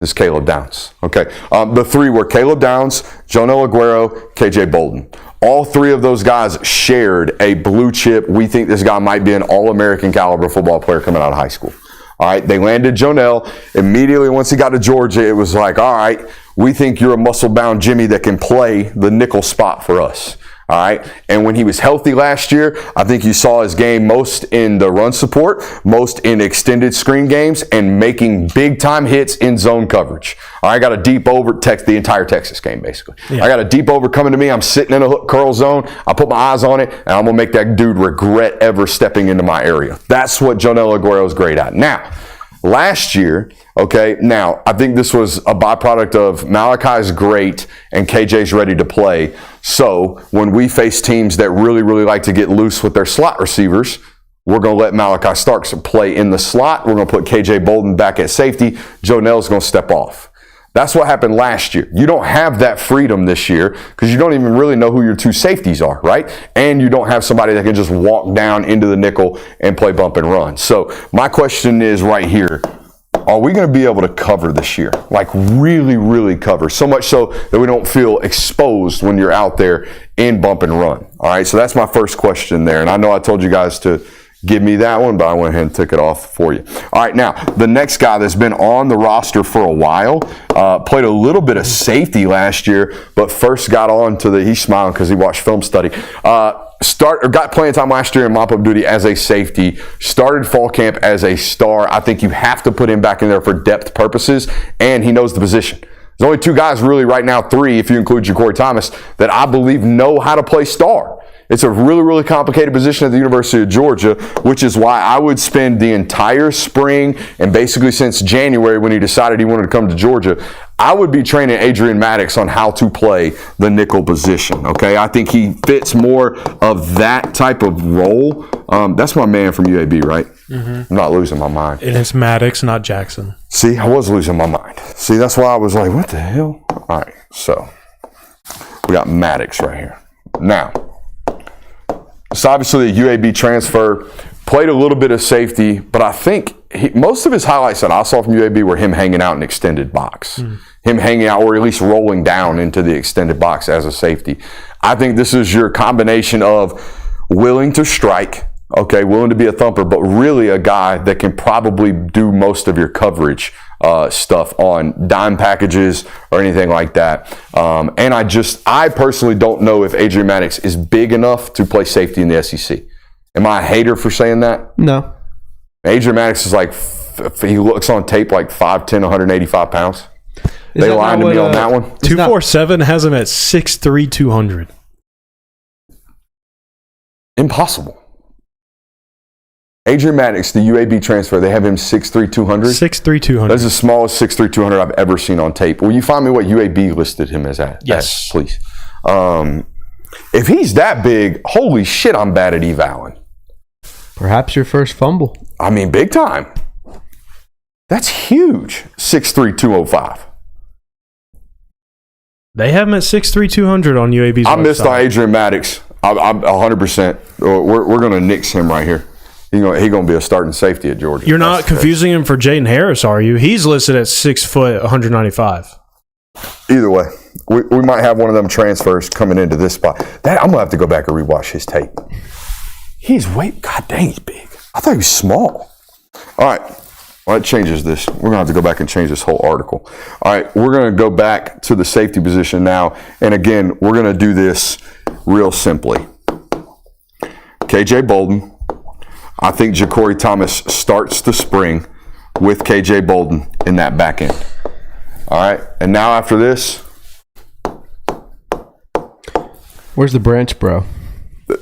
is Caleb Downs. Okay, the 3 were Caleb Downs, Jonel Aguero, KJ Bolden. All 3 of those guys shared a blue chip. We think this guy might be an All-American caliber football player coming out of high school. All right, they landed Jonel. Immediately once he got to Georgia, it was like, all right, we think you're a muscle-bound Jimmy that can play the nickel spot for us. All right. And when he was healthy last year, I think you saw his game most in the run support, most in extended screen games, and making big-time hits in zone coverage. All right, I got a deep over, the entire Texas game, basically. Yeah. I got a deep over coming to me. I'm sitting in a hook curl zone. I put my eyes on it, and I'm going to make that dude regret ever stepping into my area. That's what Jonel Aguero is great at. Now, last year, okay, now I think this was a byproduct of Malachi's great and KJ's ready to play. So when we face teams that really like to get loose with their slot receivers, we're going to let Malachi Starks play in the slot. We're going to put KJ Bolden back at safety. Jonel's going to step off. That's what happened last year. You don't have that freedom this year because you don't even really know who your 2 safeties are, right? And you don't have somebody that can just walk down into the nickel and play bump and run. So my question is right here, are we going to be able to cover this year? Like really cover. So much so that we don't feel exposed when you're out there in bump and run. All right, so that's my first question there. And I know I told you guys to give me that one, but I went ahead and took it off for you. All right, now, the next guy that's been on the roster for a while, played a little bit of safety last year, but first got on to he's smiling because he watched film study. Got playing time last year in mop-up duty as a safety, started fall camp as a star. I think you have to put him back in there for depth purposes, and he knows the position. There's only 2 guys really right now, 3 if you include Ja'Cory Thomas, that I believe know how to play star. It's a really complicated position at the University of Georgia, which is why I would spend the entire spring and basically since January when he decided he wanted to come to Georgia, I would be training Adrian Maddox on how to play the nickel position, okay? I think he fits more of that type of role. That's my man from UAB, right? Mm-hmm. I'm not losing my mind. And it's Maddox, not Jackson. See, I was losing my mind. See, that's why I was like, what the hell? All right, so we got Maddox right here. Now, it's obviously a UAB transfer, played a little bit of safety, but I think most of his highlights that I saw from UAB were him hanging out in extended box. Him hanging out or at least rolling down into the extended box as a safety. I think this is your combination of willing to strike, okay, willing to be a thumper, but really a guy that can probably do most of your coverage stuff on dime packages or anything like that. And I personally don't know if Adrian Maddox is big enough to play safety in the SEC. Am I a hater for saying that? No. Adrian Maddox is like, he looks on tape like 5'10", 185 pounds. They lied to me on that one. 247 has him at 6'3", 200. Impossible. Adrian Maddox, the UAB transfer, they have him 6'3", 200. 6'3", 200. That's the smallest 6'3", 200 I've ever seen on tape. Will you find me what UAB listed him as at? Yes. Please. If he's that big, holy shit, I'm bad at evaling. Perhaps your first fumble. I mean, big time. That's huge. 6'3", 205. They have him at 6'3", 200 on UAB's I missed website. on Adrian Maddox. I'm 100%. We're going to nix him right here. He's going to be a starting safety at Georgia. You're not confusing him for Jaden Harris, are you? He's listed at 6 foot, 195. Either way, we might have one of them transfers coming into this spot. I'm going to have to go back and rewatch his tape. God dang, he's big. I thought he was small. All right. Well, that changes this. We're going to have to go back and change this whole article. All right. We're going to go back to the safety position now. And again, we're going to do this real simply. KJ Bolden. I think Ja'Cory Thomas starts the spring with KJ Bolden in that back end. All right. And now after this. Where's the branch, bro?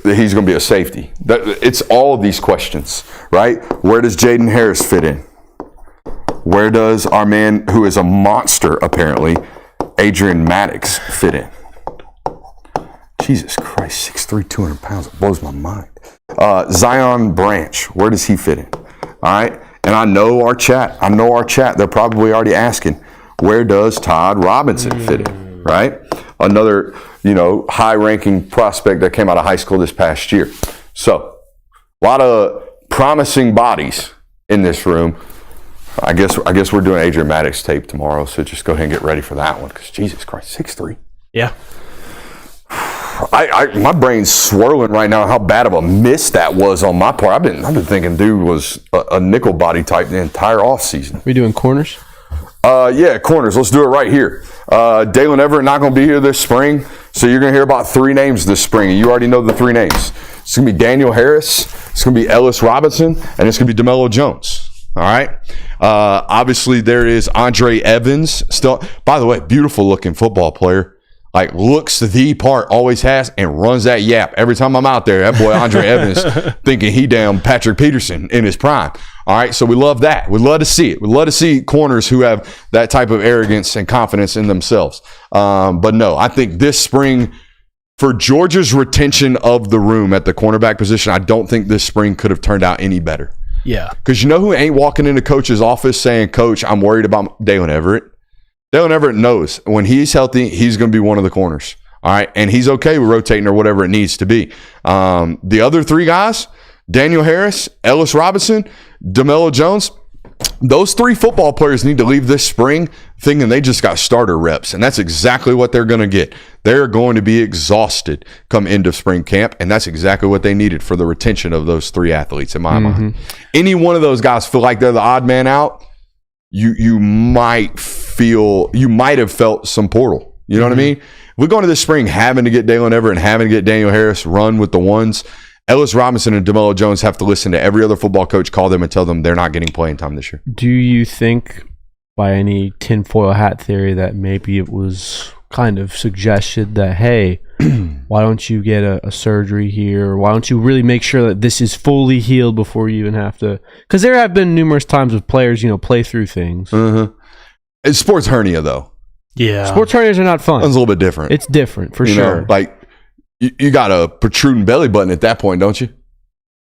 He's going to be a safety. It's all of these questions, right? Where does Jaden Harris fit in? Where does our man, who is a monster apparently, Adrian Maddox, fit in? Jesus Christ, 6'3", 200 pounds. It blows my mind. Zion Branch, where does he fit in? All right? And I know our chat. They're probably already asking, where does Todd Robinson fit in? Right? Another, high-ranking prospect that came out of high school this past year. So, a lot of promising bodies in this room. I guess we're doing Adrian Maddox tape tomorrow, so just go ahead and get ready for that one, because Jesus Christ, 6'3". Yeah. My brain's swirling right now how bad of a miss that was on my part. I've been thinking dude was a nickel body type the entire offseason. We doing corners? Yeah, corners. Let's do it right here. Dalen Everett not going to be here this spring, so you're going to hear about 3 names this spring, and you already know the 3 names. It's going to be Daniel Harris, it's going to be Ellis Robinson, and it's going to be DeMello Jones. All right. Obviously, there is Andre Evans. Still, by the way, beautiful looking football player. Like, looks the part, always has, and runs that yap. Every time I'm out there, that boy Andre Evans thinking he damn Patrick Peterson in his prime. All right, so we love that. We love to see it. We love to see corners who have that type of arrogance and confidence in themselves. But no, I think this spring, for Georgia's retention of the room at the cornerback position, I don't think this spring could have turned out any better. Yeah. Because you know who ain't walking into Coach's office saying, Coach, I'm worried about Dalen Everett? Dalen Everett knows when he's healthy, he's going to be one of the corners. All right. And he's okay with rotating or whatever it needs to be. The other 3 guys, Daniel Harris, Ellis Robinson, DeMello Jones, those 3 football players need to leave this spring thinking they just got starter reps. And that's exactly what they're going to get. They're going to be exhausted come end of spring camp. And that's exactly what they needed for the retention of those 3 athletes in my mind. Any one of those guys feel like they're the odd man out, you might have felt some portal. You know what I mean? If we go into this spring having to get Dalen Everett and having to get Daniel Harris run with the ones, Ellis Robinson and DeMello Jones have to listen to every other football coach call them and tell them they're not getting playing time this year. Do you think, by any tinfoil hat theory, that maybe it was kind of suggested that, hey, why don't you get a surgery here? Or why don't you really make sure that this is fully healed before you even have to? Because there have been numerous times with players, play through things. It's sports hernia, though. Yeah. Sports hernias are not fun. It's a little bit different. It's different, for sure. Like, you got a protruding belly button at that point, don't you?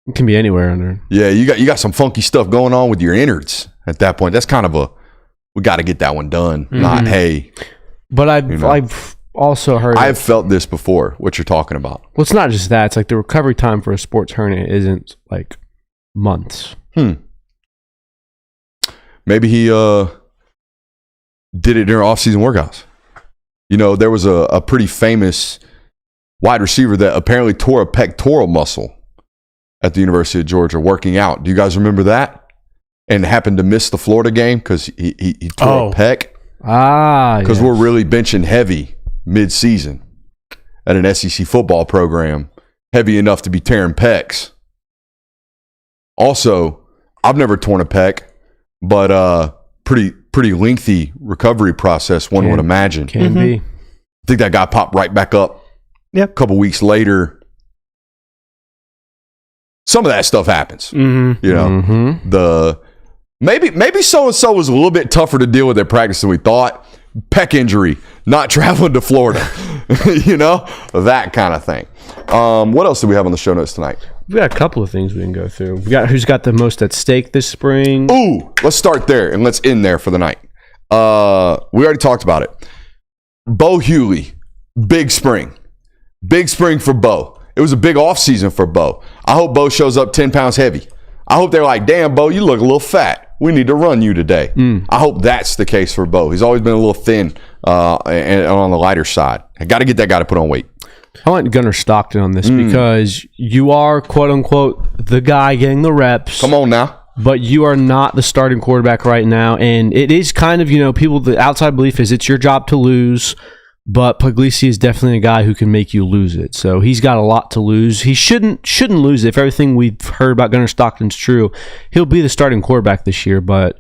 It can be anywhere under. Yeah, you got some funky stuff going on with your innards at that point. That's kind of we got to get that one done. Not, hey. But I've also heard. I've felt this before, what you're talking about. Well, it's not just that. It's like the recovery time for a sports hernia isn't like months. Maybe he did it during off-season workouts. There was a pretty famous wide receiver that apparently tore a pectoral muscle at the University of Georgia working out. Do you guys remember that? And happened to miss the Florida game because he tore a pec. Because we're really benching heavy mid-season at an SEC football program, heavy enough to be tearing pecs. Also, I've never torn a pec, but pretty lengthy recovery process, one would imagine. Can be. I think that guy popped right back up. Yep. A couple weeks later, some of that stuff happens. You know, the maybe so and so was a little bit tougher to deal with at practice than we thought. Pec injury, not traveling to Florida, you know, that kind of thing. What else do we have on the show notes tonight? We got a couple of things we can go through. We got who's got the most at stake this spring. Ooh, let's start there and let's end there for the night. We already talked about it. Bo Hughley, big spring for Bo. It was a big offseason for Bo. I hope Bo shows up 10 pounds heavy. I hope they're like, damn, Bo, you look a little fat. We need to run you today. I hope that's the case for Bo. He's always been a little thin and on the lighter side. I got to get that guy to put on weight. I went Gunnar Stockton on this because you are, quote unquote, the guy getting the reps. Come on now. But you are not the starting quarterback right now. And it is kind of, the outside belief is it's your job to lose. But Puglisi is definitely a guy who can make you lose it. So he's got a lot to lose. He shouldn't lose it. If everything we've heard about Gunnar Stockton's true, he'll be the starting quarterback this year, but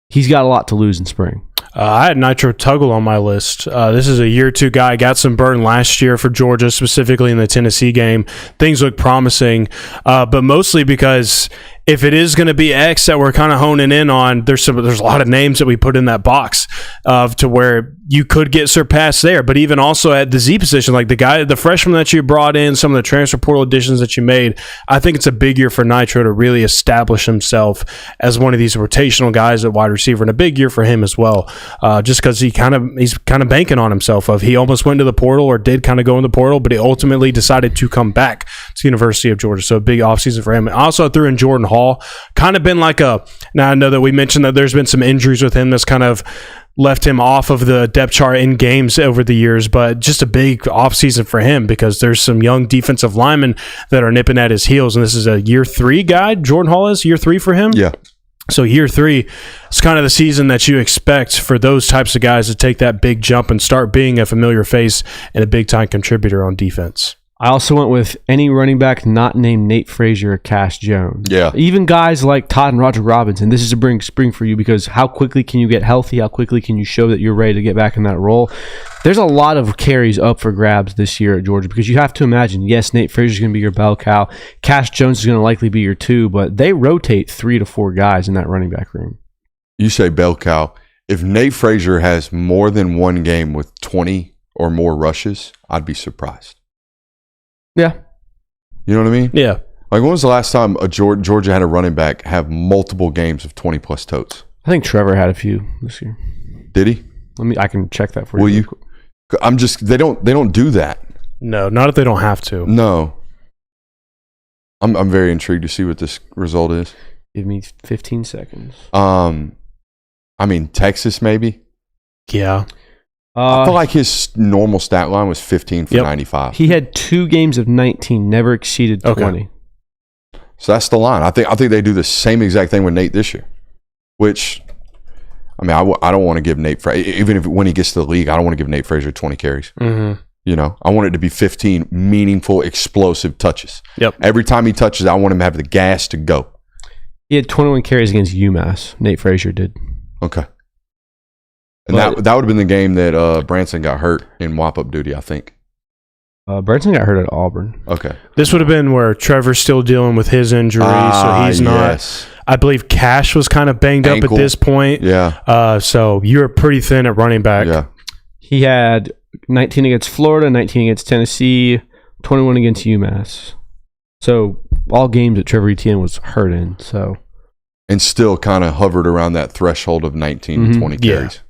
he's got a lot to lose in spring. I had Nitro Tuggle on my list. This is a year two guy. Got some burn last year for Georgia, specifically in the Tennessee game. Things look promising, but mostly because if it is going to be X that we're kind of honing in on, there's a lot of names that we put in that box to where you could get surpassed there. But even also at the Z position, like the freshman that you brought in, some of the transfer portal additions that you made, I think it's a big year for Nitro to really establish himself as one of these rotational guys at wide receiver, and a big year for him as well. Just because he's kind of banking on himself. He almost went to the portal or did kind of go in the portal, but he ultimately decided to come back to the University of Georgia. So a big offseason for him. And also threw in Jordan Hall. Kind of been now I know that we mentioned that there's been some injuries with him that's kind of left him off of the depth chart in games over the years, but just a big offseason for him because there's some young defensive linemen that are nipping at his heels. And this is a year 3 guy. Jordan Hall is year 3 for him. Yeah. So year 3 is kind of the season that you expect for those types of guys to take that big jump and start being a familiar face and a big-time contributor on defense. I also went with any running back not named Nate Frazier or Cash Jones. Yeah. Even guys like Todd and Roger Robinson. This is a spring for you because how quickly can you get healthy? How quickly can you show that you're ready to get back in that role? There's a lot of carries up for grabs this year at Georgia because you have to imagine, yes, Nate Frazier is going to be your bell cow. Cash Jones is going to likely be your 2, but they rotate 3 to 4 guys in that running back room. You say bell cow. If Nate Frazier has more than one game with 20 or more rushes, I'd be surprised. Yeah. You know what I mean? Yeah. Like, when was the last time Georgia had a running back have multiple games of 20-plus totes? I think Trevor had a few this year. Did he? I can check that for you. Will you? I'm just, they don't do that. No, not if they don't have to. No. I'm very intrigued to see what this result is. Give me 15 seconds. Texas maybe? Yeah. I feel like his normal stat line was 15 for 95. He had 2 games of 19, never exceeded 20. Okay. So that's the line. I think they do the same exact thing with Nate this year, which, I don't want to give Nate Frazier, even if when he gets to the league, I don't want to give Nate Frazier 20 carries. Mm-hmm. You know, I want it to be 15 meaningful, explosive touches. Yep. Every time he touches, I want him to have the gas to go. He had 21 carries against UMass. Nate Frazier did. Okay. And that would have been the game that Branson got hurt in mop-up duty, I think. Branson got hurt at Auburn. Okay. This would have been where Trevor's still dealing with his injury, so he's not. Yes. I believe Cash was kind of banged up at this point. Yeah. So you're pretty thin at running back. Yeah. He had 19 against Florida, 19 against Tennessee, 21 against UMass. So all games that Trevor Etienne was hurt in. So. And still kind of hovered around that threshold of 19 to 20 carries. Yeah.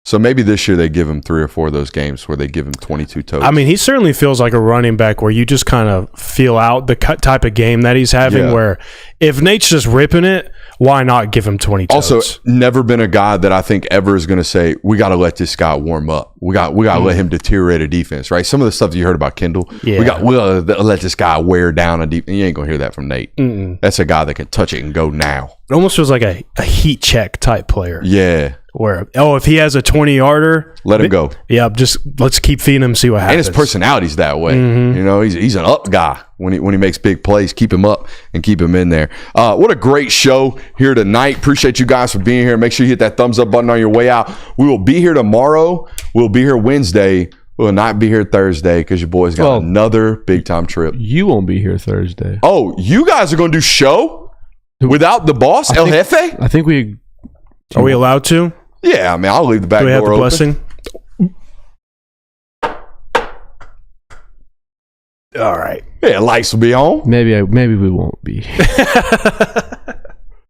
So maybe this year they give him 3 or 4 of those games where they give him 22 totes. He certainly feels like a running back where you just kind of feel out the type of game that he's having, where if Nate's just ripping it, why not give him 20 totes? Also, never been a guy that I think ever is going to say, we got to let this guy warm up. We got to let him deteriorate a defense, right? Some of the stuff that you heard about Kendall, we got to let this guy wear down a defense. You ain't going to hear that from Nate. Mm-mm. That's a guy that can touch it and go now. It almost feels like a heat check type player. Yeah. Where, if he has a 20-yarder, let him go. Yeah, just let's keep feeding him, see what happens. And his personality's that way. Mm-hmm. You know, he's an up guy when he makes big plays. Keep him up and keep him in there. What a great show here tonight. Appreciate you guys for being here. Make sure you hit that thumbs up button on your way out. We will be here tomorrow. We'll be here Wednesday. will not be here Thursday because your boy's got another big time trip. You won't be here Thursday. Oh, you guys are going to do show without the boss, El Jefe? I think we... Are we allowed to? Yeah, I mean, I'll leave the back Do we door have the open. blessing? All right. Yeah, lights will be on. Maybe we won't be.